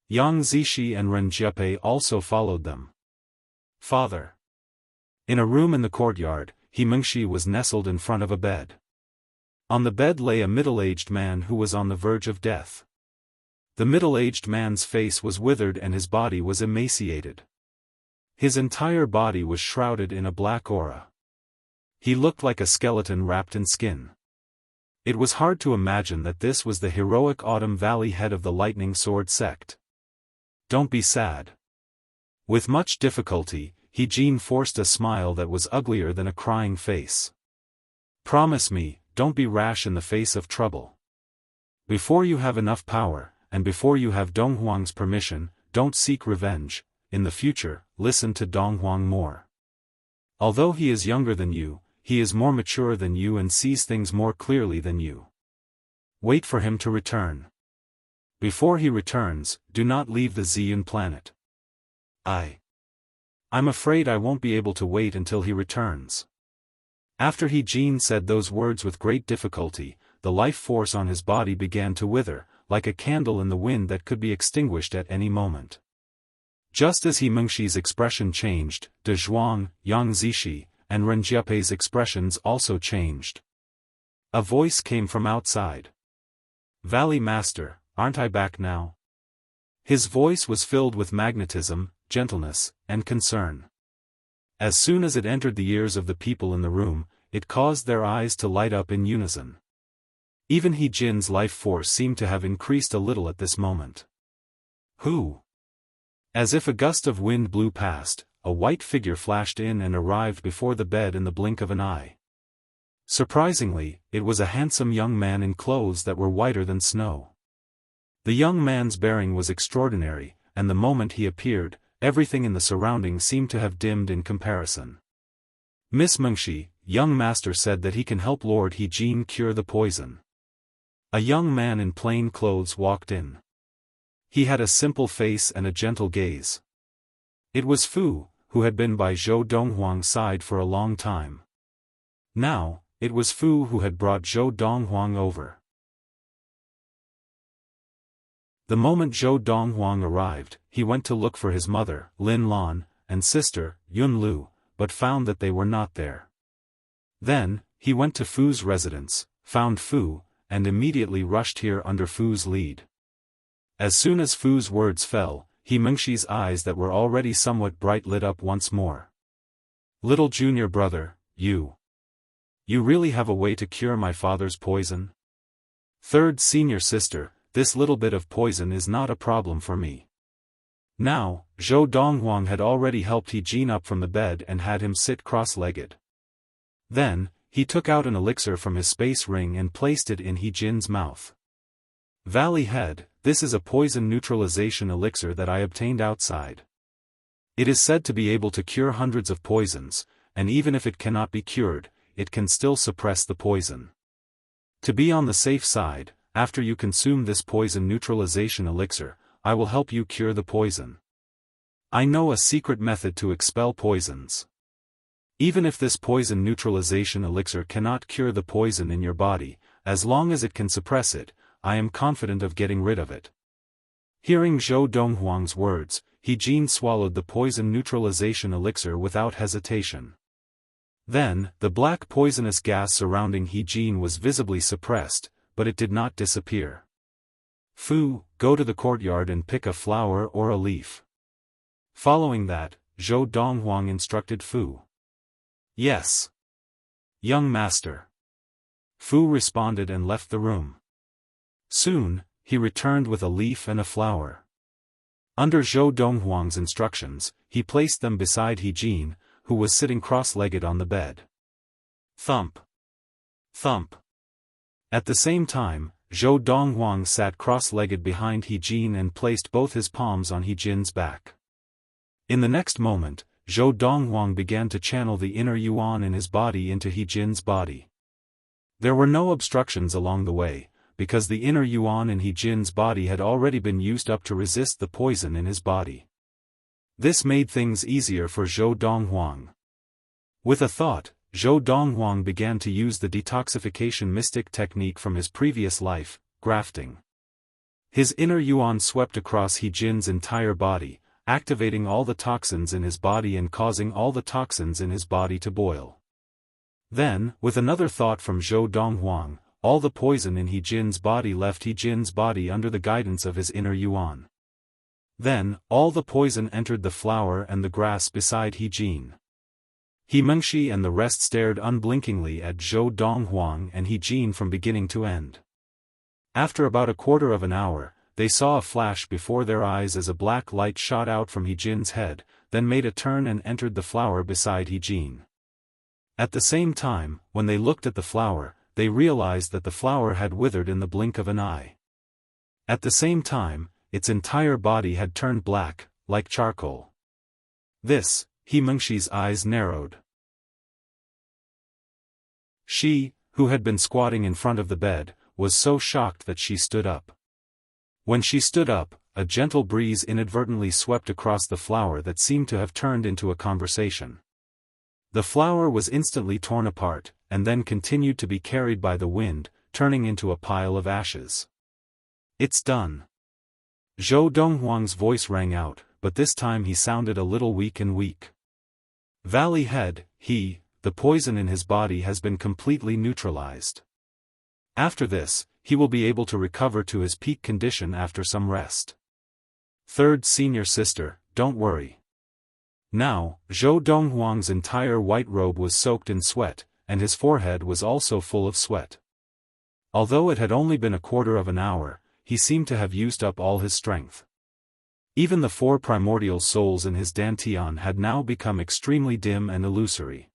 Yang Zishi and Ren Jiepei also followed them. Father. In a room in the courtyard, he Mengshi was nestled in front of a bed. On the bed lay a middle-aged man who was on the verge of death. The middle-aged man's face was withered and his body was emaciated. His entire body was shrouded in a black aura. He looked like a skeleton wrapped in skin. It was hard to imagine that this was the heroic Autumn Valley head of the Lightning Sword sect. Don't be sad. With much difficulty, He Jin forced a smile that was uglier than a crying face. Promise me, don't be rash in the face of trouble. Before you have enough power, and before you have Donghuang's permission, don't seek revenge. In the future, listen to Donghuang more. Although he is younger than you, he is more mature than you and sees things more clearly than you. Wait for him to return. Before he returns, do not leave the Ziyun planet. I'm afraid I won't be able to wait until he returns. After He Jin said those words with great difficulty, the life force on his body began to wither, like a candle in the wind that could be extinguished at any moment. Just as He Mengshi's expression changed, De Zhuang, Yang Zishi, and Ren Jiepei's expressions also changed. A voice came from outside. Valley Master, aren't I back now? His voice was filled with magnetism, gentleness, and concern. As soon as it entered the ears of the people in the room, it caused their eyes to light up in unison. Even He Jin's life force seemed to have increased a little at this moment. Who? As if a gust of wind blew past, a white figure flashed in and arrived before the bed in the blink of an eye. Surprisingly, it was a handsome young man in clothes that were whiter than snow. The young man's bearing was extraordinary, and the moment he appeared, everything in the surroundings seemed to have dimmed in comparison. Miss Mengshi, young master said that he can help Lord He Jin cure the poison. A young man in plain clothes walked in. He had a simple face and a gentle gaze. It was Fu, who had been by Zhou Donghuang's side for a long time. Now, it was Fu who had brought Zhou Donghuang over. The moment Zhou Donghuang arrived, he went to look for his mother, Lin Lan, and sister, Yun Lu, but found that they were not there. Then, he went to Fu's residence, found Fu, and immediately rushed here under Fu's lead. As soon as Fu's words fell, He Mengshi's eyes that were already somewhat bright lit up once more. Little junior brother, you really have a way to cure my father's poison? Third senior sister, this little bit of poison is not a problem for me. Now, Zhou Donghuang had already helped He Jin up from the bed and had him sit cross-legged. Then, he took out an elixir from his space ring and placed it in He Jin's mouth. Valley Head, this is a poison neutralization elixir that I obtained outside. It is said to be able to cure hundreds of poisons, and even if it cannot be cured, it can still suppress the poison. To be on the safe side, after you consume this poison neutralization elixir, I will help you cure the poison. I know a secret method to expel poisons. Even if this poison neutralization elixir cannot cure the poison in your body, as long as it can suppress it, I am confident of getting rid of it. Hearing Zhou Donghuang's words, He Jin swallowed the poison neutralization elixir without hesitation. Then, the black poisonous gas surrounding He Jin was visibly suppressed, but it did not disappear. Fu, go to the courtyard and pick a flower or a leaf. Following that, Zhou Donghuang instructed Fu. Yes. Young master. Fu responded and left the room. Soon, he returned with a leaf and a flower. Under Zhou Donghuang's instructions, he placed them beside He Jin, who was sitting cross-legged on the bed. Thump. Thump. At the same time, Zhou Donghuang sat cross-legged behind He Jin and placed both his palms on He Jin's back. In the next moment, Zhou Donghuang began to channel the inner yuan in his body into He Jin's body. There were no obstructions along the way, because the inner yuan in He Jin's body had already been used up to resist the poison in his body. This made things easier for Zhou Donghuang. With a thought, Zhou Donghuang began to use the detoxification mystic technique from his previous life, grafting. His inner yuan swept across He Jin's entire body, activating all the toxins in his body and causing all the toxins in his body to boil. Then, with another thought from Zhou Donghuang, all the poison in He Jin's body left He Jin's body under the guidance of his inner yuan. Then, all the poison entered the flower and the grass beside He Jin. He Mengshi and the rest stared unblinkingly at Zhou Donghuang and He Jin from beginning to end. After about a quarter of an hour, they saw a flash before their eyes as a black light shot out from He Jin's head, then made a turn and entered the flower beside He Jin. At the same time, when they looked at the flower, they realized that the flower had withered in the blink of an eye. At the same time, its entire body had turned black, like charcoal. This, He Mengshi's eyes narrowed. She, who had been squatting in front of the bed, was so shocked that she stood up. When she stood up, a gentle breeze inadvertently swept across the flower that seemed to have turned into a conversation. The flower was instantly torn apart, and then continued to be carried by the wind, turning into a pile of ashes. "It's done." Zhou Donghuang's voice rang out, but this time he sounded a little weak and weak. "Valley Head, the poison in his body has been completely neutralized. After this, he will be able to recover to his peak condition after some rest. Third senior sister, don't worry." Now, Zhou Donghuang's entire white robe was soaked in sweat, and his forehead was also full of sweat. Although it had only been a quarter of an hour, he seemed to have used up all his strength. Even the 4 primordial souls in his dantian had now become extremely dim and illusory.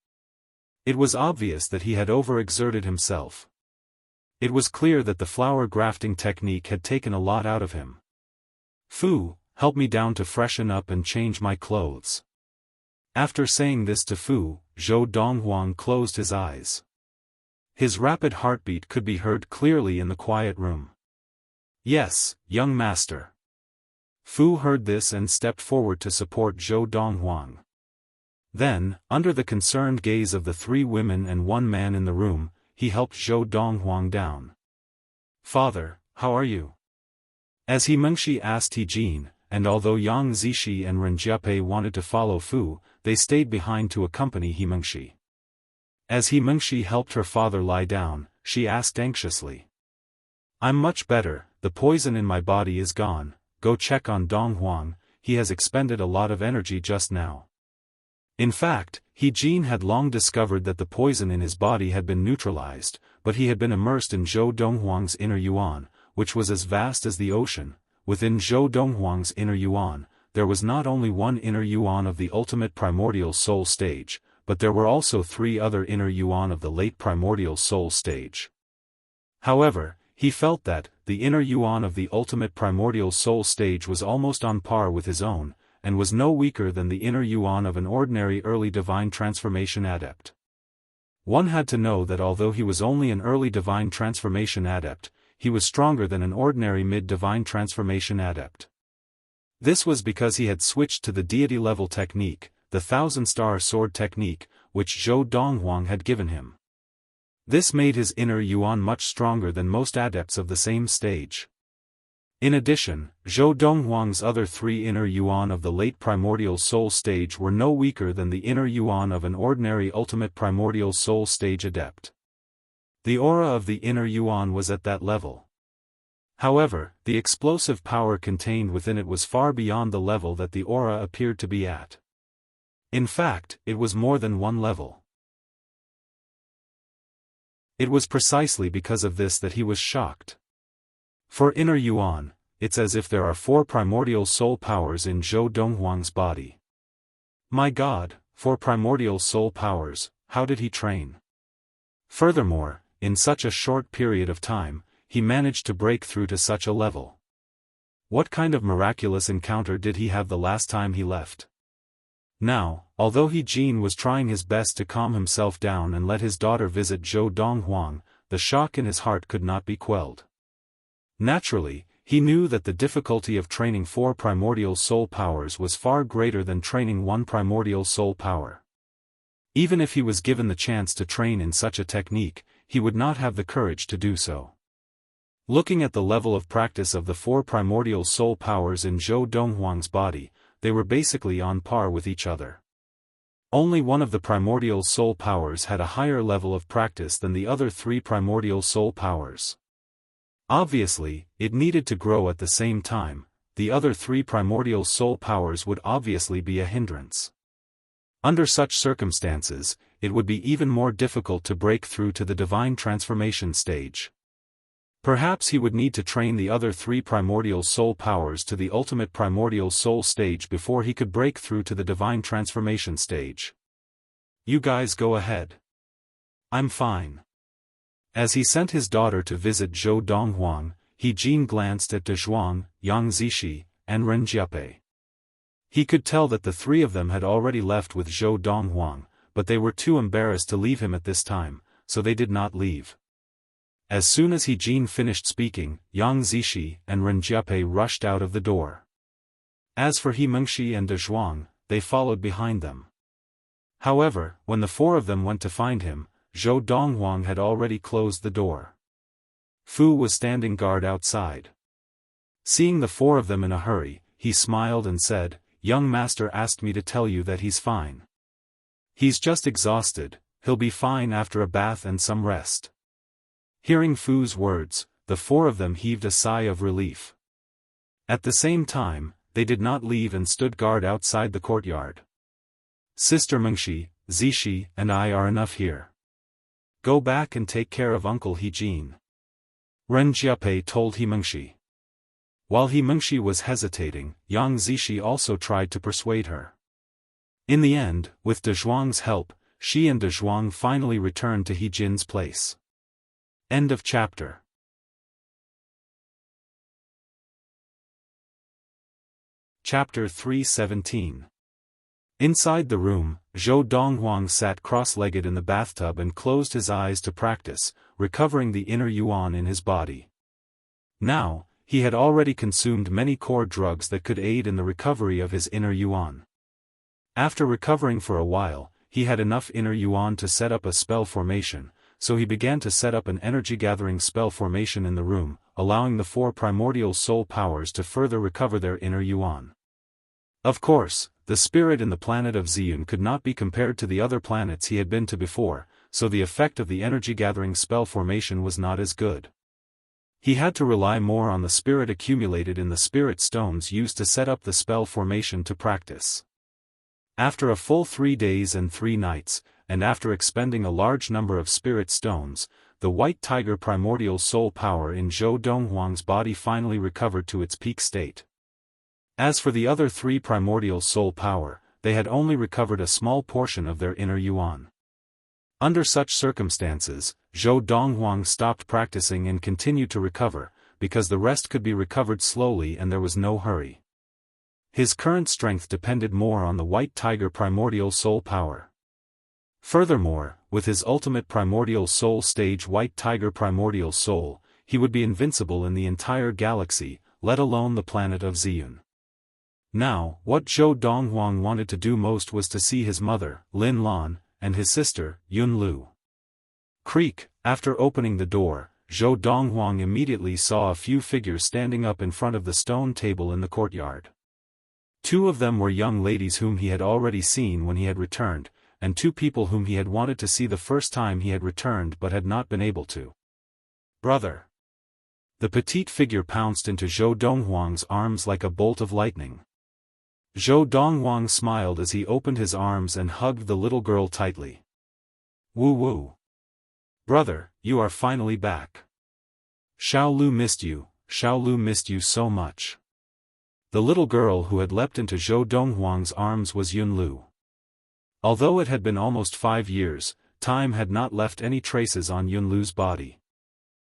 It was obvious that he had overexerted himself. It was clear that the flower grafting technique had taken a lot out of him. "Fu, help me down to freshen up and change my clothes." After saying this to Fu, Zhou Donghuang closed his eyes. His rapid heartbeat could be heard clearly in the quiet room. "Yes, young master." Fu heard this and stepped forward to support Zhou Donghuang. Then, under the concerned gaze of the 3 women and 1 man in the room, he helped Zhou Donghuang down. "Father, how are you?" As He Mengshi asked He Jin, and although Yang Zishi and Ren Jiape wanted to follow Fu, they stayed behind to accompany He Mengshi. As He Mengshi helped her father lie down, she asked anxiously. "I'm much better, the poison in my body is gone. Go check on Donghuang, he has expended a lot of energy just now." In fact, He Jin had long discovered that the poison in his body had been neutralized, but he had been immersed in Zhou Donghuang's inner yuan, which was as vast as the ocean. Within Zhou Donghuang's inner yuan, there was not only 1 inner yuan of the ultimate primordial soul stage, but there were also 3 other inner yuan of the late primordial soul stage. However, he felt that, the inner yuan of the ultimate primordial soul stage was almost on par with his own, and was no weaker than the inner yuan of an ordinary early divine transformation adept. One had to know that although he was only an early divine transformation adept, he was stronger than an ordinary mid-divine transformation adept. This was because he had switched to the deity-level technique, the 1000-star sword technique, which Zhou Donghuang had given him. This made his inner yuan much stronger than most adepts of the same stage. In addition, Zhou Donghuang's other 3 inner yuan of the late primordial soul stage were no weaker than the inner yuan of an ordinary ultimate primordial soul stage adept. The aura of the inner yuan was at that level. However, the explosive power contained within it was far beyond the level that the aura appeared to be at. In fact, it was more than 1 level. It was precisely because of this that he was shocked. For inner yuan, it's as if there are 4 primordial soul powers in Zhou Donghuang's body. My God, 4 primordial soul powers, how did he train? Furthermore, in such a short period of time, he managed to break through to such a level. What kind of miraculous encounter did he have the last time he left? Now, although He Jin was trying his best to calm himself down and let his daughter visit Zhou Donghuang, the shock in his heart could not be quelled. Naturally, he knew that the difficulty of training 4 primordial soul powers was far greater than training 1 primordial soul power. Even if he was given the chance to train in such a technique, he would not have the courage to do so. Looking at the level of practice of the 4 primordial soul powers in Zhou Donghuang's body, they were basically on par with each other. Only one of the primordial soul powers had a higher level of practice than the other 3 primordial soul powers. Obviously, it needed to grow at the same time. The other 3 primordial soul powers would obviously be a hindrance. Under such circumstances, it would be even more difficult to break through to the divine transformation stage. Perhaps he would need to train the other 3 primordial soul powers to the ultimate primordial soul stage before he could break through to the divine transformation stage. You guys go ahead. I'm fine. As he sent his daughter to visit Zhou Donghuang, He Jin glanced at De Zhuang, Yang Zishi, and Ren Jiape. He could tell that the 3 of them had already left with Zhou Donghuang, but they were too embarrassed to leave him at this time, so they did not leave. As soon as He Jin finished speaking, Yang Zishi and Ren Jiape rushed out of the door. As for He Mengshi and De Zhuang, they followed behind them. However, when the 4 of them went to find him, Zhou Donghuang had already closed the door. Fu was standing guard outside. Seeing the 4 of them in a hurry, he smiled and said, "Young master asked me to tell you that he's fine. He's just exhausted, he'll be fine after a bath and some rest." Hearing Fu's words, the 4 of them heaved a sigh of relief. At the same time, they did not leave and stood guard outside the courtyard. "Sister Mengshi, Zishi, and I are enough here. Go back and take care of Uncle He Jin," Ren Jiape told He Mengshi. While He Mengshi was hesitating, Yang Zishi also tried to persuade her. In the end, with De Zhuang's help, she and De Zhuang finally returned to He Jin's place. End of chapter. Chapter 317. Inside the room, Zhou Donghuang sat cross-legged in the bathtub and closed his eyes to practice, recovering the inner yuan in his body. Now, he had already consumed many core drugs that could aid in the recovery of his inner yuan. After recovering for a while, he had enough inner yuan to set up a spell formation, so he began to set up an energy-gathering spell formation in the room, allowing the 4 primordial soul powers to further recover their inner yuan. Of course, the spirit in the planet of Ziyun could not be compared to the other planets he had been to before, so the effect of the energy-gathering spell formation was not as good. He had to rely more on the spirit accumulated in the spirit stones used to set up the spell formation to practice. After a full 3 days and 3 nights, and after expending a large number of spirit stones, the white tiger primordial soul power in Zhou Donghuang's body finally recovered to its peak state. As for the other 3 primordial soul power, they had only recovered a small portion of their inner yuan. Under such circumstances, Zhou Donghuang stopped practicing and continued to recover, because the rest could be recovered slowly and there was no hurry. His current strength depended more on the white tiger primordial soul power. Furthermore, with his ultimate primordial soul stage white tiger primordial soul, he would be invincible in the entire galaxy, let alone the planet of Ziyun. Now, what Zhou Donghuang wanted to do most was to see his mother, Lin Lan, and his sister, Yun Lu. Creak. After opening the door, Zhou Donghuang immediately saw a few figures standing up in front of the stone table in the courtyard. 2 of them were young ladies whom he had already seen when he had returned, and 2 people whom he had wanted to see the first time he had returned but had not been able to. "Brother!" The petite figure pounced into Zhou Donghuang's arms like a bolt of lightning. Zhou Donghuang smiled as he opened his arms and hugged the little girl tightly. "Woo woo! Brother, you are finally back. Xiao Lu missed you, Xiao Lu missed you so much." The little girl who had leapt into Zhou Donghuang's arms was Yun Lu. Although it had been almost 5 years, time had not left any traces on Yun Lu's body.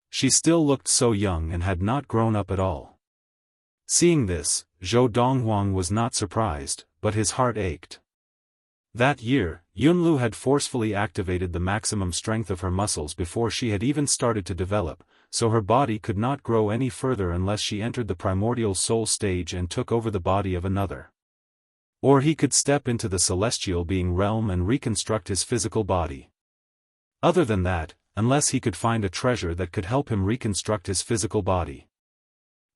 She still looked so young and had not grown up at all. Seeing this, Zhou Donghuang was not surprised, but his heart ached. That year, Yunlu had forcefully activated the maximum strength of her muscles before she had even started to develop, so her body could not grow any further unless she entered the primordial soul stage and took over the body of another. Or he could step into the celestial being realm and reconstruct his physical body. Other than that, unless he could find a treasure that could help him reconstruct his physical body.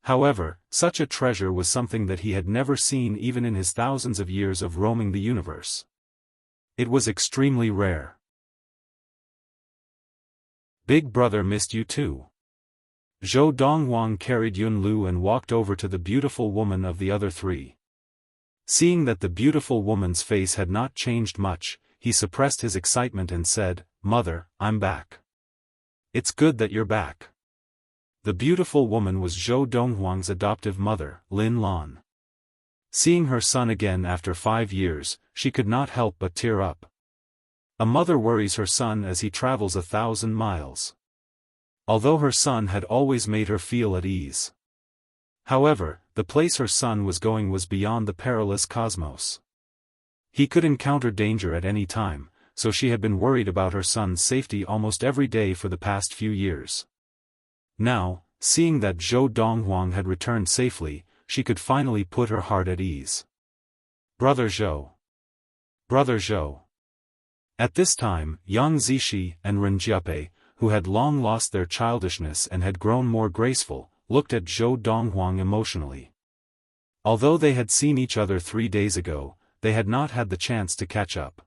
However, such a treasure was something that he had never seen even in his thousands of years of roaming the universe. It was extremely rare. Big Brother missed you too. Zhou Donghuang carried Yunlu and walked over to the beautiful woman of the other three. Seeing that the beautiful woman's face had not changed much, he suppressed his excitement and said, "Mother, I'm back." "It's good that you're back." The beautiful woman was Zhou Donghuang's adoptive mother, Lin Lan. Seeing her son again after 5 years, she could not help but tear up. A mother worries her son as he travels 1,000 miles. Although her son had always made her feel at ease. However, the place her son was going was beyond the perilous cosmos. He could encounter danger at any time, so she had been worried about her son's safety almost every day for the past few years. Now, seeing that Zhou Donghuang had returned safely, she could finally put her heart at ease. Brother Zhou. Brother Zhou. At this time, Yang Zishi and Ren Jiape, who had long lost their childishness and had grown more graceful, looked at Zhou Donghuang emotionally. Although they had seen each other 3 days ago, they had not had the chance to catch up.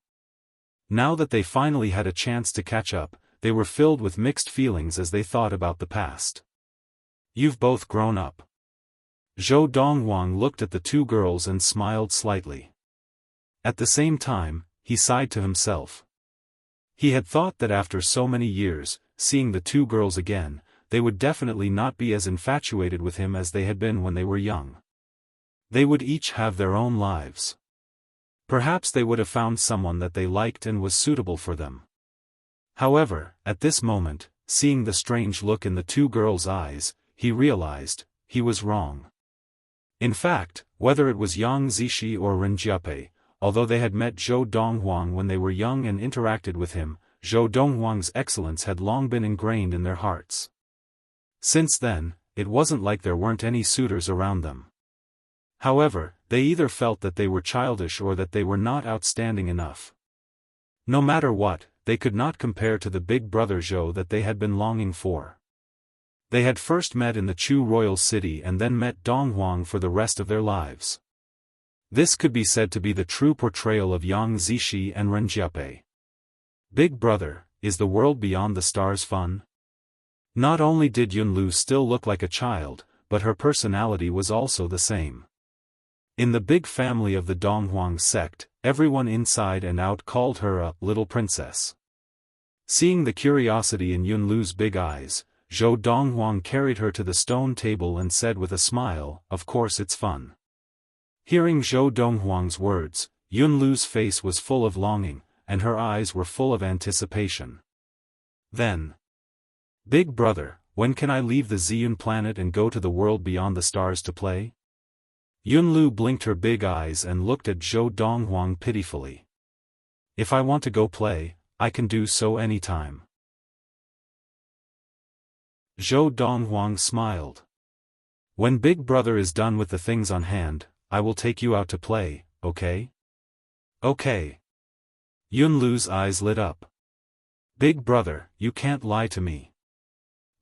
Now that they finally had a chance to catch up, they were filled with mixed feelings as they thought about the past. "You've both grown up." Zhou Donghuang looked at the two girls and smiled slightly. At the same time, he sighed to himself. He had thought that after so many years, seeing the two girls again, they would definitely not be as infatuated with him as they had been when they were young. They would each have their own lives. Perhaps they would have found someone that they liked and was suitable for them. However, at this moment, seeing the strange look in the two girls' eyes, he realized, he was wrong. In fact, whether it was Yang Zishi or Ren Jiape, although they had met Zhou Donghuang when they were young and interacted with him, Zhou Donghuang's excellence had long been ingrained in their hearts. Since then, it wasn't like there weren't any suitors around them. However, they either felt that they were childish or that they were not outstanding enough. No matter what, they could not compare to the big brother Zhou that they had been longing for. They had first met in the Chu royal city and then met Donghuang for the rest of their lives. This could be said to be the true portrayal of Yang Zishi and Ren Jiape. Big brother, is the world beyond the stars fun? Not only did Yunlu still look like a child, but her personality was also the same. In the big family of the Donghuang sect, everyone inside and out called her a little princess. Seeing the curiosity in Yunlu's big eyes, Zhou Donghuang carried her to the stone table and said with a smile, "Of course it's fun." Hearing Zhou Donghuang's words, Yunlu's face was full of longing, and her eyes were full of anticipation. Then, "Big brother, when can I leave the Ziyun planet and go to the world beyond the stars to play?" Yunlu blinked her big eyes and looked at Zhou Donghuang pitifully. "If I want to go play, I can do so anytime." Zhou Donghuang smiled. "When Big Brother is done with the things on hand, I will take you out to play, okay?" "Okay." Yunlu's eyes lit up. "Big Brother, you can't lie to me."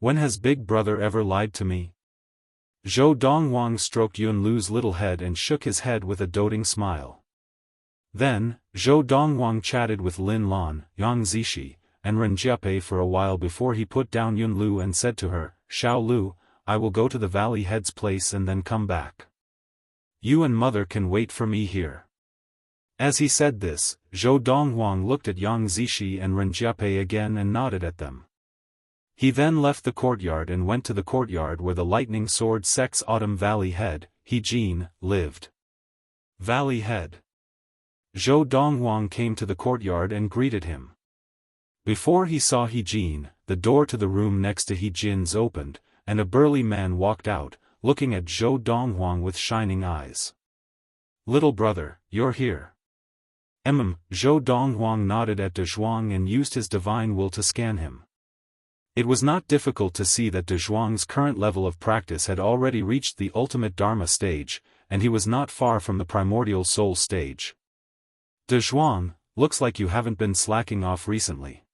"When has Big Brother ever lied to me?" Zhou Donghuang stroked Yunlu's little head and shook his head with a doting smile. Then, Zhou Donghuang chatted with Lin Lan, Yang Zishi, and Ren Jiape for a while before he put down Yunlu and said to her, "Xiao Lu, I will go to the valley head's place and then come back. You and mother can wait for me here." As he said this, Zhou Donghuang looked at Yang Zishi and Ren Jiape again and nodded at them. He then left the courtyard and went to the courtyard where the Lightning Sword Sect's Autumn Valley Head, He Jin, lived. Valley Head. Zhou Donghuang came to the courtyard and greeted him. Before he saw He Jin, the door to the room next to He Jin's opened, and a burly man walked out, looking at Zhou Donghuang with shining eyes. "Little brother, you're here. Zhou Donghuang nodded at De Zhuang and used his divine will to scan him. It was not difficult to see that De Zhuang's current level of practice had already reached the ultimate Dharma stage, and he was not far from the primordial soul stage. De Zhuang, looks like you haven't been slacking off recently.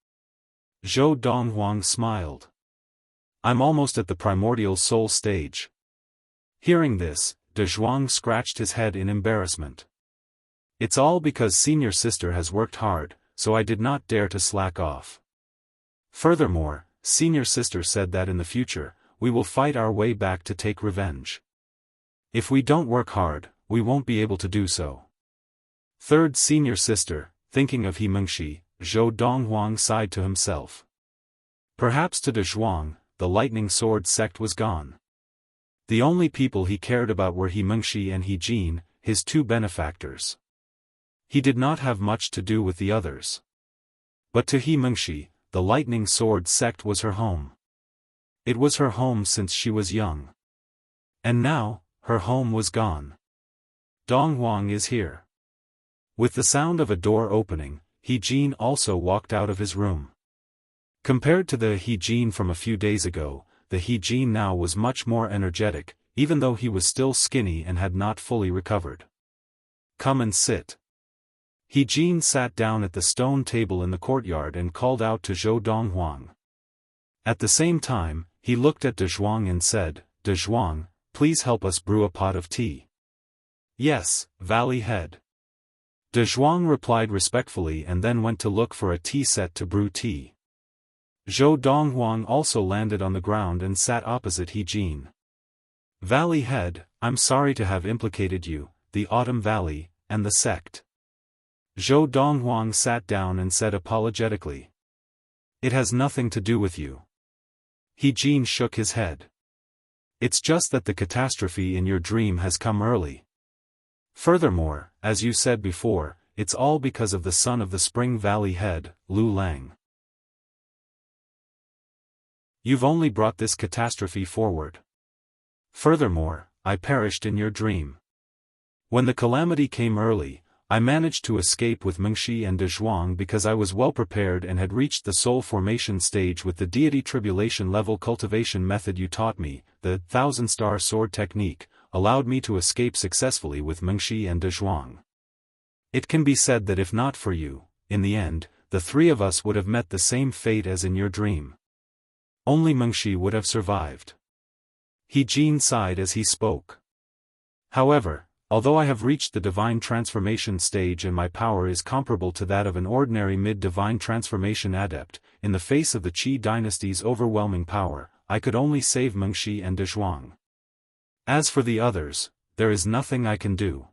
Zhou Donghuang smiled. I'm almost at the primordial soul stage. Hearing this, De Zhuang scratched his head in embarrassment. It's all because senior sister has worked hard, so I did not dare to slack off. Furthermore, senior sister said that in the future, we will fight our way back to take revenge. If we don't work hard, we won't be able to do so. Third senior sister, thinking of He Mengshi, Zhou Donghuang sighed to himself. Perhaps to De Zhuang, the lightning sword sect was gone. The only people he cared about were He Mengshi and He Jin, his two benefactors. He did not have much to do with the others. But to He Mengshi, the lightning sword sect was her home. It was her home since she was young. And now, her home was gone. Donghuang is here. With the sound of a door opening, He Jin also walked out of his room. Compared to the He Jin from a few days ago, the He Jin now was much more energetic, even though he was still skinny and had not fully recovered. Come and sit. He Jin sat down at the stone table in the courtyard and called out to Zhou Donghuang. At the same time, he looked at De Zhuang and said, De Zhuang, please help us brew a pot of tea. Yes, Valley Head. De Zhuang replied respectfully and then went to look for a tea set to brew tea. Zhou Donghuang also landed on the ground and sat opposite He Jin. Valley Head, I'm sorry to have implicated you, the Autumn Valley, and the sect. Zhou Donghuang sat down and said apologetically. It has nothing to do with you. He Jin shook his head. It's just that the catastrophe in your dream has come early. Furthermore, as you said before, it's all because of the son of the Spring Valley Head, Lu Lang. You've only brought this catastrophe forward. Furthermore, I perished in your dream. When the calamity came early, I managed to escape with Mengshi and De Zhuang because I was well prepared and had reached the soul formation stage with the deity tribulation level cultivation method you taught me. The 1000-star sword technique allowed me to escape successfully with Mengshi and De Zhuang. It can be said that if not for you, in the end, the three of us would have met the same fate as in your dream. Only Mengshi would have survived. He Jin sighed as he spoke. However, although I have reached the divine transformation stage and my power is comparable to that of an ordinary mid-divine transformation adept, in the face of the Qi dynasty's overwhelming power, I could only save Mengshi and De Zhuang. As for the others, there is nothing I can do.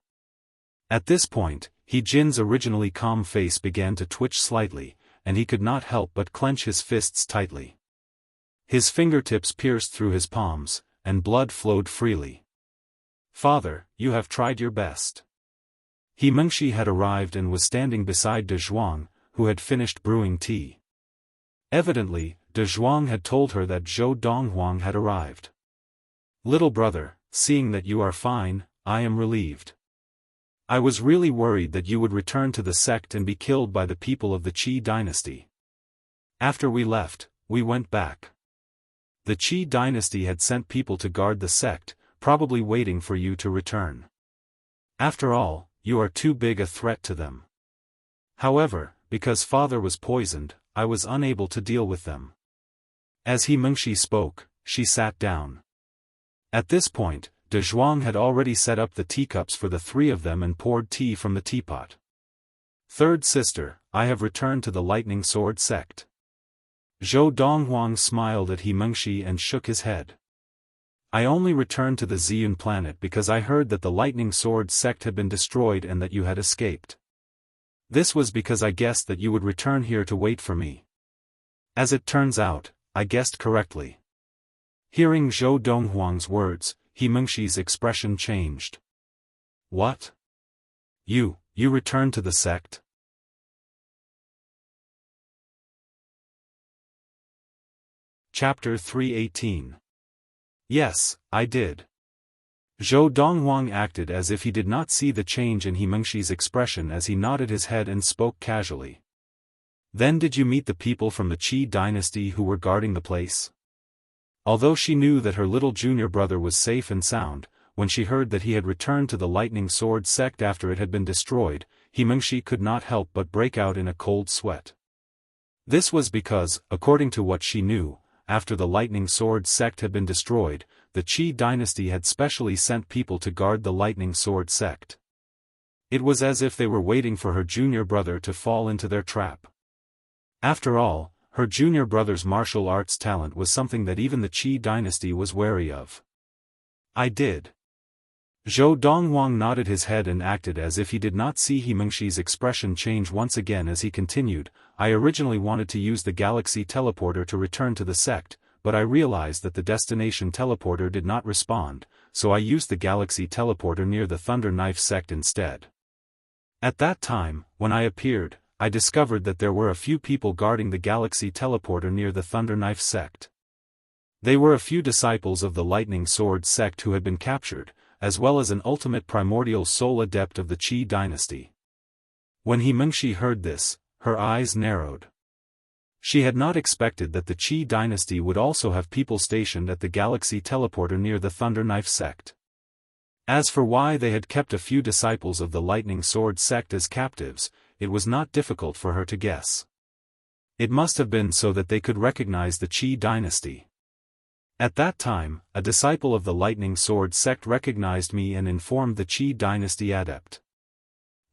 At this point, He Jin's originally calm face began to twitch slightly, and he could not help but clench his fists tightly. His fingertips pierced through his palms, and blood flowed freely. Father, you have tried your best. He Mengshi had arrived and was standing beside De Zhuang, who had finished brewing tea. Evidently, De Zhuang had told her that Zhou Donghuang had arrived. Little brother, seeing that you are fine, I am relieved. I was really worried that you would return to the sect and be killed by the people of the Qi dynasty. After we left, we went back. The Qi dynasty had sent people to guard the sect, probably waiting for you to return. After all, you are too big a threat to them. However, because father was poisoned, I was unable to deal with them. As He Mengshi spoke, she sat down. At this point, De Zhuang had already set up the teacups for the three of them and poured tea from the teapot. Third sister, I have returned to the lightning sword sect. Zhou Donghuang smiled at He Mengshi and shook his head. I only returned to the Ziyun planet because I heard that the lightning sword sect had been destroyed and that you had escaped. This was because I guessed that you would return here to wait for me. As it turns out, I guessed correctly. Hearing Zhou Donghuang's words, He Mengshi's expression changed. What? You returned to the sect? Chapter 318. Yes, I did. Zhou Donghuang acted as if he did not see the change in He Mengxi's expression as he nodded his head and spoke casually. Then did you meet the people from the Qi dynasty who were guarding the place? Although she knew that her little junior brother was safe and sound, when she heard that he had returned to the Lightning Sword sect after it had been destroyed, He Mengxi could not help but break out in a cold sweat. This was because, according to what she knew, after the Lightning Sword sect had been destroyed, the Qi dynasty had specially sent people to guard the Lightning Sword sect. It was as if they were waiting for her junior brother to fall into their trap. After all, her junior brother's martial arts talent was something that even the Qi dynasty was wary of. I did. Zhou Donghuang nodded his head and acted as if he did not see He Mengxi's expression change once again as he continued. I originally wanted to use the galaxy teleporter to return to the sect, but I realized that the destination teleporter did not respond, so I used the galaxy teleporter near the Thunder Knife sect instead. At that time, when I appeared, I discovered that there were a few people guarding the galaxy teleporter near the Thunder Knife sect. They were a few disciples of the Lightning Sword sect who had been captured, as well as an ultimate primordial soul adept of the Qi dynasty. When He Mengxi heard this, her eyes narrowed. She had not expected that the Qi dynasty would also have people stationed at the galaxy teleporter near the Thunder Knife sect. As for why they had kept a few disciples of the Lightning Sword sect as captives, it was not difficult for her to guess. It must have been so that they could recognize the Qi dynasty. At that time, a disciple of the Lightning Sword sect recognized me and informed the Qi dynasty adept.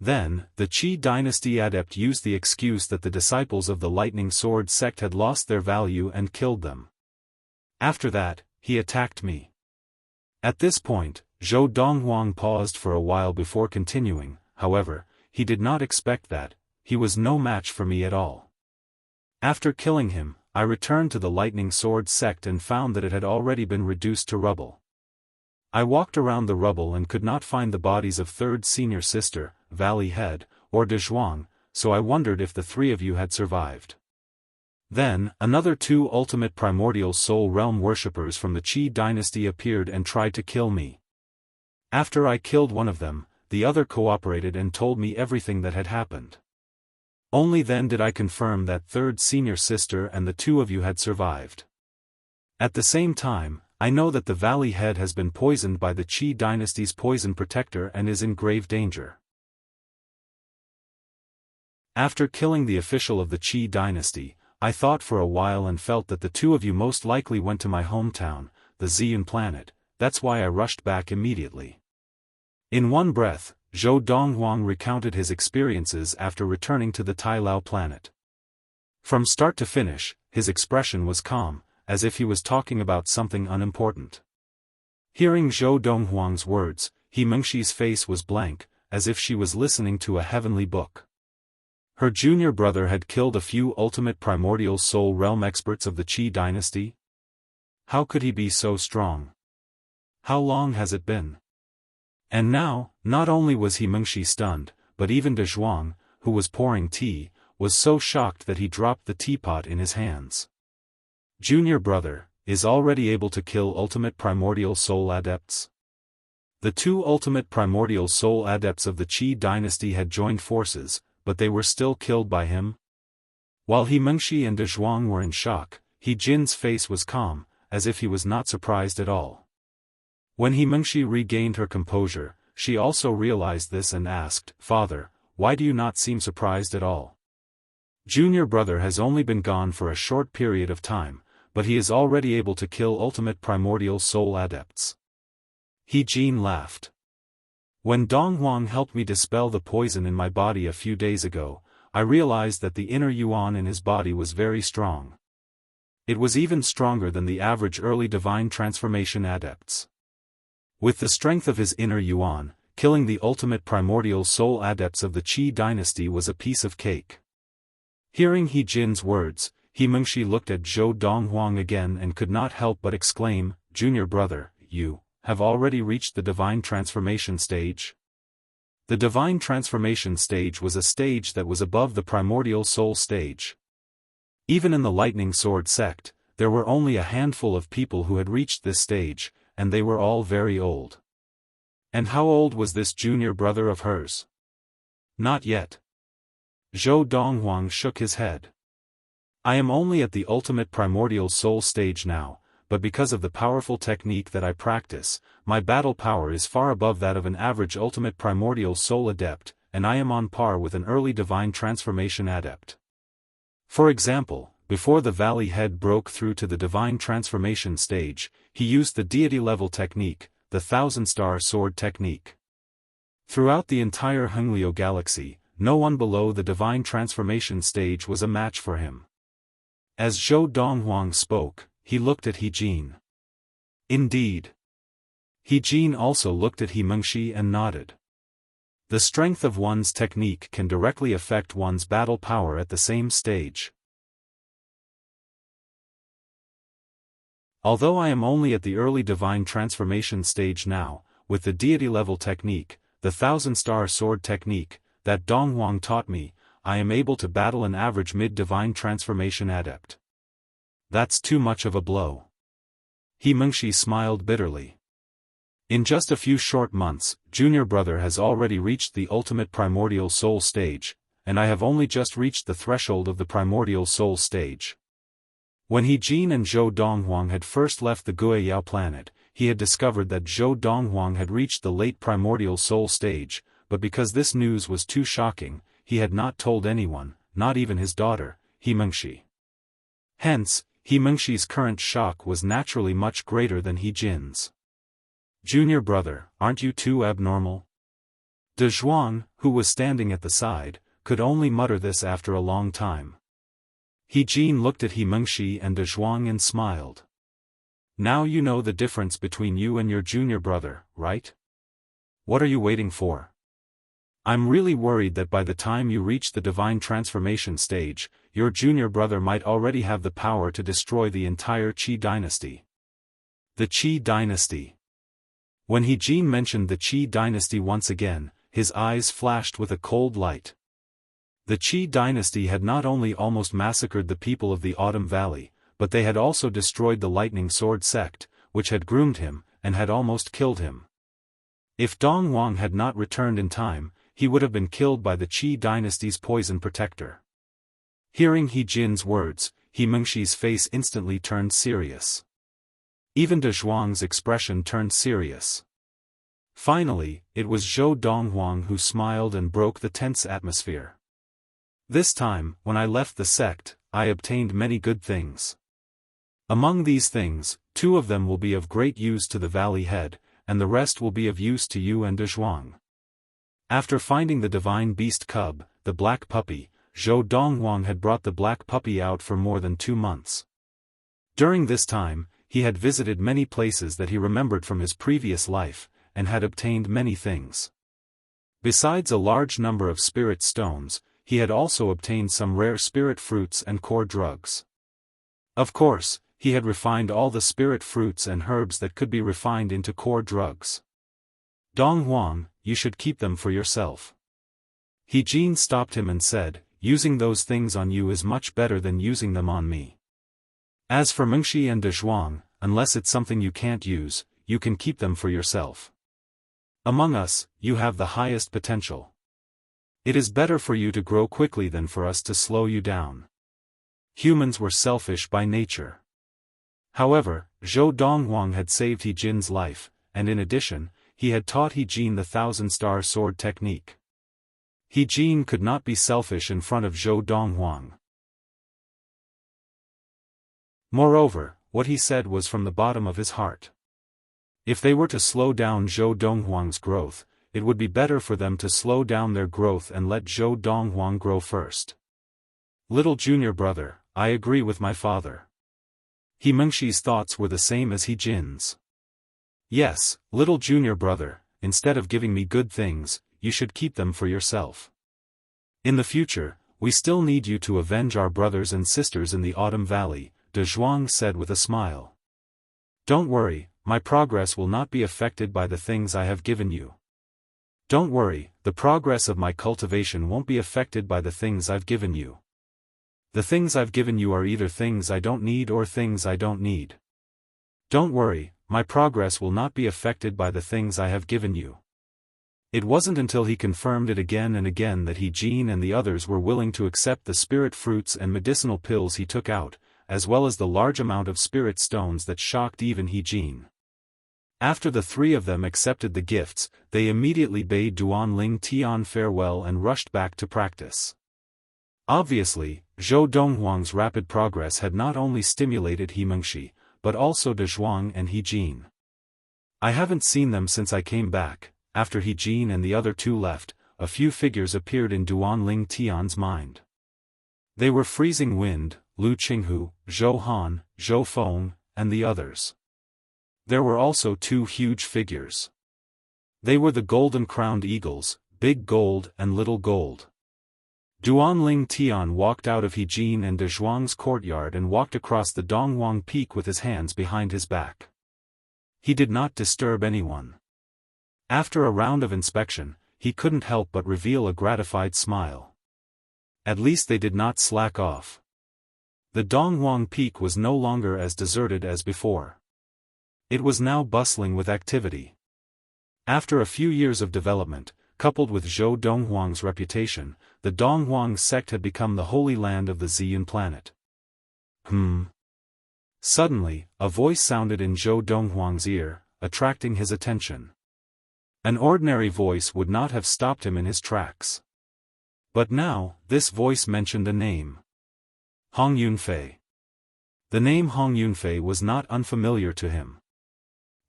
Then, the Qi dynasty adept used the excuse that the disciples of the Lightning Sword sect had lost their value and killed them. After that, he attacked me. At this point, Zhou Donghuang paused for a while before continuing. However, he did not expect that. He was no match for me at all. After killing him, I returned to the Lightning Sword sect and found that it had already been reduced to rubble. I walked around the rubble and could not find the bodies of third senior sister, Valley Head, or De Zhuang, so I wondered if the three of you had survived. Then, another two ultimate primordial soul realm worshippers from the Qi dynasty appeared and tried to kill me. After I killed one of them, the other cooperated and told me everything that had happened. Only then did I confirm that third senior sister and the two of you had survived. At the same time, I know that the Valley Head has been poisoned by the Qi dynasty's poison protector and is in grave danger. After killing the official of the Qi dynasty, I thought for a while and felt that the two of you most likely went to my hometown, the Ziyun planet. That's why I rushed back immediately. In one breath, Zhou Donghuang recounted his experiences after returning to the Tai-Lao planet. From start to finish, his expression was calm, as if he was talking about something unimportant. Hearing Zhou Donghuang's words, He Mengxi's face was blank, as if she was listening to a heavenly book. Her junior brother had killed a few ultimate primordial soul realm experts of the Qi dynasty? How could he be so strong? How long has it been? And now, not only was He Mengxi stunned, but even De Zhuang, who was pouring tea, was so shocked that he dropped the teapot in his hands. Junior brother, is already able to kill ultimate primordial soul adepts? The two ultimate primordial soul adepts of the Qi dynasty had joined forces, but they were still killed by him? While He Mengxi and De Zhuang were in shock, He Jin's face was calm, as if he was not surprised at all. When He Mengxi regained her composure, she also realized this and asked, "Father, why do you not seem surprised at all? Junior brother has only been gone for a short period of time, but he is already able to kill ultimate primordial soul adepts." He Jin laughed. When Donghuang helped me dispel the poison in my body a few days ago, I realized that the inner yuan in his body was very strong. It was even stronger than the average early divine transformation adepts. With the strength of his inner yuan, killing the ultimate primordial soul adepts of the Qi dynasty was a piece of cake. Hearing He Jin's words, He Mengxi looked at Zhou Donghuang again and could not help but exclaim, "Junior brother, you have already reached the divine transformation stage?" The divine transformation stage was a stage that was above the primordial soul stage. Even in the Lightning Sword sect, there were only a handful of people who had reached this stage, and they were all very old. And how old was this junior brother of hers? Not yet. Zhou Donghuang shook his head. I am only at the ultimate primordial soul stage now, but because of the powerful technique that I practice, my battle power is far above that of an average ultimate primordial soul adept, and I am on par with an early divine transformation adept. For example, before the valley head broke through to the divine transformation stage, he used the deity-level technique, the thousand-star sword technique. Throughout the entire Hengliu galaxy, no one below the divine transformation stage was a match for him. As Zhou Donghuang spoke, he looked at He Jin. Indeed. He Jin also looked at He Mengshi and nodded. The strength of one's technique can directly affect one's battle power at the same stage. Although I am only at the early divine transformation stage now, with the deity-level technique, the thousand-star sword technique, that Donghuang taught me, I am able to battle an average mid-divine transformation adept. That's too much of a blow. He Mengshi smiled bitterly. In just a few short months, junior brother has already reached the ultimate primordial soul stage, and I have only just reached the threshold of the primordial soul stage. When He Jin and Zhou Donghuang had first left the Guiyao planet, he had discovered that Zhou Donghuang had reached the late primordial soul stage, but because this news was too shocking, he had not told anyone, not even his daughter, He Mengshi. Hence, He Mengshi's current shock was naturally much greater than He Jin's. Junior brother, aren't you too abnormal? De Zhuang, who was standing at the side, could only mutter this after a long time. He Jin looked at He Mengshi and De Zhuang and smiled. Now you know the difference between you and your junior brother, right? What are you waiting for? I'm really worried that by the time you reach the divine transformation stage, your junior brother might already have the power to destroy the entire Qi dynasty. The Qi dynasty. When He Jin mentioned the Qi dynasty once again, his eyes flashed with a cold light. The Qi dynasty had not only almost massacred the people of the Autumn Valley, but they had also destroyed the Lightning Sword sect, which had groomed him, and had almost killed him. If Donghuang had not returned in time, he would have been killed by the Qi dynasty's poison protector. Hearing He Jin's words, He Mengshi's face instantly turned serious. Even De Zhuang's expression turned serious. Finally, it was Zhou Donghuang who smiled and broke the tense atmosphere. This time, when I left the sect, I obtained many good things. Among these things, 2 of them will be of great use to the valley head, and the rest will be of use to you and De Zhuang. After finding the divine beast cub, the black puppy, Zhou Donghuang had brought the black puppy out for more than 2 months. During this time, he had visited many places that he remembered from his previous life, and had obtained many things. Besides a large number of spirit stones, he had also obtained some rare spirit fruits and core drugs. Of course, he had refined all the spirit fruits and herbs that could be refined into core drugs. Donghuang, you should keep them for yourself. He Jin stopped him and said, using those things on you is much better than using them on me. As for Mengshi and De Zhuang, unless it's something you can't use, you can keep them for yourself. Among us, you have the highest potential. It is better for you to grow quickly than for us to slow you down. Humans were selfish by nature. However, Zhou Donghuang had saved He Jin's life, and in addition, he had taught He Jin the thousand-star sword technique. He Jin could not be selfish in front of Zhou Donghuang. Moreover, what he said was from the bottom of his heart. If they were to slow down Zhou Donghuang's growth, it would be better for them to slow down their growth and let Zhou Donghuang grow first. Little junior brother, I agree with my father. He Mengshi's thoughts were the same as He Jin's. Yes, little junior brother, instead of giving me good things, you should keep them for yourself. In the future, we still need you to avenge our brothers and sisters in the Autumn Valley, De Zhuang said with a smile. Don't worry, my progress will not be affected by the things I have given you. Don't worry, the progress of my cultivation won't be affected by the things I've given you. The things I've given you are either things I don't need or things I don't need. Don't worry, my progress will not be affected by the things I have given you. It wasn't until he confirmed it again and again that He-Jin and the others were willing to accept the spirit fruits and medicinal pills he took out, as well as the large amount of spirit stones that shocked even He-Jin. After the three of them accepted the gifts, they immediately bade Duan-Ling Tian farewell and rushed back to practice. Obviously, Zhou Donghuang's rapid progress had not only stimulated He Mengshi, but also De Zhuang and He-Jin. I haven't seen them since I came back. After He-Jin and the other two left, a few figures appeared in Duan-Ling Tian's mind. They were Freezing Wind, Lu Qinghu, Zhou Han, Zhou Feng, and the others. There were also two huge figures. They were the golden-crowned eagles, Big Gold and Little Gold. Duan-Ling Tian walked out of He-Jin and De Zhuang's courtyard and walked across the Donghuang Peak with his hands behind his back. He did not disturb anyone. After a round of inspection, he couldn't help but reveal a gratified smile. At least they did not slack off. The Donghuang Peak was no longer as deserted as before. It was now bustling with activity. After a few years of development, coupled with Zhou Donghuang's reputation, the Donghuang sect had become the holy land of the Ziyun planet. Suddenly, a voice sounded in Zhou Donghuang's ear, attracting his attention. An ordinary voice would not have stopped him in his tracks. But now, this voice mentioned a name. Hong Yunfei. The name Hong Yunfei was not unfamiliar to him.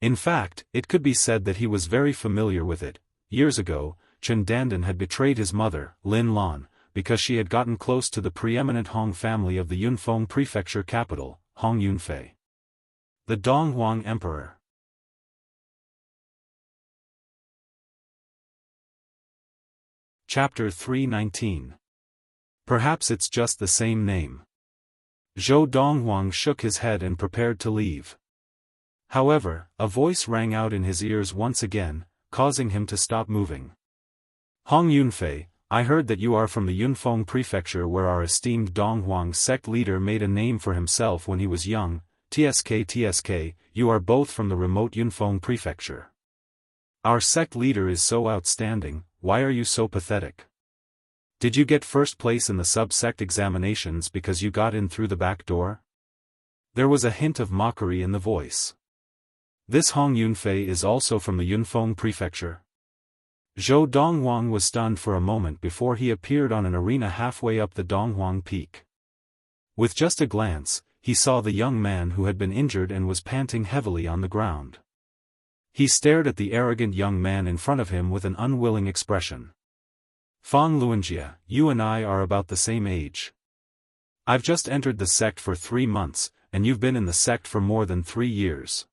In fact, it could be said that he was very familiar with it. Years ago, Chen Dandan had betrayed his mother, Lin Lan, because she had gotten close to the preeminent Hong family of the Yunfeng prefecture capital, Hong Yunfei. The Donghuang Emperor. Chapter 319. Perhaps it's just the same name. Zhou Donghuang shook his head and prepared to leave. However, a voice rang out in his ears once again, causing him to stop moving. Hong Yunfei, I heard that you are from the Yunfeng prefecture where our esteemed Donghuang sect leader made a name for himself when he was young. TSK, you are both from the remote Yunfeng prefecture. Our sect leader is so outstanding. Why are you so pathetic? Did you get first place in the sub-sect examinations because you got in through the back door? There was a hint of mockery in the voice. This Hong Yunfei is also from the Yunfeng prefecture. Zhou Donghuang was stunned for a moment before he appeared on an arena halfway up the Donghuang Peak. With just a glance, he saw the young man who had been injured and was panting heavily on the ground. He stared at the arrogant young man in front of him with an unwilling expression. Fang Luanjia, you and I are about the same age. I've just entered the sect for 3 months, and you've been in the sect for more than 3 years.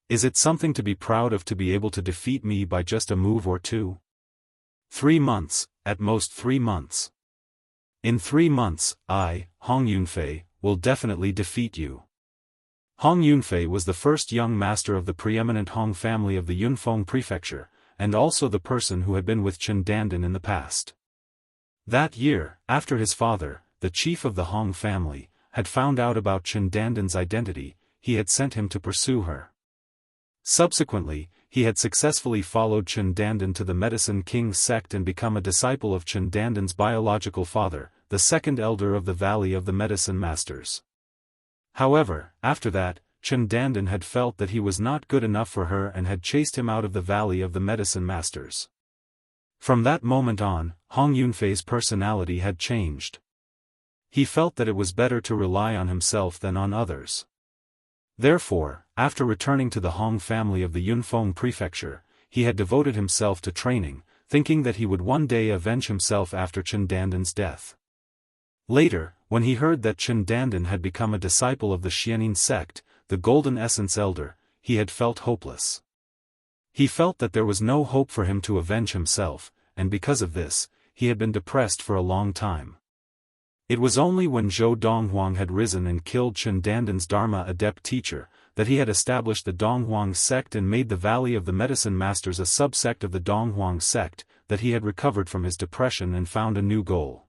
Is it something to be proud of to be able to defeat me by just a move or two? 3 months, at most 3 months. In 3 months, I, Hong Yunfei, will definitely defeat you. Hong Yunfei was the first young master of the preeminent Hong family of the Yunfeng prefecture, and also the person who had been with Chen Dandan in the past. That year, after his father, the chief of the Hong family, had found out about Chen Dandan's identity, he had sent him to pursue her. Subsequently, he had successfully followed Chen Dandan to the Medicine King sect and become a disciple of Chen Dandan's biological father, the second elder of the Valley of the Medicine Masters. However, after that, Chen Dandan had felt that he was not good enough for her and had chased him out of the Valley of the Medicine Masters. From that moment on, Hong Yunfei's personality had changed. He felt that it was better to rely on himself than on others. Therefore, after returning to the Hong family of the Yunfeng prefecture, he had devoted himself to training, thinking that he would one day avenge himself after Chen Dandan's death. Later, when he heard that Chen Dandan had become a disciple of the Xianin sect, the Golden Essence Elder, he had felt hopeless. He felt that there was no hope for him to avenge himself, and because of this, he had been depressed for a long time. It was only when Zhou Donghuang had risen and killed Chen Dandan's Dharma adept teacher, that he had established the Donghuang sect and made the Valley of the Medicine Masters a subsect of the Donghuang sect, that he had recovered from his depression and found a new goal.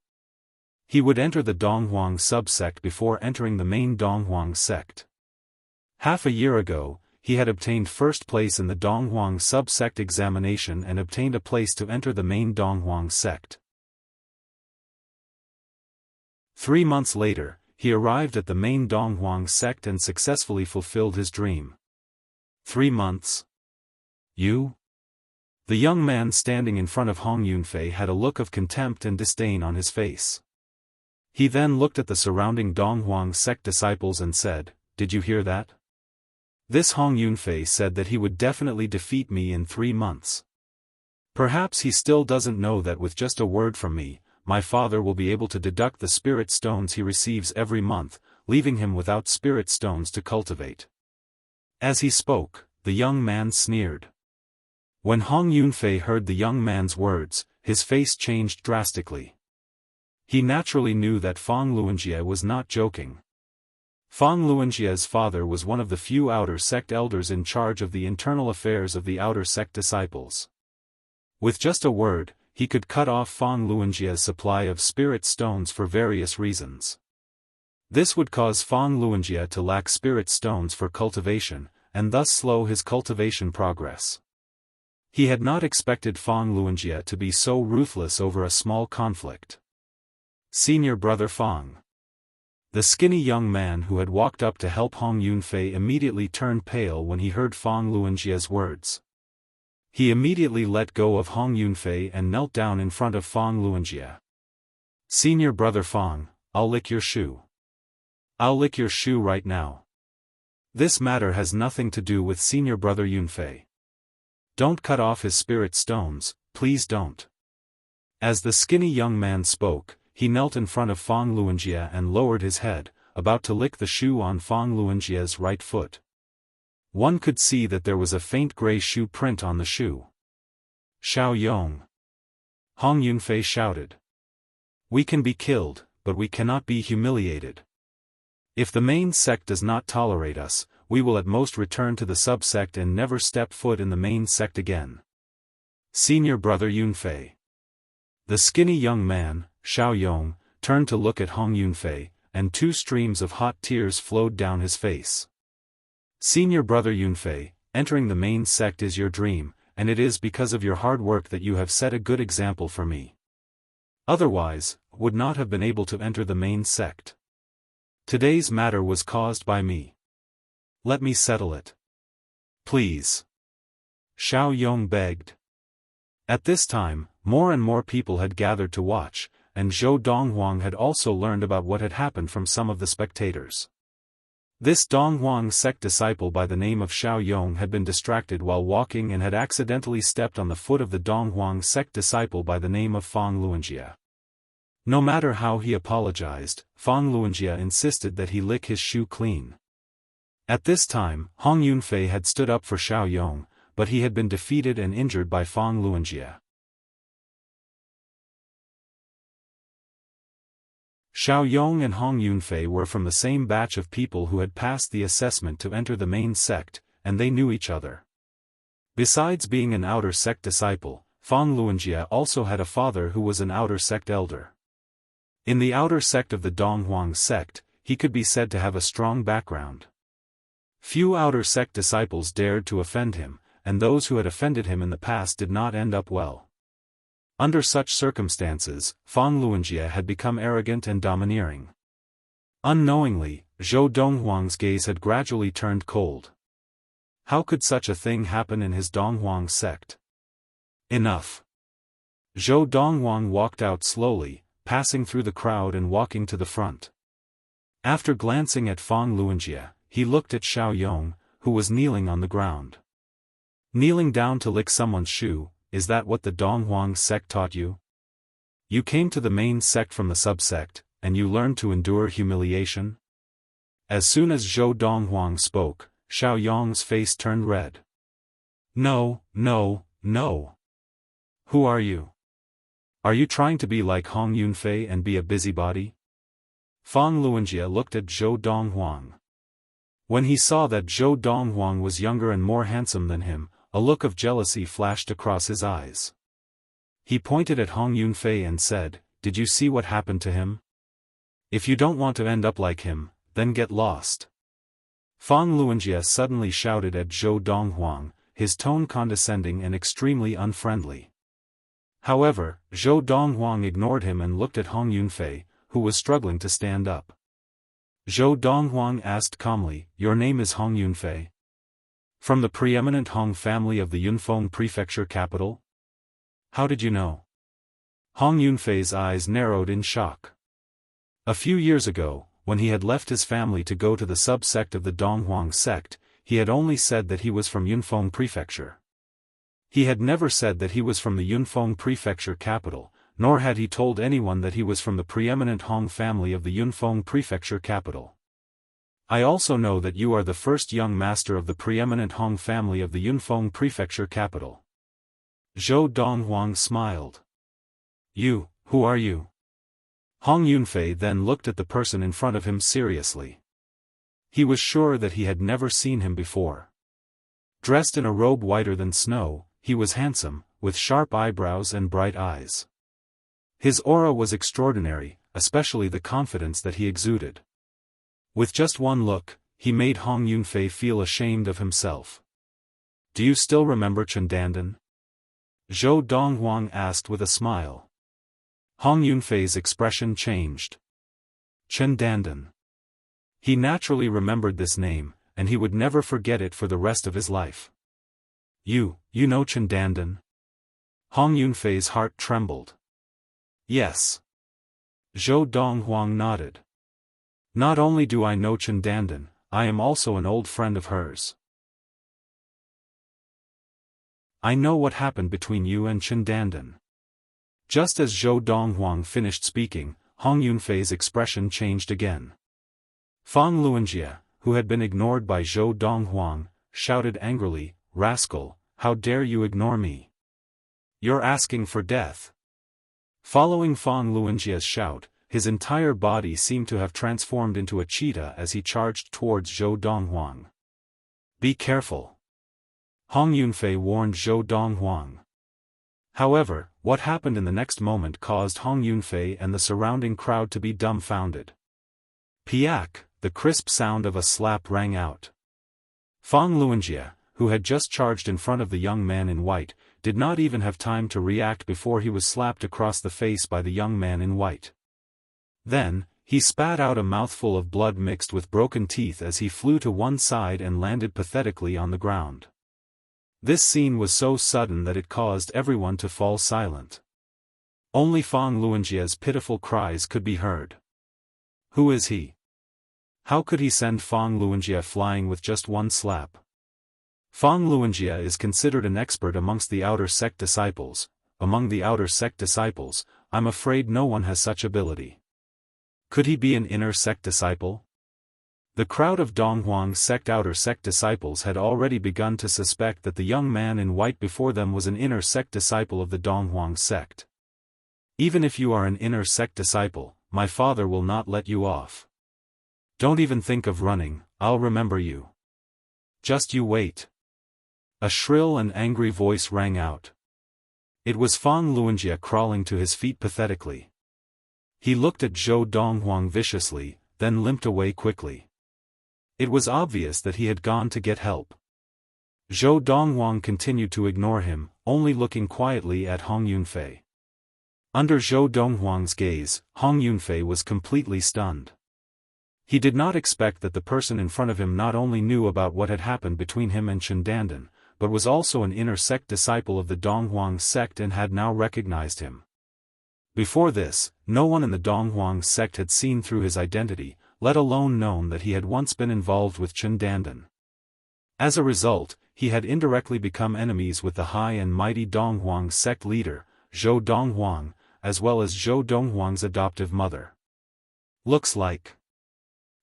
He would enter the Donghuang subsect before entering the main Donghuang sect. Half a year ago, he had obtained first place in the Donghuang subsect examination and obtained a place to enter the main Donghuang sect. 3 months later, he arrived at the main Donghuang sect and successfully fulfilled his dream. 3 months? You? The young man standing in front of Hong Yunfei had a look of contempt and disdain on his face. He then looked at the surrounding Donghuang sect disciples and said, "Did you hear that? This Hong Yunfei said that he would definitely defeat me in 3 months. Perhaps he still doesn't know that with just a word from me, my father will be able to deduct the spirit stones he receives every month, leaving him without spirit stones to cultivate." As he spoke, the young man sneered. When Hong Yunfei heard the young man's words, his face changed drastically. He naturally knew that Fang Luanjie was not joking. Fang Luanjie's father was one of the few outer sect elders in charge of the internal affairs of the outer sect disciples. With just a word, he could cut off Fang Luanjie's supply of spirit stones for various reasons. This would cause Fang Luanjie to lack spirit stones for cultivation, and thus slow his cultivation progress. He had not expected Fang Luanjie to be so ruthless over a small conflict. "Senior brother Fang." The skinny young man who had walked up to help Hong Yunfei immediately turned pale when he heard Fang Luanjie's words. He immediately let go of Hong Yunfei and knelt down in front of Fang Luanjie. "Senior brother Fang, I'll lick your shoe. I'll lick your shoe right now. This matter has nothing to do with senior brother Yunfei. Don't cut off his spirit stones, please don't." As the skinny young man spoke, he knelt in front of Fang Luanjie and lowered his head, about to lick the shoe on Fang Luanjie's right foot. One could see that there was a faint gray shoe print on the shoe. "Xiao Yong!" Hong Yunfei shouted. "We can be killed, but we cannot be humiliated. If the main sect does not tolerate us, we will at most return to the subsect and never step foot in the main sect again. Senior brother Yunfei." The skinny young man, Xiao Yong, turned to look at Hong Yunfei, and 2 streams of hot tears flowed down his face. "Senior brother Yunfei, entering the main sect is your dream, and it is because of your hard work that you have set a good example for me. Otherwise, would not have been able to enter the main sect. Today's matter was caused by me. Let me settle it. Please." Xiao Yong begged. At this time, more and more people had gathered to watch, and Zhou Donghuang had also learned about what had happened from some of the spectators. This Donghuang sect disciple by the name of Xiao Yong had been distracted while walking and had accidentally stepped on the foot of the Donghuang sect disciple by the name of Fang Luanjie. No matter how he apologized, Fang Luanjie insisted that he lick his shoe clean. At this time, Hong Yunfei had stood up for Xiao Yong, but he had been defeated and injured by Fang Luanjie. Xiao Yong and Hong Yunfei were from the same batch of people who had passed the assessment to enter the main sect, and they knew each other. Besides being an outer sect disciple, Fang Luanjie also had a father who was an outer sect elder. In the outer sect of the Donghuang sect, he could be said to have a strong background. Few outer sect disciples dared to offend him, and those who had offended him in the past did not end up well. Under such circumstances, Fang Luanjie had become arrogant and domineering. Unknowingly, Zhou Donghuang's gaze had gradually turned cold. How could such a thing happen in his Donghuang sect? Enough. Zhou Donghuang walked out slowly, passing through the crowd and walking to the front. After glancing at Fang Luanjie, he looked at Xiao Yong, who was kneeling on the ground. Kneeling down to lick someone's shoe, is that what the Donghuang sect taught you? You came to the main sect from the subsect, and you learned to endure humiliation? As soon as Zhou Donghuang spoke, Xiao Yong's face turned red. No, no, no. Who are you? Are you trying to be like Hong Yunfei and be a busybody? Fang Luanjie looked at Zhou Donghuang. When he saw that Zhou Donghuang was younger and more handsome than him, a look of jealousy flashed across his eyes. He pointed at Hong Yunfei and said, "Did you see what happened to him? If you don't want to end up like him, then get lost." Fang Luanjie suddenly shouted at Zhou Donghuang, his tone condescending and extremely unfriendly. However, Zhou Donghuang ignored him and looked at Hong Yunfei, who was struggling to stand up. Zhou Donghuang asked calmly, "Your name is Hong Yunfei? From the preeminent Hong family of the Yunfeng prefecture capital? How did you know?" Hong Yunfei's eyes narrowed in shock. A few years ago, when he had left his family to go to the subsect of the Donghuang sect, he had only said that he was from Yunfeng prefecture. He had never said that he was from the Yunfeng prefecture capital, nor had he told anyone that he was from the preeminent Hong family of the Yunfeng prefecture capital. "I also know that you are the first young master of the preeminent Hong family of the Yunfeng prefecture capital." Zhou Donghuang smiled. "You, who are you?" Hong Yunfei then looked at the person in front of him seriously. He was sure that he had never seen him before. Dressed in a robe whiter than snow, he was handsome, with sharp eyebrows and bright eyes. His aura was extraordinary, especially the confidence that he exuded. With just one look, he made Hong Yunfei feel ashamed of himself. "Do you still remember Chendandan?" Zhou Donghuang asked with a smile. Hong Yunfei's expression changed. Chendandan. He naturally remembered this name, and he would never forget it for the rest of his life. You know Chendandan?" Hong Yunfei's heart trembled. "Yes." Zhou Donghuang nodded. "Not only do I know Chendandan, I am also an old friend of hers. I know what happened between you and Chendandan." Just as Zhou Donghuang finished speaking, Hong Yunfei's expression changed again. Fang Luanjie, who had been ignored by Zhou Donghuang, shouted angrily, "Rascal, how dare you ignore me? You're asking for death." Following Fang Luanjie's shout, his entire body seemed to have transformed into a cheetah as he charged towards Zhou Donghuang. "Be careful," Hong Yunfei warned Zhou Donghuang. However, what happened in the next moment caused Hong Yunfei and the surrounding crowd to be dumbfounded. Piak, the crisp sound of a slap rang out. Fang Luanjie, who had just charged in front of the young man in white, did not even have time to react before he was slapped across the face by the young man in white. Then, he spat out a mouthful of blood mixed with broken teeth as he flew to one side and landed pathetically on the ground. This scene was so sudden that it caused everyone to fall silent. Only Fang Luanjie's pitiful cries could be heard. Who is he? How could he send Fang Luanjie flying with just one slap? Fang Luanjie is considered an expert amongst the outer sect disciples. Among the outer sect disciples, I'm afraid no one has such ability. Could he be an inner sect disciple? The crowd of Donghuang sect outer sect disciples had already begun to suspect that the young man in white before them was an inner sect disciple of the Donghuang sect. "Even if you are an inner sect disciple, my father will not let you off. Don't even think of running, I'll remember you. Just you wait." A shrill and angry voice rang out. It was Fang Luanjie crawling to his feet pathetically. He looked at Zhou Donghuang viciously, then limped away quickly. It was obvious that he had gone to get help. Zhou Donghuang continued to ignore him, only looking quietly at Hong Yunfei. Under Zhou Donghuang's gaze, Hong Yunfei was completely stunned. He did not expect that the person in front of him not only knew about what had happened between him and Chendandan, but was also an inner sect disciple of the Donghuang sect and had now recognized him. Before this, no one in the Donghuang sect had seen through his identity, let alone known that he had once been involved with Chendandan. As a result, he had indirectly become enemies with the high and mighty Donghuang sect leader, Zhou Donghuang, as well as Zhou Donghuang's adoptive mother. Looks like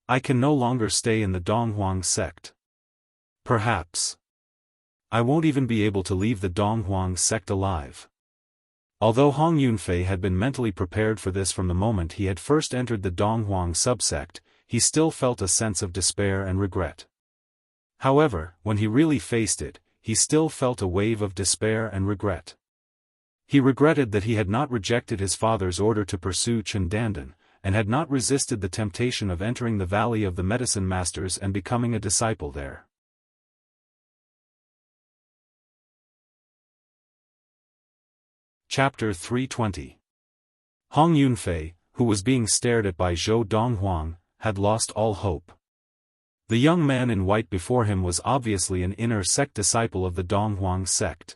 I can no longer stay in the Donghuang sect. Perhaps I won't even be able to leave the Donghuang sect alive. Although Hong Yunfei had been mentally prepared for this from the moment he had first entered the Donghuang subsect, he still felt a sense of despair and regret. However, when he really faced it, he still felt a wave of despair and regret. He regretted that he had not rejected his father's order to pursue Chendandan, and had not resisted the temptation of entering the Valley of the Medicine Masters and becoming a disciple there. Chapter 320. Hong Yunfei, who was being stared at by Zhou Donghuang, had lost all hope. The young man in white before him was obviously an inner sect disciple of the Donghuang sect.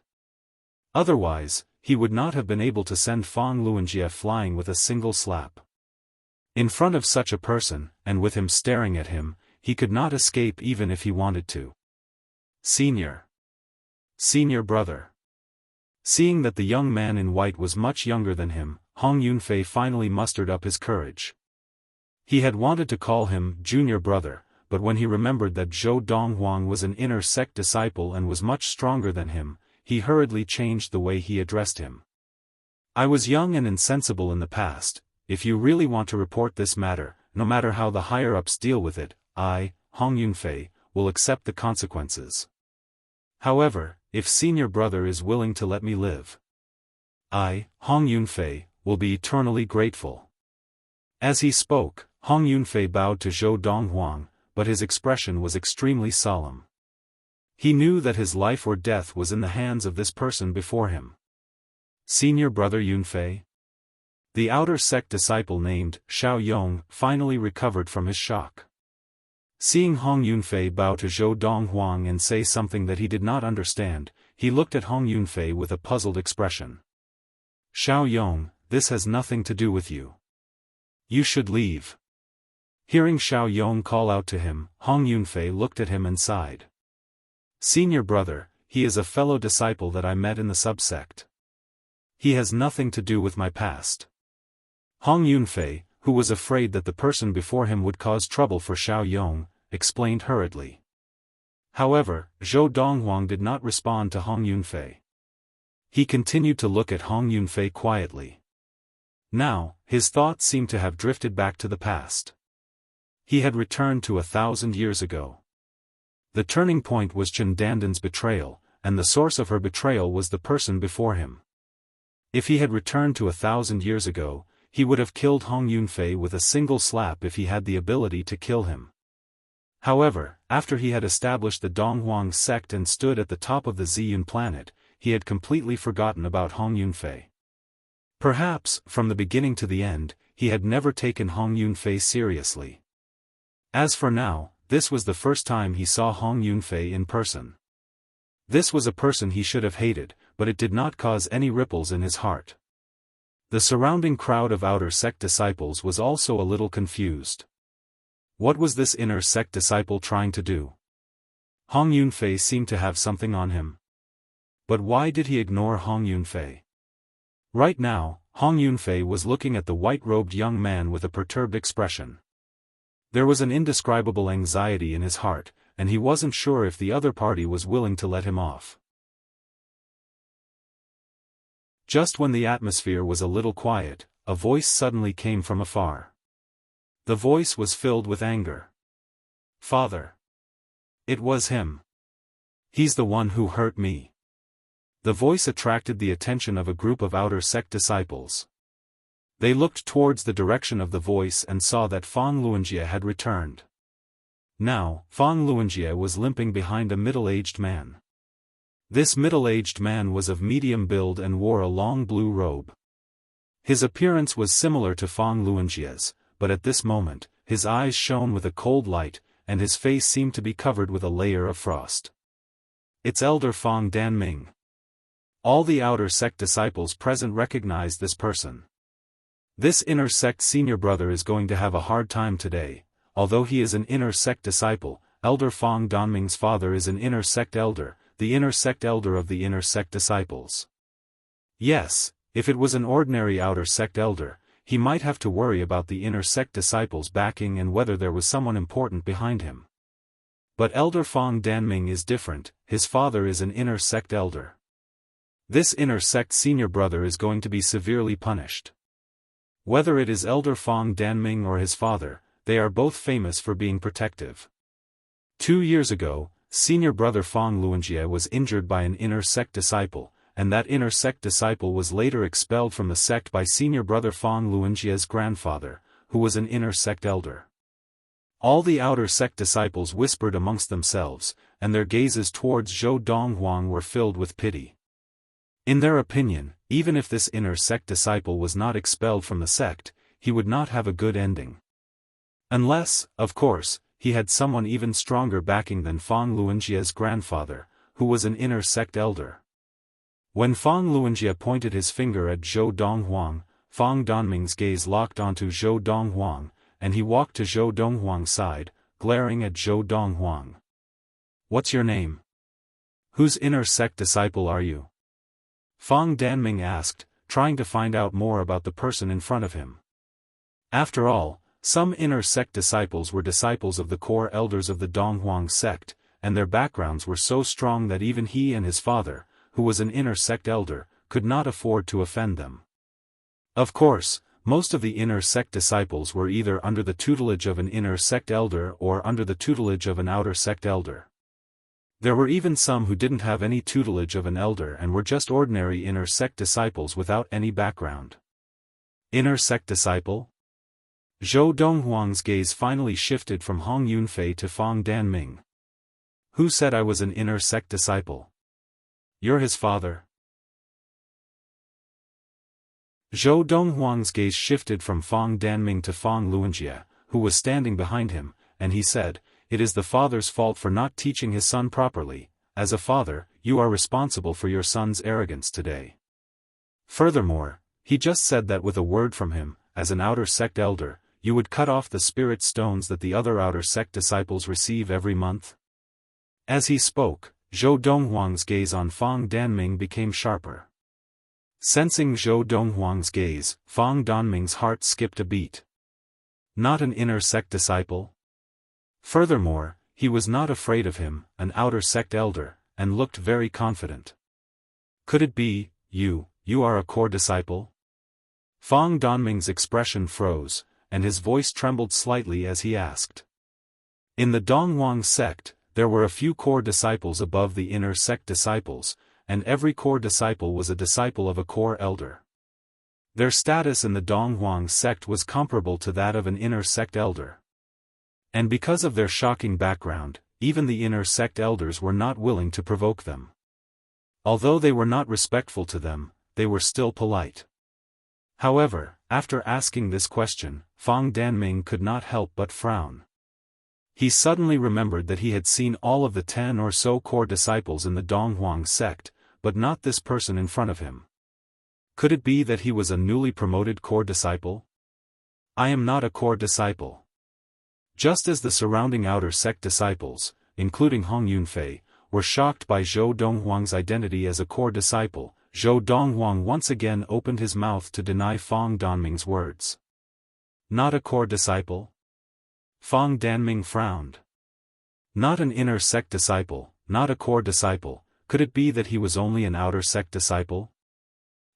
Otherwise, he would not have been able to send Fang Luanjie flying with a single slap. In front of such a person, and with him staring at him, he could not escape even if he wanted to. Senior brother. Seeing that the young man in white was much younger than him, Hong Yunfei finally mustered up his courage. He had wanted to call him junior brother, but when he remembered that Zhou Donghuang was an inner sect disciple and was much stronger than him, he hurriedly changed the way he addressed him. I was young and insensible in the past. If you really want to report this matter, no matter how the higher-ups deal with it, I, Hong Yunfei, will accept the consequences. However, if senior brother is willing to let me live, I, Hong Yunfei, will be eternally grateful. As he spoke, Hong Yunfei bowed to Zhou Donghuang, but his expression was extremely solemn. He knew that his life or death was in the hands of this person before him. Senior brother Yunfei? The outer sect disciple named Xiao Yong finally recovered from his shock. Seeing Hong Yunfei bow to Zhou Donghuang and say something that he did not understand, he looked at Hong Yunfei with a puzzled expression. Xiao Yong, this has nothing to do with you. You should leave. Hearing Xiao Yong call out to him, Hong Yunfei looked at him and sighed. Senior brother, he is a fellow disciple that I met in the subsect. He has nothing to do with my past. Hong Yunfei, who was afraid that the person before him would cause trouble for Xiao Yong, explained hurriedly. However, Zhou Donghuang did not respond to Hong Yunfei. He continued to look at Hong Yunfei quietly. Now, his thoughts seemed to have drifted back to the past. He had returned to 1,000 years ago. The turning point was Chen Dandan's betrayal, and the source of her betrayal was the person before him. If he had returned to 1,000 years ago, he would have killed Hong Yunfei with a single slap if he had the ability to kill him. However, after he had established the Donghuang sect and stood at the top of the Ziyun planet, he had completely forgotten about Hong Yunfei. Perhaps, from the beginning to the end, he had never taken Hong Yunfei seriously. As for now, this was the first time he saw Hong Yunfei in person. This was a person he should have hated, but it did not cause any ripples in his heart. The surrounding crowd of outer sect disciples was also a little confused. What was this inner sect disciple trying to do? Hong Yunfei seemed to have something on him. But why did he ignore Hong Yunfei? Right now, Hong Yunfei was looking at the white-robed young man with a perturbed expression. There was an indescribable anxiety in his heart, and he wasn't sure if the other party was willing to let him off. Just when the atmosphere was a little quiet, a voice suddenly came from afar. The voice was filled with anger. Father! It was him. He's the one who hurt me. The voice attracted the attention of a group of outer sect disciples. They looked towards the direction of the voice and saw that Fang Luanjie had returned. Now, Fang Luanjie was limping behind a middle-aged man. This middle-aged man was of medium build and wore a long blue robe. His appearance was similar to Fang Luanjie's, but at this moment, his eyes shone with a cold light, and his face seemed to be covered with a layer of frost. It's Elder Fang Danming. All the outer sect disciples present recognized this person. This inner sect senior brother is going to have a hard time today. Although he is an inner sect disciple, Elder Fang Danming's father is an inner sect elder, the inner sect elder of the inner sect disciples. Yes, if it was an ordinary outer sect elder, he might have to worry about the inner sect disciples backing and whether there was someone important behind him. But Elder Fang Danming is different, his father is an inner sect elder. This inner sect senior brother is going to be severely punished. Whether it is Elder Fang Danming or his father, they are both famous for being protective. 2 years ago, senior brother Fang Luanjie was injured by an inner sect disciple, and that inner sect disciple was later expelled from the sect by senior brother Fang Luanjie's grandfather, who was an inner sect elder. All the outer sect disciples whispered amongst themselves, and their gazes towards Zhou Donghuang were filled with pity. In their opinion, even if this inner sect disciple was not expelled from the sect, he would not have a good ending. Unless, of course, he had someone even stronger backing than Fang Luanjia's grandfather, who was an inner sect elder. When Fang Luanjia pointed his finger at Zhou Donghuang, Fang Donming's gaze locked onto Zhou Donghuang, and he walked to Zhou Donghuang's side, glaring at Zhou Donghuang. "What's your name? Whose inner sect disciple are you?" Fang Danming asked, trying to find out more about the person in front of him. After all, some inner sect disciples were disciples of the core elders of the Donghuang sect, and their backgrounds were so strong that even he and his father, who was an inner sect elder, could not afford to offend them. Of course, most of the inner sect disciples were either under the tutelage of an inner sect elder or under the tutelage of an outer sect elder. There were even some who didn't have any tutelage of an elder and were just ordinary inner sect disciples without any background. Inner sect disciple? Zhou Donghuang's gaze finally shifted from Hong Yunfei to Fang Danming. "Who said I was an inner sect disciple? You're his father." Zhou Donghuang's gaze shifted from Fang Danming to Fang Luanjia, who was standing behind him, and he said, "It is the father's fault for not teaching his son properly. As a father, you are responsible for your son's arrogance today. Furthermore, he just said that with a word from him, as an outer sect elder, you would cut off the spirit stones that the other outer sect disciples receive every month." As he spoke, Zhou Donghuang's gaze on Fang Danming became sharper. Sensing Zhou Donghuang's gaze, Fang Danming's heart skipped a beat. Not an inner sect disciple? Furthermore, he was not afraid of him, an outer sect elder, and looked very confident. "Could it be, you are a core disciple?" Fang Danming's expression froze, and his voice trembled slightly as he asked. In the Donghuang sect, there were a few core disciples above the inner sect disciples, and every core disciple was a disciple of a core elder. Their status in the Donghuang sect was comparable to that of an inner sect elder. And because of their shocking background, even the inner sect elders were not willing to provoke them. Although they were not respectful to them, they were still polite. However, after asking this question, Fang Danming could not help but frown. He suddenly remembered that he had seen all of the 10 or so core disciples in the Donghuang sect, but not this person in front of him. Could it be that he was a newly promoted core disciple? "I am not a core disciple." Just as the surrounding outer sect disciples, including Hong Yunfei, were shocked by Zhou Donghuang's identity as a core disciple, Zhou Donghuang once again opened his mouth to deny Fang Danming's words. "Not a core disciple?" Fang Danming frowned. "Not an inner sect disciple, not a core disciple. Could it be that he was only an outer sect disciple?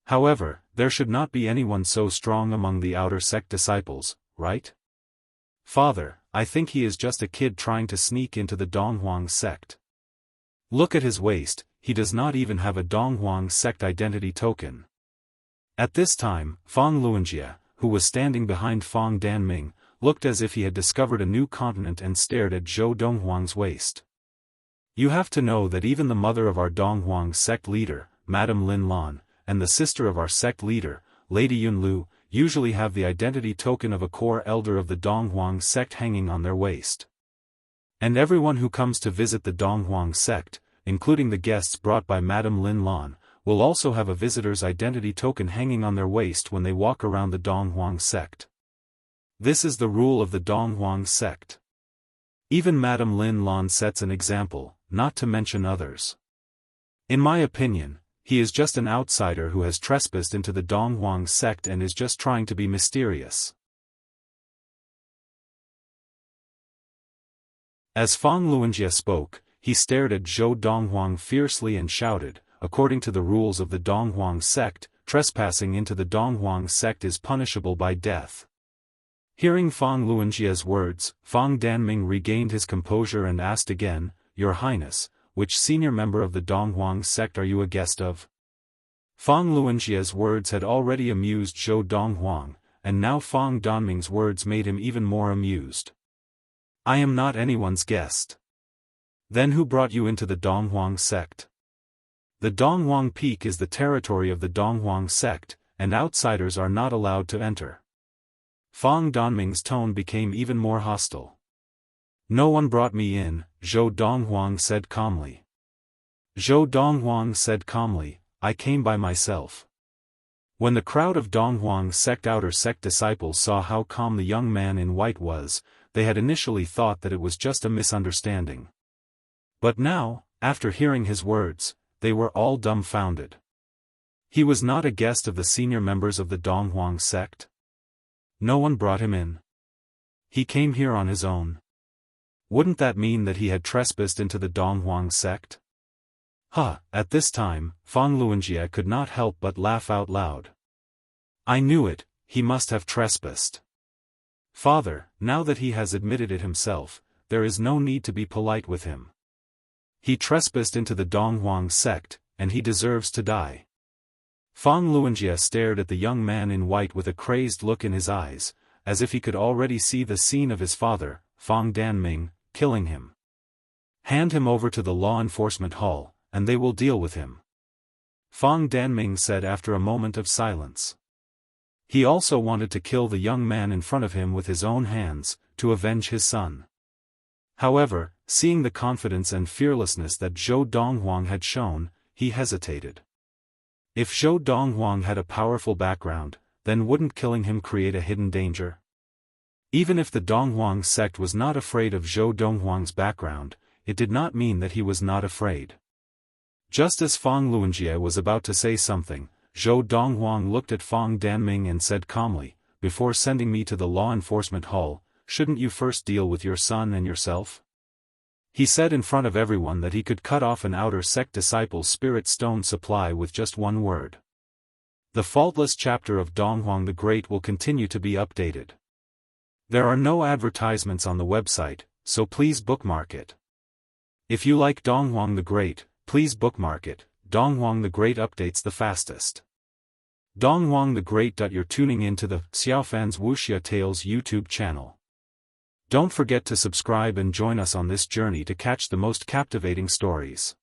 However, there should not be anyone so strong among the outer sect disciples, right? Father, I think he is just a kid trying to sneak into the Donghuang sect. Look at his waist, he does not even have a Donghuang sect identity token." At this time, Fang Luanjia, who was standing behind Fang Danming, looked as if he had discovered a new continent and stared at Zhou Donghuang's waist. "You have to know that even the mother of our Donghuang sect leader, Madame Lin Lan, and the sister of our sect leader, Lady Yun Lu, usually have the identity token of a core elder of the Donghuang sect hanging on their waist. And everyone who comes to visit the Donghuang sect, including the guests brought by Madame Lin Lan, will also have a visitor's identity token hanging on their waist when they walk around the Donghuang sect. This is the rule of the Donghuang sect. Even Madame Lin Lan sets an example, not to mention others. In my opinion, he is just an outsider who has trespassed into the Donghuang sect and is just trying to be mysterious." As Fang Luanjia spoke, he stared at Zhou Donghuang fiercely and shouted, "According to the rules of the Donghuang sect, trespassing into the Donghuang sect is punishable by death." Hearing Fang Luanjia's words, Fang Danming regained his composure and asked again, "Your Highness, which senior member of the Donghuang sect are you a guest of?" Fang Luanjia's words had already amused Zhou Donghuang, and now Fang Donming's words made him even more amused. I am not anyone's guest. Then who brought you into the Donghuang sect? The Donghuang Peak is the territory of the Donghuang sect, and outsiders are not allowed to enter. Fang Donming's tone became even more hostile. No one brought me in, Zhou Donghuang said calmly. Zhou Donghuang said calmly, I came by myself. When the crowd of Donghuang's outer sect disciples saw how calm the young man in white was, they had initially thought that it was just a misunderstanding. But now, after hearing his words, they were all dumbfounded. He was not a guest of the senior members of the Donghuang sect. No one brought him in. He came here on his own. Wouldn't that mean that he had trespassed into the Donghuang sect? At this time, Fang Luanjie could not help but laugh out loud. I knew it, he must have trespassed. Father, now that he has admitted it himself, there is no need to be polite with him. He trespassed into the Donghuang sect, and he deserves to die. Fang Luanjie stared at the young man in white with a crazed look in his eyes, as if he could already see the scene of his father, Fang Danming, killing him. Hand him over to the law enforcement hall, and they will deal with him. Fang Danming said after a moment of silence. He also wanted to kill the young man in front of him with his own hands, to avenge his son. However, seeing the confidence and fearlessness that Zhou Donghuang had shown, he hesitated. If Zhou Donghuang had a powerful background, then wouldn't killing him create a hidden danger? Even if the Donghuang sect was not afraid of Zhou Donghuang's background, it did not mean that he was not afraid. Just as Fang Luanjie was about to say something, Zhou Donghuang looked at Fang Danming and said calmly, before sending me to the law enforcement hall, shouldn't you first deal with your son and yourself? He said in front of everyone that he could cut off an outer sect disciple's spirit stone supply with just one word. The faultless chapter of Donghuang the Great will continue to be updated. There are no advertisements on the website, so please bookmark it. If you like Donghuang the Great, please bookmark it. Donghuang the Great updates the fastest. Donghuang the Great. You're tuning into the Xiaofan's Wuxia Tales YouTube channel. Don't forget to subscribe and join us on this journey to catch the most captivating stories.